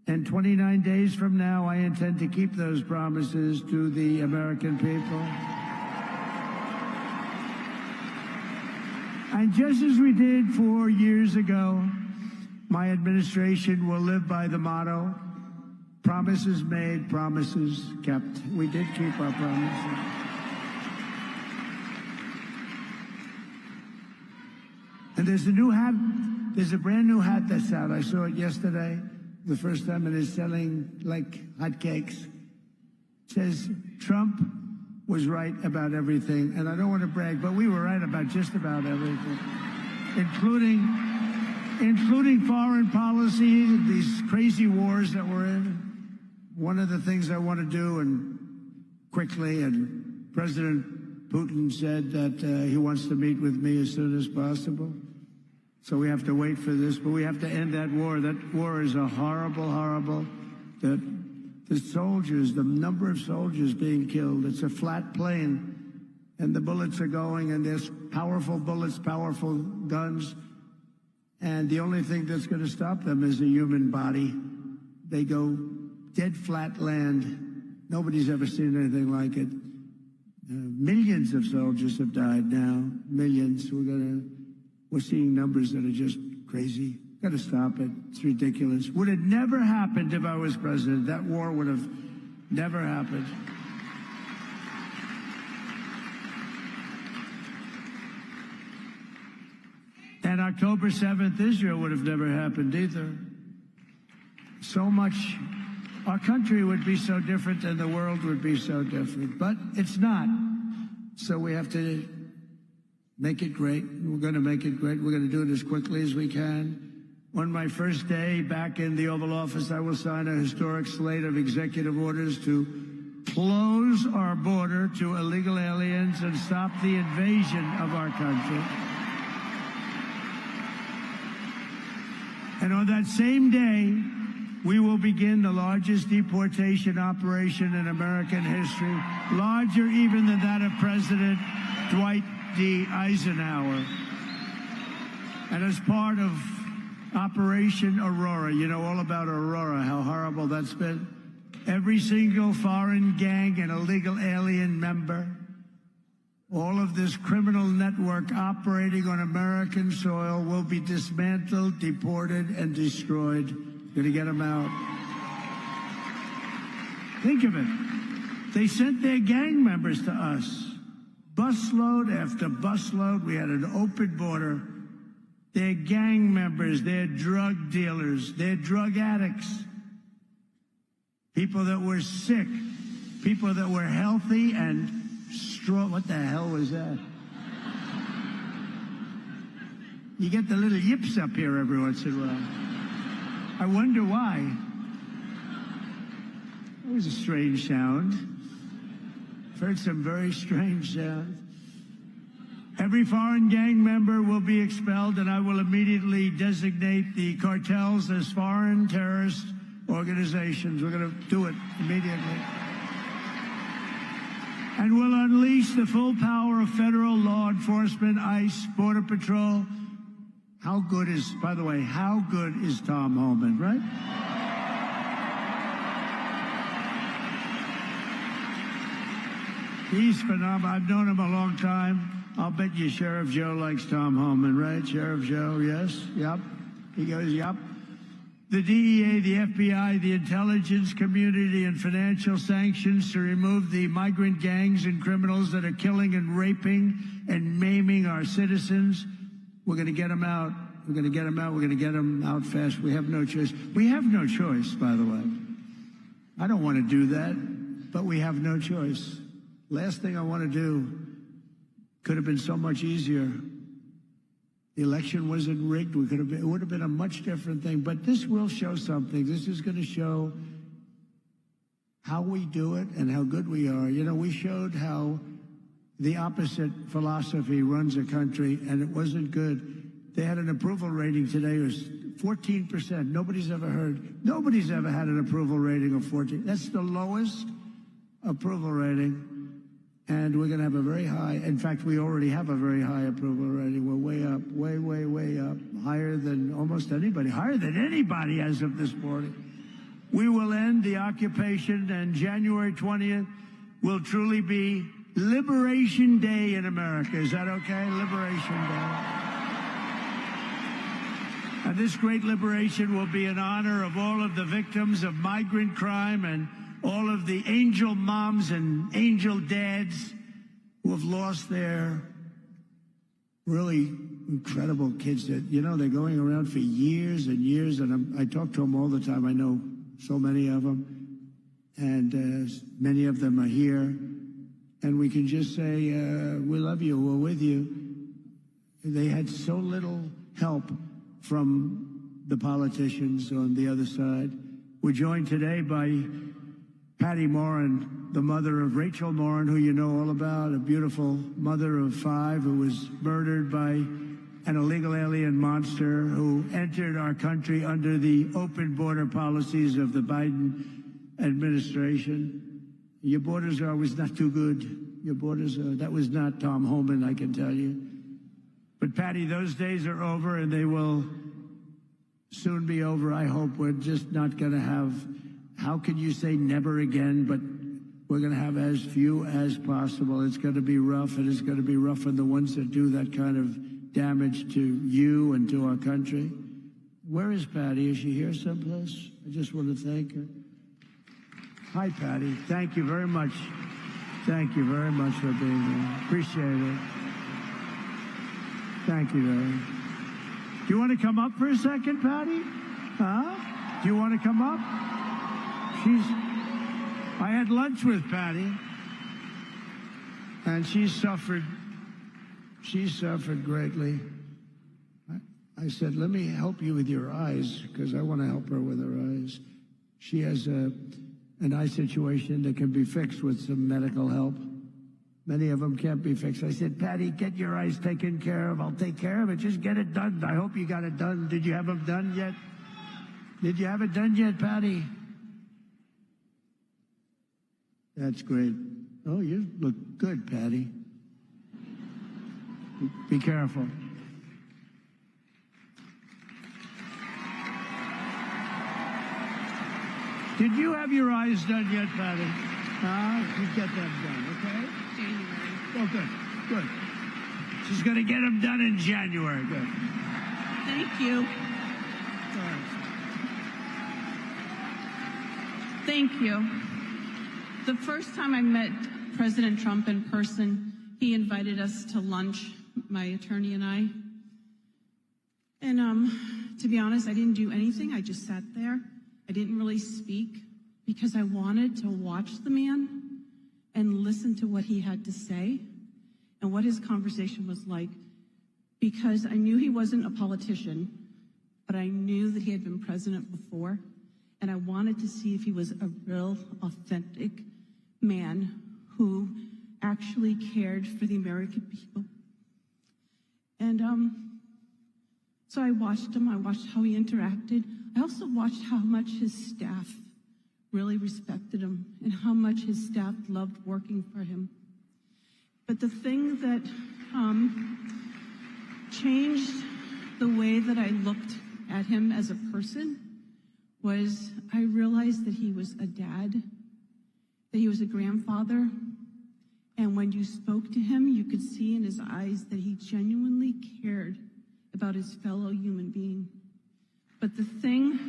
And 29 days from now, I intend to keep those promises to the American people. And just as we did 4 years ago, my administration will live by the motto, promises made, promises kept. We did keep our promises. And there's a new hat, there's a brand new hat that's out. I saw it yesterday, the first time, and it's selling like hotcakes. It says, Trump was right about everything. And I don't want to brag, but we were right about just about everything, including foreign policy, these crazy wars that we're in. One of the things I want to do, and quickly, and President Putin said that he wants to meet with me as soon as possible. So we have to wait for this, but we have to end that war. That war is a horrible, horrible, the soldiers, the number of soldiers being killed. It's a flat plane, and the bullets are going, and there's powerful bullets, powerful guns, and the only thing that's going to stop them is a human body. They go dead flat land. Nobody's ever seen anything like it. Millions of soldiers have died now. Millions. We're seeing numbers that are just crazy. Got to stop it. It's ridiculous. Would have never happened if I was president. That war would have never happened. And October 7th, Israel would have never happened either. So much, our country would be so different and the world would be so different. But it's not. So we have to make it great. We're going to make it great. We're going to do it as quickly as we can. On my first day back in the Oval Office, I will sign a historic slate of executive orders to close our border to illegal aliens and stop the invasion of our country. And on that same day, we will begin the largest deportation operation in American history, larger even than that of President Dwight D. Eisenhower. And as part of Operation Aurora, you know all about Aurora, how horrible that's been. Every single foreign gang and illegal alien member, all of this criminal network operating on American soil will be dismantled, deported, and destroyed. Going to get them out. Think of it. They sent their gang members to us. Busload after busload. We had an open border. They're gang members. They're drug dealers. They're drug addicts. People that were sick. People that were healthy and strong. What the hell was that? You get the little yips up here every once in a while. I wonder why. It was a strange sound. I've heard some very strange sounds. Every foreign gang member will be expelled, and I will immediately designate the cartels as foreign terrorist organizations. We're going to do it immediately. And we'll unleash the full power of federal law enforcement, ICE, Border Patrol. How good is, by the way, how good is Tom Homan, right? He's phenomenal. I've known him a long time. I'll bet you Sheriff Joe likes Tom Homan, right? Sheriff Joe, yes? Yep. He goes, yep. The DEA, the FBI, the intelligence community, and financial sanctions to remove the migrant gangs and criminals that are killing and raping and maiming our citizens. We're going to get them out. We're going to get them out. We're going to get them out fast. We have no choice. We have no choice, by the way. I don't want to do that, but we have no choice. Last thing I want to do could have been so much easier. The election wasn't rigged. It would have been a much different thing. But this will show something. This is going to show how we do it and how good we are. You know, we showed how the opposite philosophy runs a country, and it wasn't good. They had an approval rating today. It was 14%. Nobody's ever had an approval rating of 14. That's the lowest approval rating. And we're going to have a very high, in fact, we already have a very high approval rating. We're way up, way up, higher than almost anybody, higher than anybody as of this morning. We will end the occupation, and January 20th will truly be Liberation Day in America. Is that okay? Liberation Day. And this great liberation will be in honor of all of the victims of migrant crime and all of the angel moms and angel dads who have lost their really incredible kids that, you know, they're going around for years and years. And I talk to them all the time. I know so many of them. And many of them are here. And we can just say, we love you, we're with you. They had so little help from the politicians on the other side. We're joined today by Patty Morin, the mother of Rachel Morin, who you know all about, a beautiful mother of 5 who was murdered by an illegal alien monster who entered our country under the open border policies of the Biden administration. Your borders are always not too good. Your borders are, that was not Tom Homan, I can tell you. But Patty, those days are over, and they will soon be over. I hope we're just not going to have, how can you say never again, but we're going to have as few as possible. It's going to be rough, and it's going to be rough on the ones that do that kind of damage to you and to our country. Where is Patty? Is she here someplace? I just want to thank her. Hi, Patty. Thank you very much. Thank you very much for being here. Appreciate it. Thank you very much. Do you want to come up for a second, Patty? Huh? Do you want to come up? I had lunch with Patty, and she suffered greatly. I said, let me help you with your eyes, because I want to help her with her eyes. She has an eye situation that can be fixed with some medical help. Many of them can't be fixed. I said, Patty, get your eyes taken care of. I'll take care of it. Just get it done. I hope you got it done. Did you have them done yet? Did you have it done yet, Patty? That's great. Oh, you look good, Patty. Be careful. Did you have your eyes done yet, Patty? You get them done, okay? January. Oh, good, good. She's going to get them done in January. Good. Thank you. Thank you. The first time I met President Trump in person, he invited us to lunch, my attorney and I. And to be honest, I didn't do anything. I just sat there. I didn't really speak because I wanted to watch the man and listen to what he had to say and what his conversation was like, because I knew he wasn't a politician, but I knew that he had been president before, and I wanted to see if he was a real, authentic man who actually cared for the American people. And so I watched him. I watched how he interacted. I also watched how much his staff really respected him and how much his staff loved working for him. But the thing that changed the way that I looked at him as a person was I realized that he was a dad, that he was a grandfather, and when you spoke to him, you could see in his eyes that he genuinely cared about his fellow human being. But the thing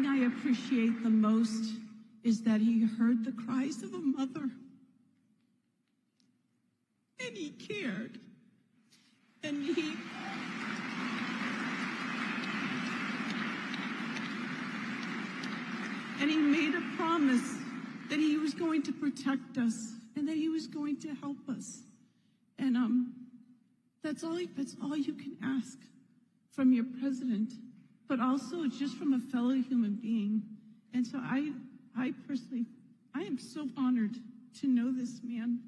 I appreciate the most is that he heard the cries of a mother, and he cared, and he made a promise that he was going to protect us and that he was going to help us. And that's all you can ask from your president, but also just from a fellow human being. And so I personally, I am so honored to know this man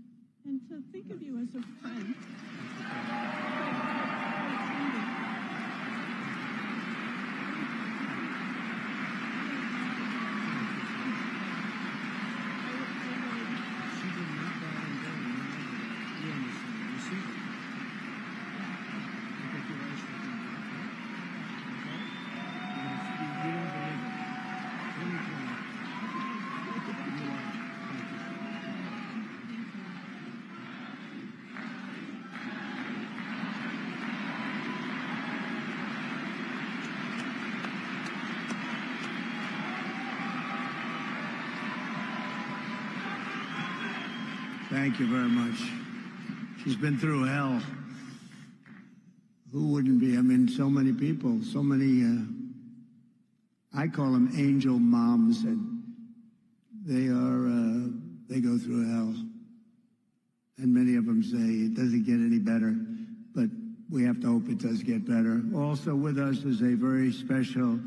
and to think of you as a friend. Thank you very much. She's been through hell. Who wouldn't be? I mean, so many people, so many, I call them angel moms, and they go through hell. And many of them say it doesn't get any better, but we have to hope it does get better. Also with us is a very special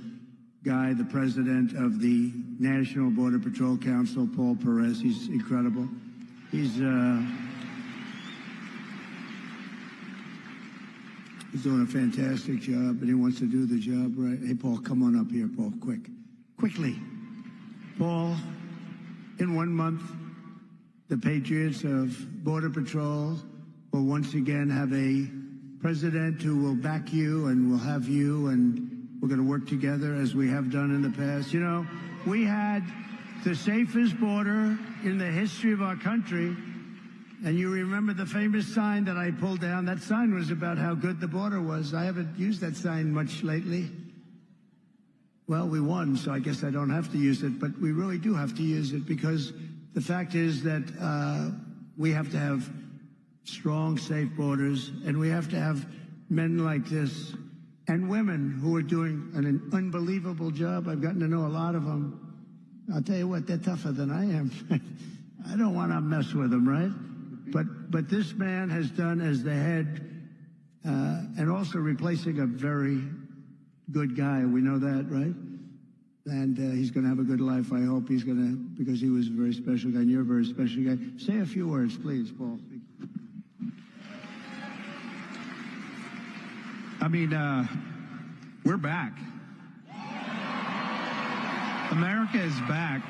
guy, the president of the National Border Patrol Council, Paul Perez. He's incredible. He's doing a fantastic job, and he wants to do the job right. Hey, Paul, come on up here, Paul, quickly. Paul, in 1 month, the Patriots of Border Patrol will once again have a president who will back you and will have you, and we're going to work together as we have done in the past. You know, we had the safest border in the history of our country. And you remember the famous sign that I pulled down? That sign was about how good the border was. I haven't used that sign much lately. Well, we won, so I guess I don't have to use it, but we really do have to use it, because the fact is that we have to have strong, safe borders, and we have to have men like this and women who are doing an unbelievable job. I've gotten to know a lot of them. I'll tell you what, they're tougher than I am. I don't want to mess with them, right? But this man has done as the head, and also replacing a very good guy. We know that, right? And he's going to have a good life. I hope he's going to, because he was a very special guy, and you're a very special guy. Say a few words, please, Paul. I mean, we're back. America is back.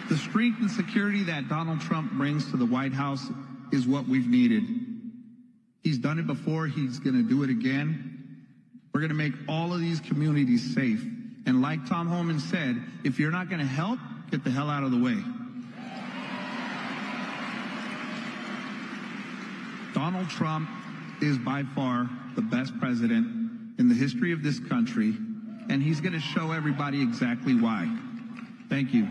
The strength and security that Donald Trump brings to the White House is what we've needed. He's done it before. He's going to do it again. We're going to make all of these communities safe. And like Tom Homan said, if you're not going to help, get the hell out of the way. Donald Trump is by far the best president in the history of this country, and he's going to show everybody exactly why. Thank you.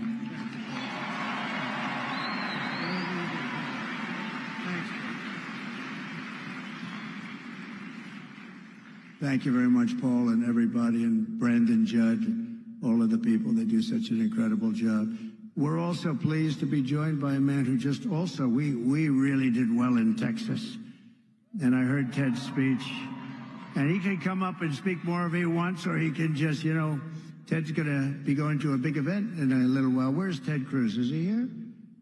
Thank you very much, Paul, and everybody, and Brandon, Judd, all of the people. They do such an incredible job. We're also pleased to be joined by a man who just also, we really did well in Texas. And I heard Ted's speech, and he can come up and speak more if he wants, or he can just, you know, Ted's going to be going to a big event in a little while. Where's Ted Cruz? Is he here?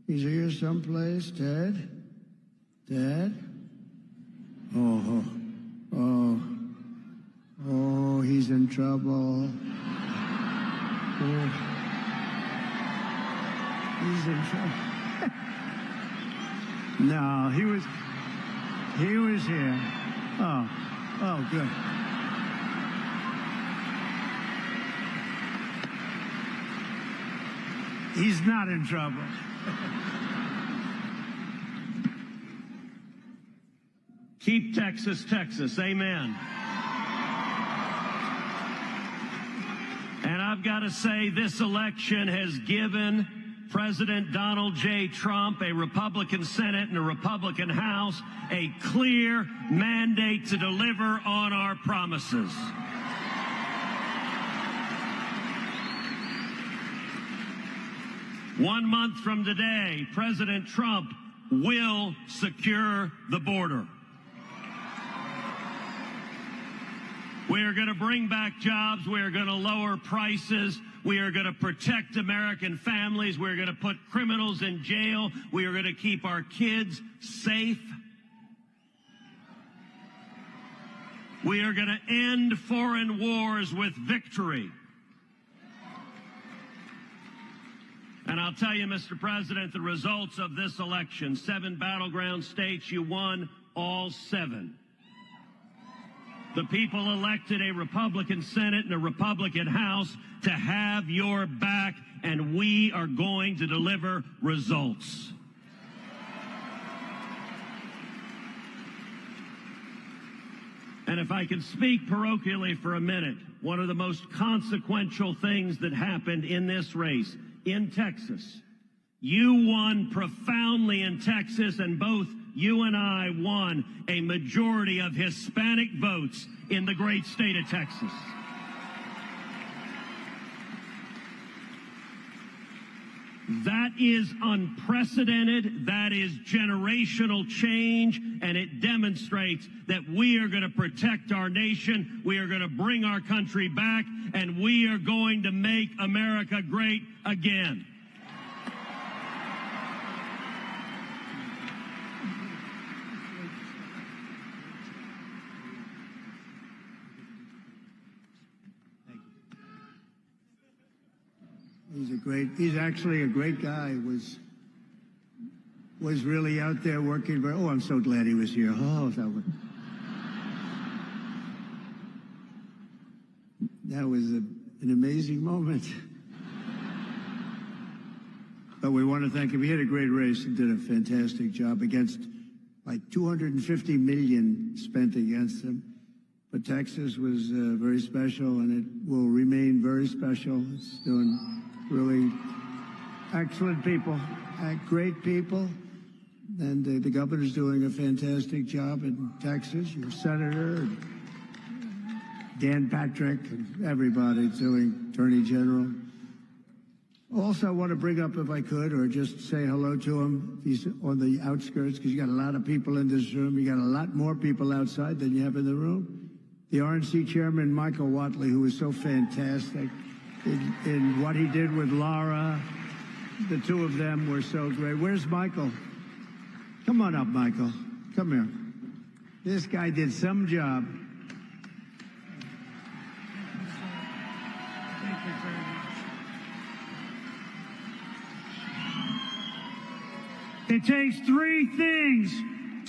He's here someplace. Ted? Ted? Oh, he's in trouble. Oh. He's in trouble. No, he was here. Oh, good. He's not in trouble. Keep Texas, Texas. Amen. And I've got to say, this election has given President Donald J. Trump, a Republican Senate and a Republican House, a clear mandate to deliver on our promises. One month from today, President Trump will secure the border. We are going to bring back jobs. We are going to lower prices. We are going to protect American families. We're going to put criminals in jail. We are going to keep our kids safe. We are going to end foreign wars with victory. And I'll tell you, Mr. President, the results of this election, 7 battleground states, you won all 7. The people elected a Republican Senate and a Republican House to have your back, and we are going to deliver results. And if I can speak parochially for a minute, one of the most consequential things that happened in this race in Texas, you won profoundly in Texas, and both you and I won a majority of Hispanic votes in the great state of Texas. That is unprecedented. That is generational change, and it demonstrates that we are going to protect our nation. We are going to bring our country back, and we are going to make America great again. He's actually a great guy. Was really out there working very, I'm so glad he was here. That was an amazing moment. But we want to thank him. He had a great race and did a fantastic job against like 250 million spent against him. But Texas was very special, and it will remain very special. It's doing really excellent people, great people, and the governor's doing a fantastic job in Texas. Your senator, and Dan Patrick, and everybody's doing, Attorney General. Also, I want to bring up, if I could, or just say hello to him. He's on the outskirts, because you got a lot of people in this room. You got a lot more people outside than you have in the room. The RNC chairman, Michael Watley, who was so fantastic in what he did with Laura. The two of them were so great. Where's Michael? Come on up, Michael. Come here. This guy did some job. Thank you very much. It takes 3 things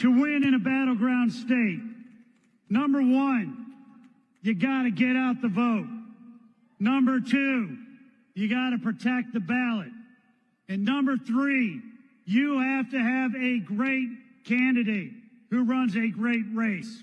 to win in a battleground state. Number 1, you got to get out the vote. Number 2, you got to protect the ballot. And number 3, you have to have a great candidate who runs a great race.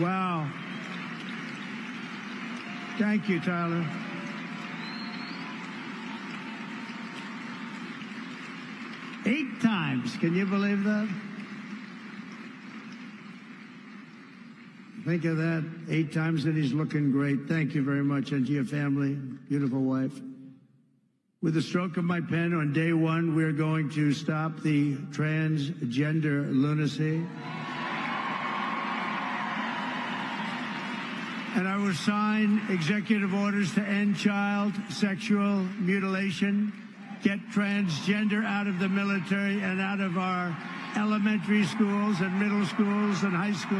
Wow. Thank you, Tyler. Eight times. Can you believe that? Think of that. 8 times, and he's looking great. Thank you very much, and to your family, beautiful wife. With the stroke of my pen on day 1, we're going to stop the transgender lunacy. And I will sign executive orders to end child sexual mutilation, get transgender out of the military and out of our elementary schools and middle schools and high school.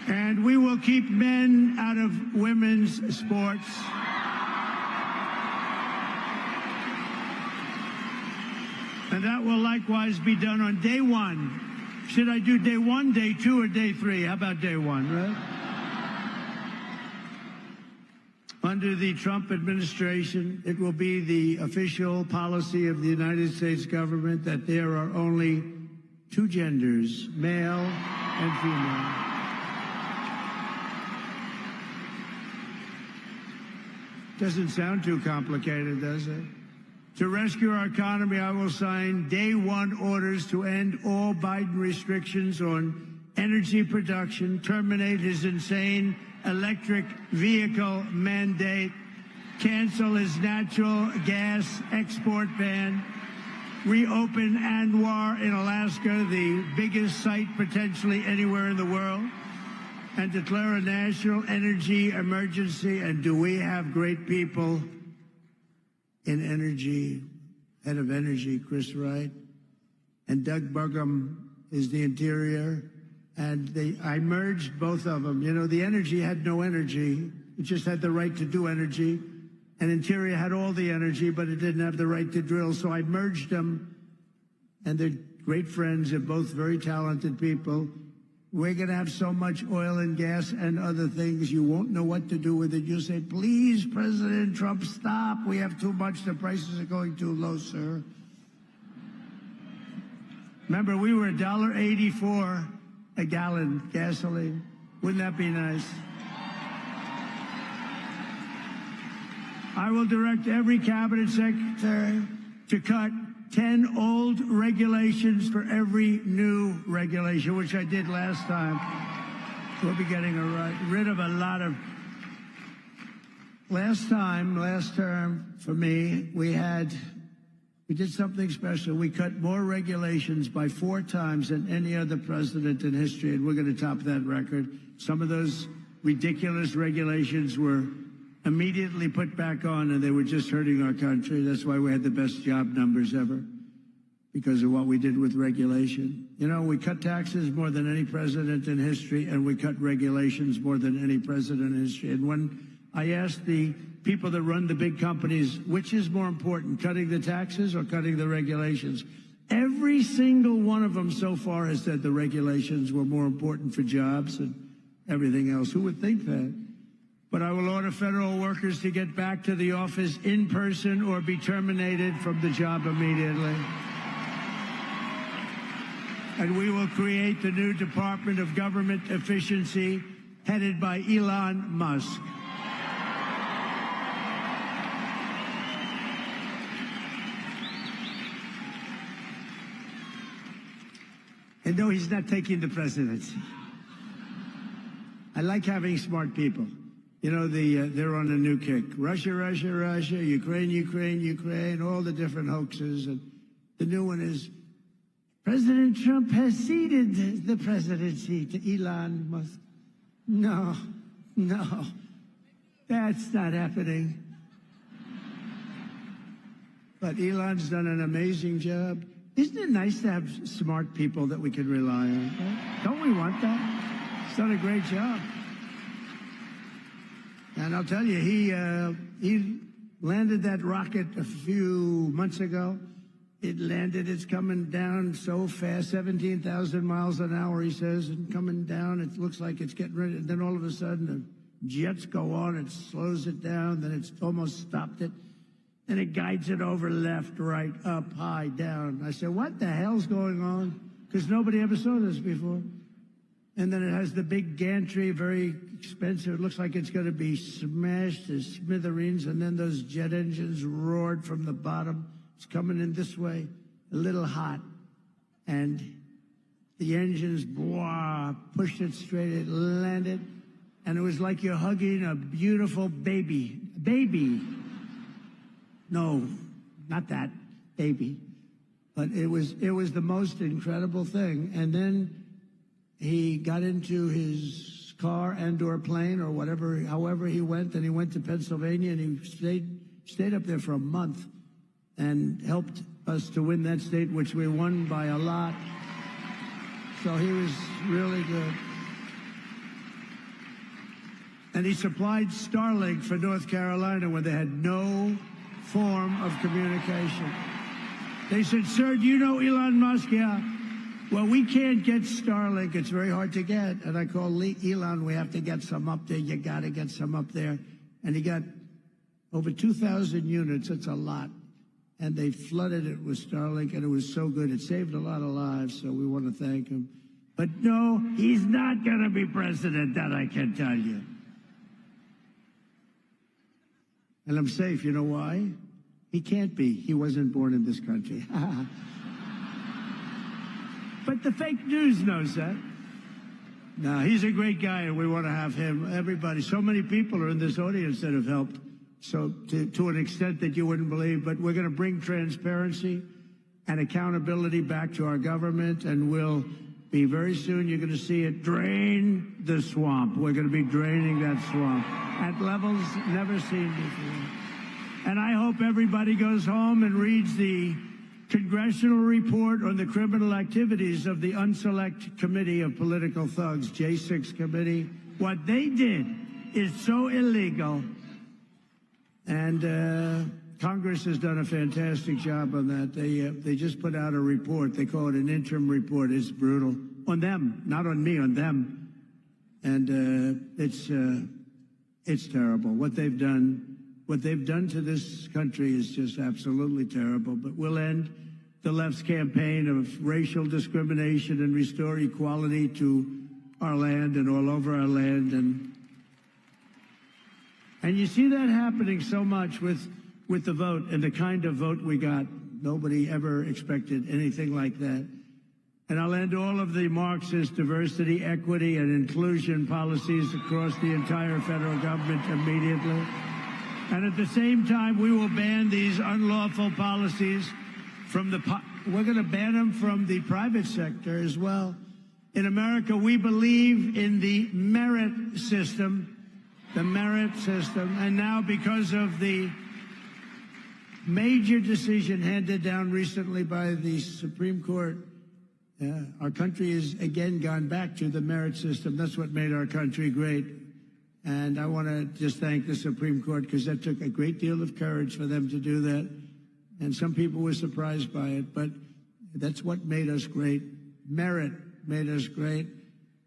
And we will keep men out of women's sports. And that will likewise be done on day 1. Should I do day 1, day 2, or day 3? How about day 1, right? Under the Trump administration, it will be the official policy of the United States government that there are only 2 genders, male and female. Doesn't sound too complicated, does it? To rescue our economy, I will sign day 1 orders to end all Biden restrictions on energy production, terminate his insane electric vehicle mandate, cancel his natural gas export ban, reopen Anwar in Alaska, the biggest site potentially anywhere in the world, and declare a national energy emergency. And do we have great people in energy? Head of energy, Chris Wright, and Doug Burgum is the interior. And I merged both of them. You know, the energy had no energy. It just had the right to do energy. And interior had all the energy, but it didn't have the right to drill. So I merged them. And they're great friends. They're both very talented people. We're going to have so much oil and gas and other things, you won't know what to do with it. You'll say, please, President Trump, stop. We have too much. The prices are going too low, sir. Remember, we were $1.84 a gallon gasoline. Wouldn't that be nice? I will direct every cabinet secretary to cut 10 old regulations for every new regulation, which I did last time. We'll be getting rid of a lot of... Last term, for me, we did something special. We cut more regulations by 4 times than any other president in history, and we're going to top that record. Some of those ridiculous regulations were immediately put back on, and they were just hurting our country. That's why we had the best job numbers ever, because of what we did with regulation. You know, we cut taxes more than any president in history, and we cut regulations more than any president in history. And when I asked the people that run the big companies, which is more important, cutting the taxes or cutting the regulations, every single one of them so far has said the regulations were more important for jobs and everything else. Who would think that? But I will order federal workers to get back to the office in person or be terminated from the job immediately. And we will create the new Department of Government Efficiency headed by Elon Musk. And no, he's not taking the presidency. I like having smart people. You know, they're on a new kick. Russia, Russia, Russia, Ukraine, Ukraine, Ukraine, all the different hoaxes. And the new one is, President Trump has ceded the presidency to Elon Musk. No, that's not happening. But Elon's done an amazing job. Isn't it nice to have smart people that we can rely on? Right? Don't we want that? He's done a great job. And I'll tell you, he landed that rocket a few months ago, It landed. It's coming down so fast, 17,000 miles an hour, he says, and coming down. It looks like it's getting ready. And then all of a sudden, the jets go on. It slows it down. Then it's almost stopped it. And it guides it over left, right, up, high, down. I said, what the hell's going on? Because nobody ever saw this before. And then it has the big gantry, very expensive. It looks like it's going to be smashed to smithereens. And then those jet engines roared from the bottom. It's coming in this way, a little hot. And the engines, pushed it straight. It landed. And it was like you're hugging a beautiful baby. Baby. No, not that baby. But it was the most incredible thing. And then he got into his car and/or plane or whatever, however he went, and he went to Pennsylvania, and he stayed up there for a month and helped us to win that state, which we won by a lot. So he was really good. And he supplied Starlink for North Carolina when they had no form of communication. They said, sir, do you know Elon Musk? Yeah. Well, we can't get Starlink. It's very hard to get. And I called Elon. We have to get some up there. You got to get some up there. And he got over 2,000 units. It's a lot. And they flooded it with Starlink, and it was so good. It saved a lot of lives, so we want to thank him. But no, he's not going to be president, that I can tell you. And I'm safe. You know why? He can't be. He wasn't born in this country. But the fake news knows that. No, he's a great guy, and we want to have him. Everybody, so many people are in this audience that have helped, so to an extent that you wouldn't believe. But we're going to bring transparency and accountability back to our government, and we'll be very soon, you're going to see it drain the swamp. We're going to be draining that swamp at levels never seen before. And I hope everybody goes home and reads the congressional report on the criminal activities of the Unselect Committee of Political Thugs, J6 Committee. What they did is so illegal. And Congress has done a fantastic job on that. They just put out a report. They call it an interim report. It's brutal. On them, not on me, on them. And it's terrible. What they've done to this country is just absolutely terrible. But we'll end the left's campaign of racial discrimination and restore equality to our land and all over our land. And you see that happening so much with the vote and the kind of vote we got. Nobody ever expected anything like that. And I'll end all of the Marxist diversity, equity, and inclusion policies across the entire federal government immediately. And at the same time, we will ban these unlawful policies from we're going to ban them from the private sector as well. In America, we believe in the merit system. And now, because of the major decision handed down recently by the Supreme Court, our country has again gone back to the merit system. That's what made our country great. And I want to just thank the Supreme Court, because that took a great deal of courage for them to do that. And some people were surprised by it, but that's what made us great. Merit made us great.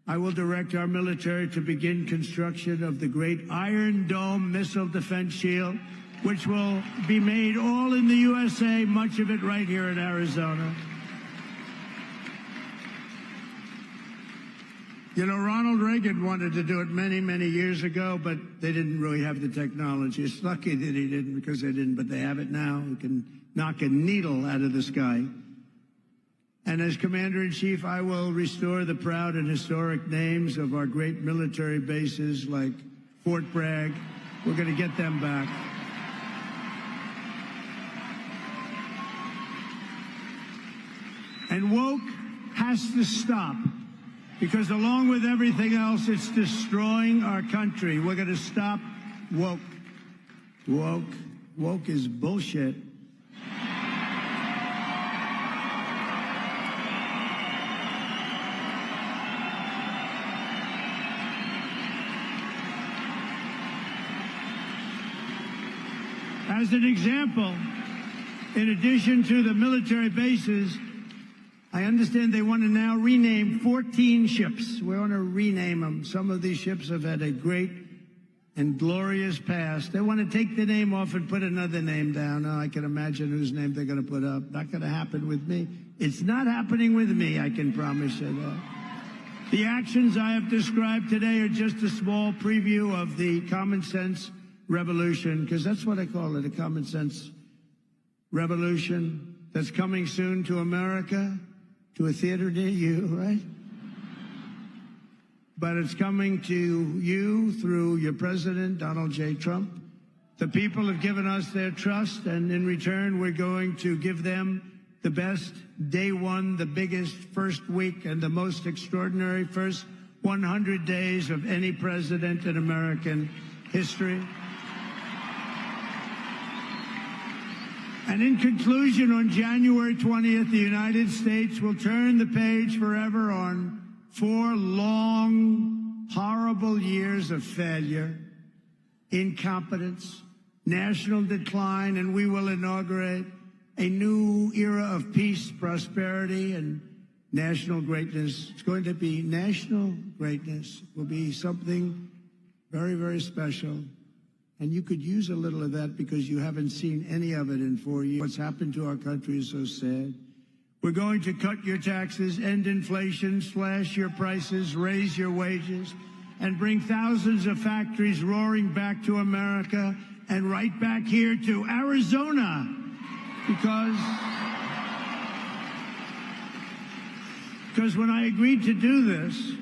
I will direct our military to begin construction of the great Iron Dome missile defense shield, which will be made all in the USA, much of it right here in Arizona. You know, Ronald Reagan wanted to do it many, many years ago, but they didn't really have the technology. It's lucky that he didn't, because they didn't, but they have it now. We can knock a needle out of the sky. And as Commander-in-Chief, I will restore the proud and historic names of our great military bases like Fort Bragg. We're going to get them back. And woke has to stop, because along with everything else, it's destroying our country. We're going to stop woke. Woke is bullshit. As an example, In addition to the military bases, I understand they want to now rename 14 ships. We want to rename them. Some of these ships have had a great and glorious past. They want to take the name off and put another name down. Oh, I can imagine whose name they're going to put up. Not going to happen with me. It's not happening with me, I can promise you that. The actions I have described today are just a small preview of the common sense revolution, because that's what I call it, a common sense revolution that's coming soon to America, to a theater near you, right? But it's coming to you through your president, Donald J. Trump. The people have given us their trust, and in return, we're going to give them the best day one, the biggest first week, and the most extraordinary first 100 days of any president in American history. And in conclusion, on January 20th, the United States will turn the page forever on 4 long, horrible years of failure, incompetence, national decline, and we will inaugurate a new era of peace, prosperity, and national greatness. It's going to be national greatness. It will be something very, very special. And you could use a little of that because you haven't seen any of it in 4 years. What's happened to our country is so sad. We're going to cut your taxes, end inflation, slash your prices, raise your wages, and bring thousands of factories roaring back to America and right back here to Arizona. Because when I agreed to do this,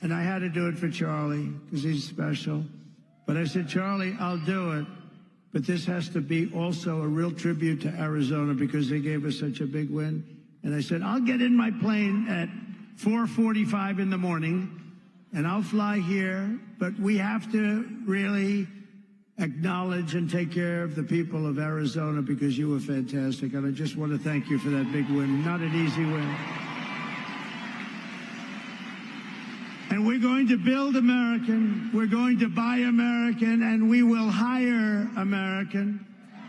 and I had to do it for Charlie because he's special, but I said, Charlie, I'll do it, but this has to be also a real tribute to Arizona because they gave us such a big win. And I said, I'll get in my plane at 4:45 in the morning, and I'll fly here, but we have to really acknowledge and take care of the people of Arizona because you were fantastic. And I just want to thank you for that big win. Not an easy win. And we're going to build American, we're going to buy American, and we will hire American.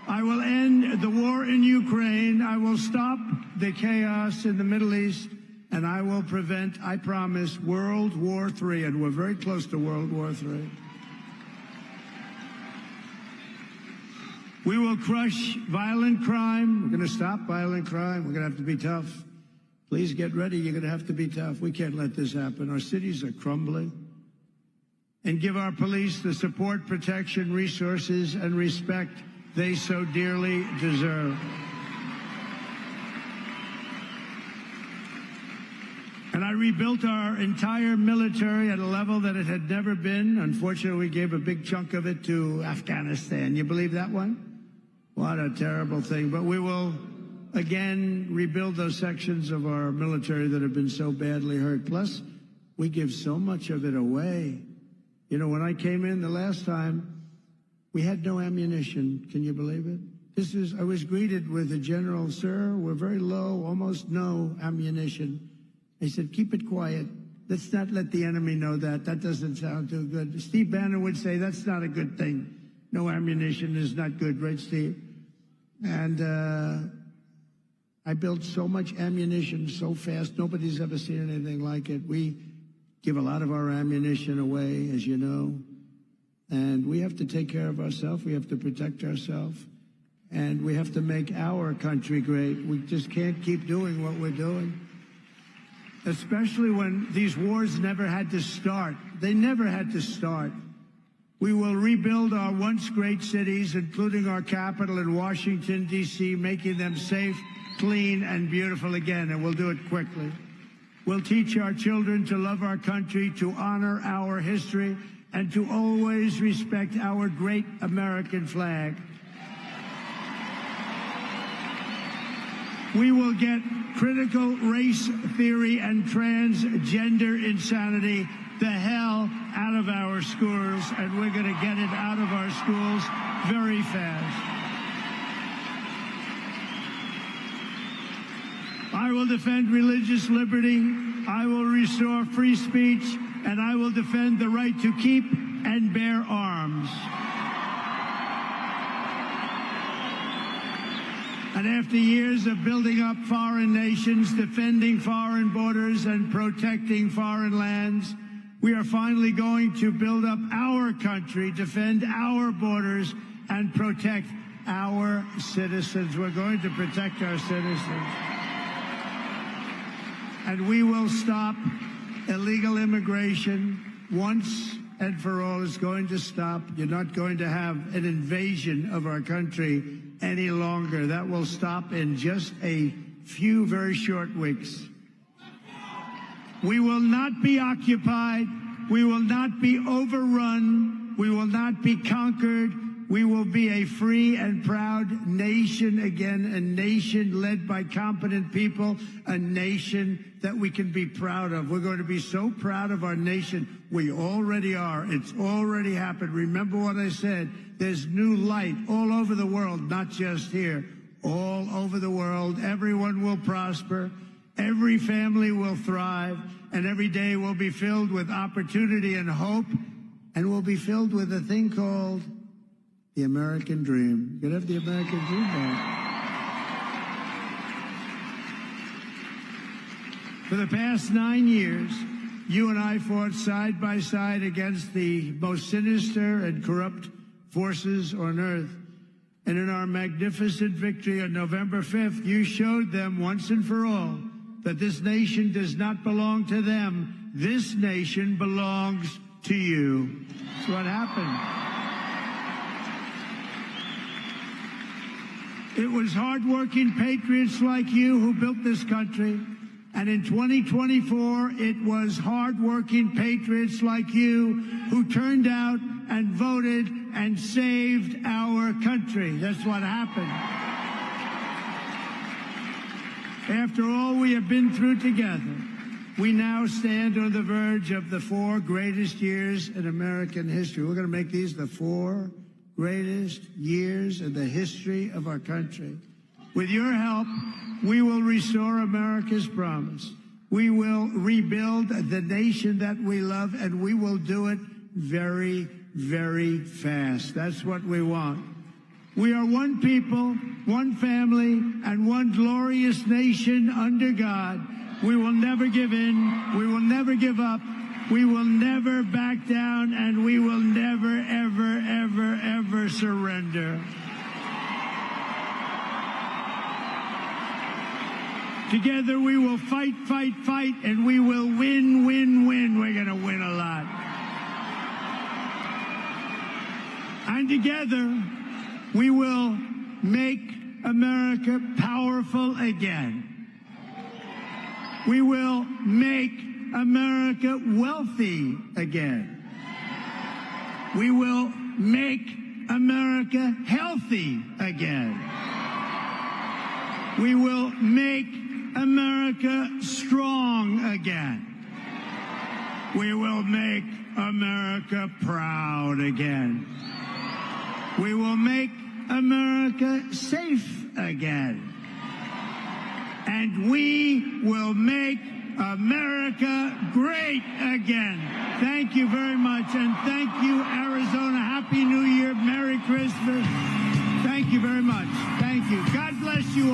I will end the war in Ukraine. I will stop the chaos in the Middle East, and I will prevent, I promise, World War III. And we're very close to World War III. We will crush violent crime. We're going to stop violent crime. We're going to have to be tough. Please get ready. You're going to have to be tough. We can't let this happen. Our cities are crumbling. And give our police the support, protection, resources, and respect they so dearly deserve. And I rebuilt our entire military at a level that it had never been. Unfortunately, we gave a big chunk of it to Afghanistan. You believe that one? What a terrible thing. But we will again rebuild those sections of our military that have been so badly hurt. Plus, we give so much of it away. You know, when I came in the last time, we had no ammunition. Can you believe it? I was greeted with a general, sir, we're very low, almost no ammunition. I said, keep it quiet. Let's not let the enemy know that. That doesn't sound too good. Steve Bannon would say that's not a good thing. No ammunition is not good, right, Steve? And I built so much ammunition so fast. Nobody's ever seen anything like it. We give a lot of our ammunition away, as you know. And we have to take care of ourselves. We have to protect ourselves. And we have to make our country great. We just can't keep doing what we're doing. Especially when these wars never had to start. They never had to start. We will rebuild our once great cities, including our capital in Washington, D.C., making them safe, clean, and beautiful again, and we'll do it quickly. We'll teach our children to love our country, to honor our history, and to always respect our great American flag. We will get critical race theory and transgender insanity the hell out of our schools, and we're going to get it out of our schools very fast. I will defend religious liberty, I will restore free speech, and I will defend the right to keep and bear arms. And after years of building up foreign nations, defending foreign borders, and protecting foreign lands, we are finally going to build up our country, defend our borders, and protect our citizens. We're going to protect our citizens. And we will stop illegal immigration once and for all. It's going to stop. You're not going to have an invasion of our country any longer. That will stop in just a few very short weeks. We will not be occupied. We will not be overrun. We will not be conquered. We will be a free and proud nation again, a nation led by competent people, a nation that we can be proud of. We're going to be so proud of our nation. We already are. It's already happened. Remember what I said. There's new light all over the world, not just here. All over the world, everyone will prosper. Every family will thrive. And every day will be filled with opportunity and hope. And will be filled with a thing called the American dream. You can have the American dream back. For the past 9 years, you and I fought side by side against the most sinister and corrupt forces on earth. And in our magnificent victory on November 5th, you showed them once and for all that this nation does not belong to them. This nation belongs to you. That's what happened. It was hardworking patriots like you who built this country. And in 2024, it was hardworking patriots like you who turned out and voted and saved our country. That's what happened. After all we have been through together, we now stand on the verge of the 4 greatest years in American history. We're going to make these the 4 greatest years in the history of our country. With your help, we will restore America's promise. We will rebuild the nation that we love, and we will do it very, very fast. That's what we want. We are one people, one family, and one glorious nation under God. We will never give in. We will never give up. We will never back down, and we will never, ever, ever, ever surrender. Together we will fight, fight, fight, and we will win, win, win. We're going to win a lot. And together we will make America powerful again. We will make America wealthy again. We will make America healthy again. We will make America strong again. We will make America proud again. We will make America safe again. And we will make America great again. Thank you very much. And thank you, Arizona. Happy New Year. Merry Christmas. Thank you very much. Thank you. God bless you all.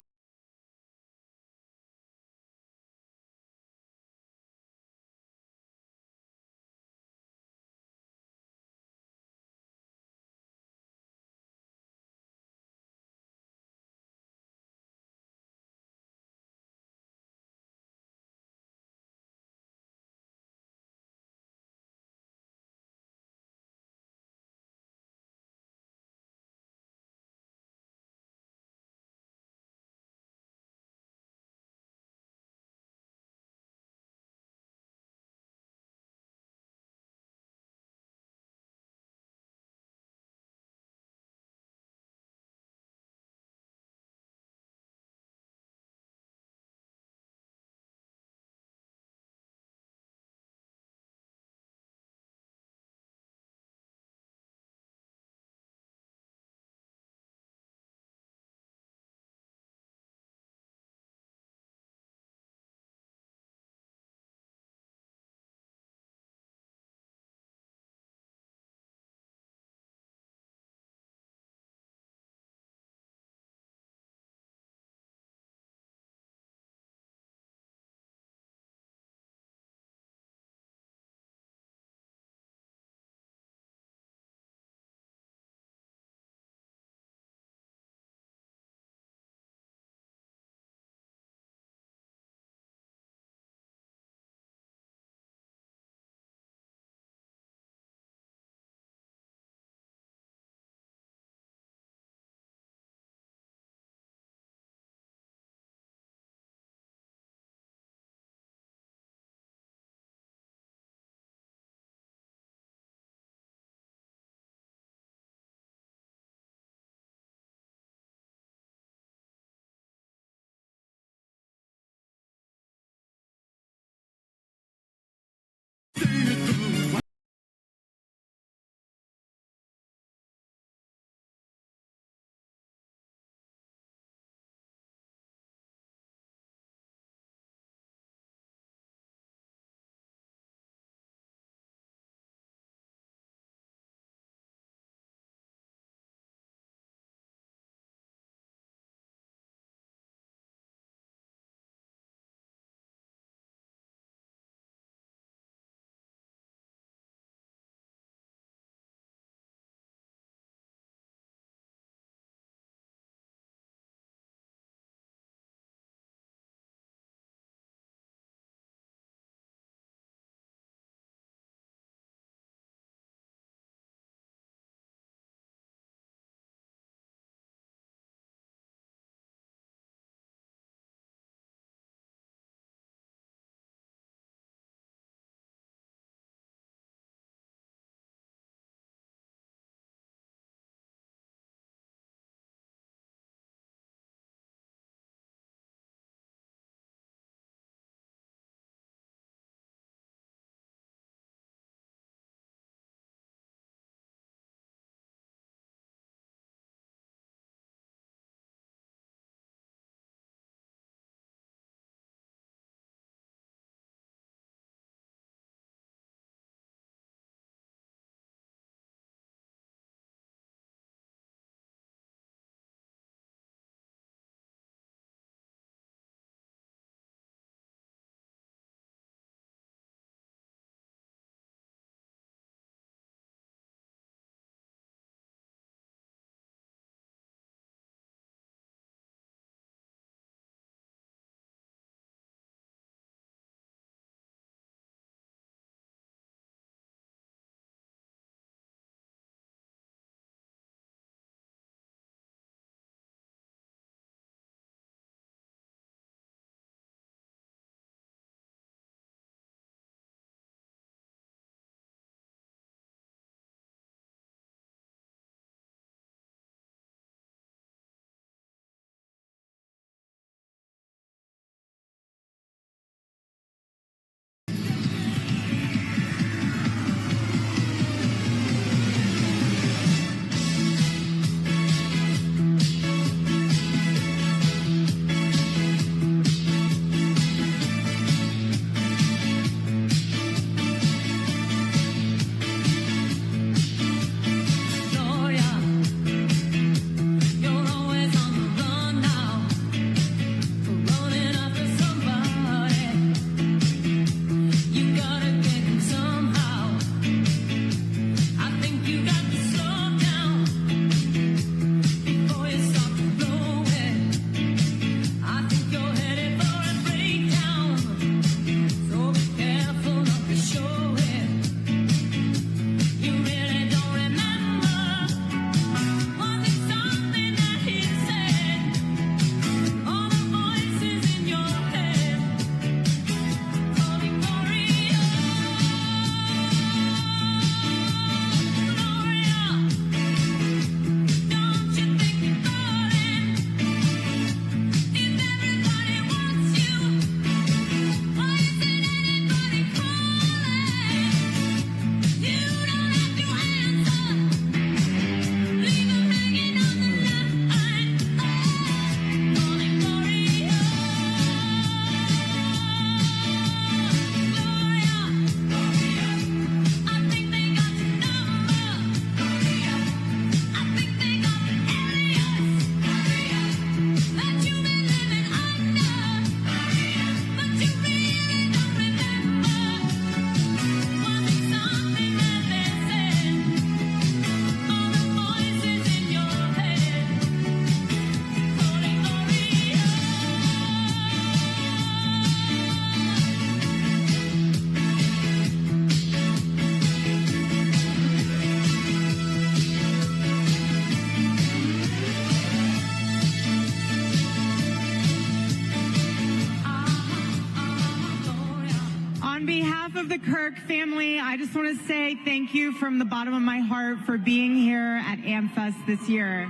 the Kirk family. I just want to say thank you from the bottom of my heart for being here at AmFest this year.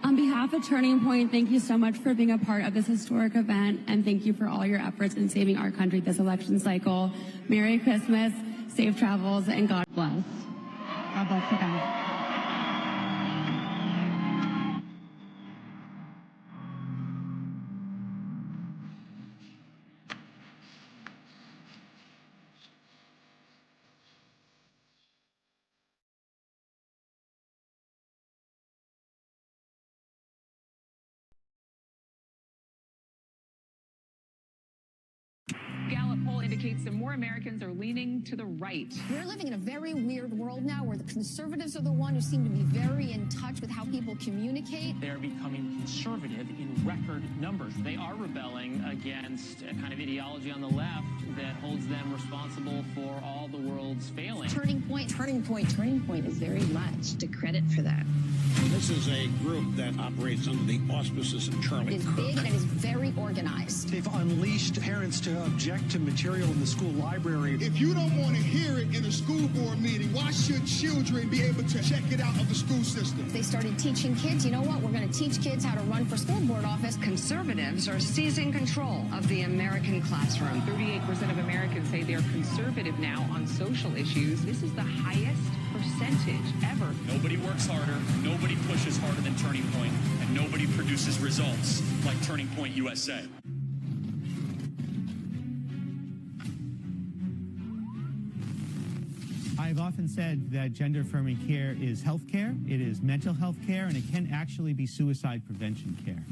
On behalf of Turning Point, thank you so much for being a part of this historic event, and thank you for all your efforts in saving our country this election cycle. Merry Christmas, safe travels, and God bless. God bless you guys. Gallup poll indicates that more Americans are leaning to the right. We're living in a very weird world now where the conservatives are the one who seem to be very in touch with how people communicate. They're becoming conservative in record numbers. They are rebelling against a kind of ideology on the left that holds them responsible for all the world's failing. Turning Point is very much to credit for that. This is a group that operates under the auspices of Charlie It is Kirk. big and it is very organized. They've unleashed parents to object to material in the school library. If you don't want to hear it in a school board meeting, why should children be able to check it out of the school system? They started teaching kids, you know what, we're going to teach kids how to run for school board office. Conservatives are seizing control of the American classroom. 38% of Americans say they're conservative now on social issues. This is the highest percentage ever. Nobody works harder, nobody pushes harder than Turning Point, and nobody produces results like Turning Point USA. I've often said that gender-affirming care is health care, it is mental health care, and it can actually be suicide prevention care.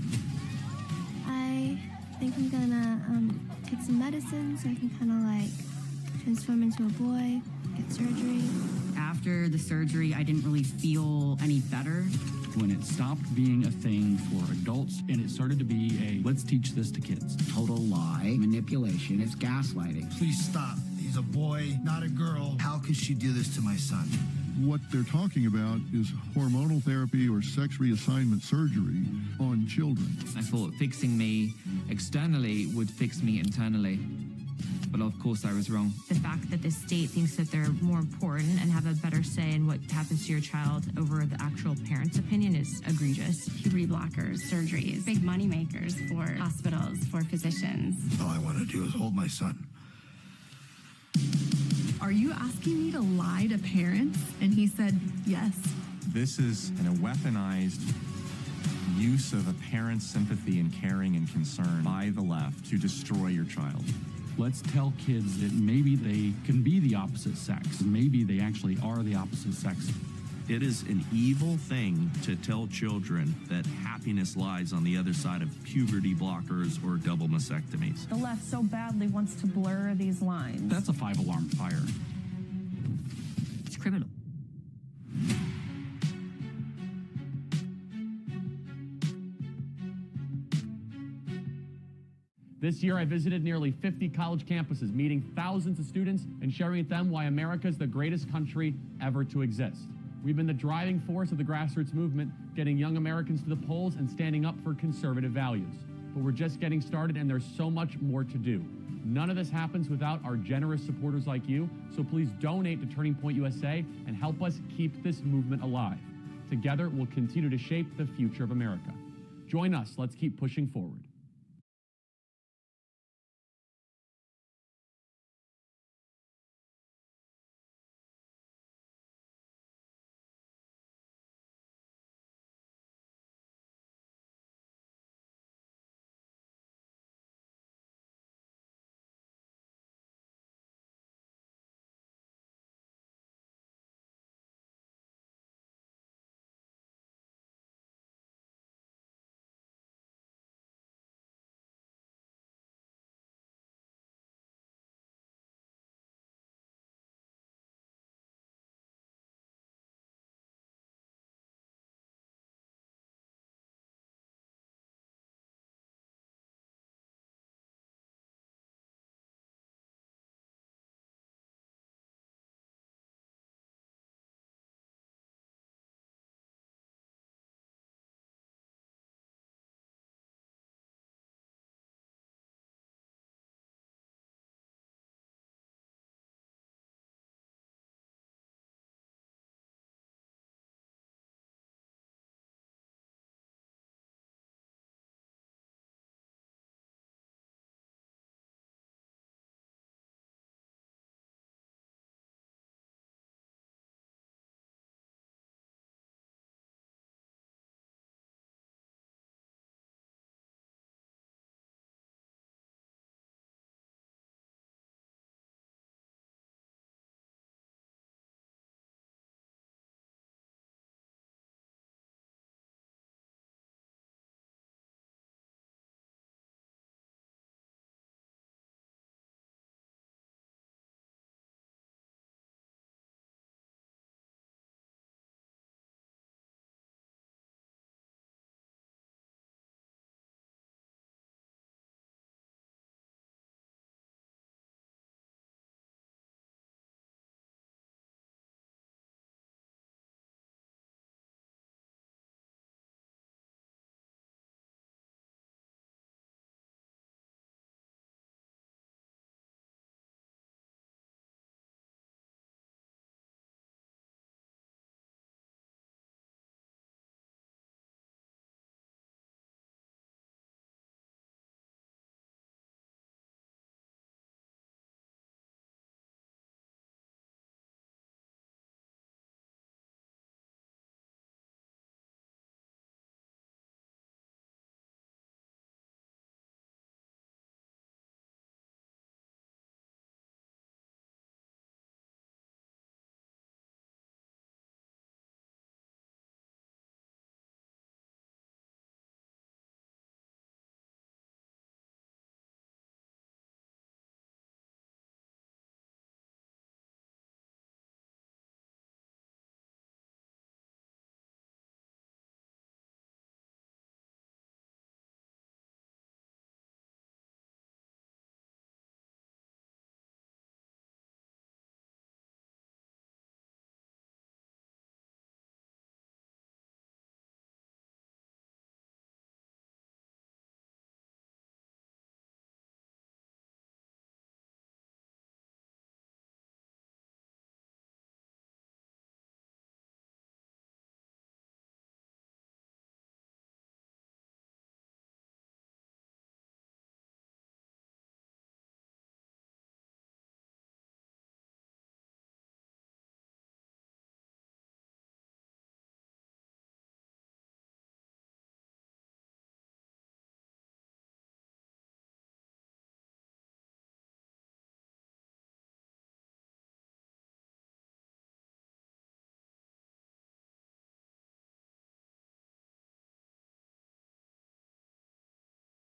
I think I'm gonna take some medicine so I can kind of like transform into a boy, get surgery. After the surgery, I didn't really feel any better. When it stopped being a thing for adults and it started to be a let's teach this to kids. Total lie, manipulation, it's gaslighting. Please stop. He's a boy, not a girl. How could she do this to my son? What they're talking about is hormonal therapy or sex reassignment surgery on children. I thought fixing me externally would fix me internally. But of course I was wrong. The fact that the state thinks that they're more important and have a better say in what happens to your child over the actual parent's opinion is egregious. Puberty blockers, surgeries, big money makers for hospitals, for physicians. All I want to do is hold my son. Are you asking me to lie to parents? And he said, yes. This is a weaponized use of a parent's sympathy and caring and concern by the left to destroy your child. Let's tell kids that maybe they can be the opposite sex. Maybe they actually are the opposite sex. It is an evil thing to tell children that happiness lies on the other side of puberty blockers or double mastectomies. The left so badly wants to blur these lines. That's a 5-alarm fire. It's criminal. This year, I visited nearly 50 college campuses, meeting thousands of students and sharing with them why America is the greatest country ever to exist. We've been the driving force of the grassroots movement, getting young Americans to the polls and standing up for conservative values. But we're just getting started, and there's so much more to do. None of this happens without our generous supporters like you, so please donate to Turning Point USA and help us keep this movement alive. Together, we'll continue to shape the future of America. Join us. Let's keep pushing forward.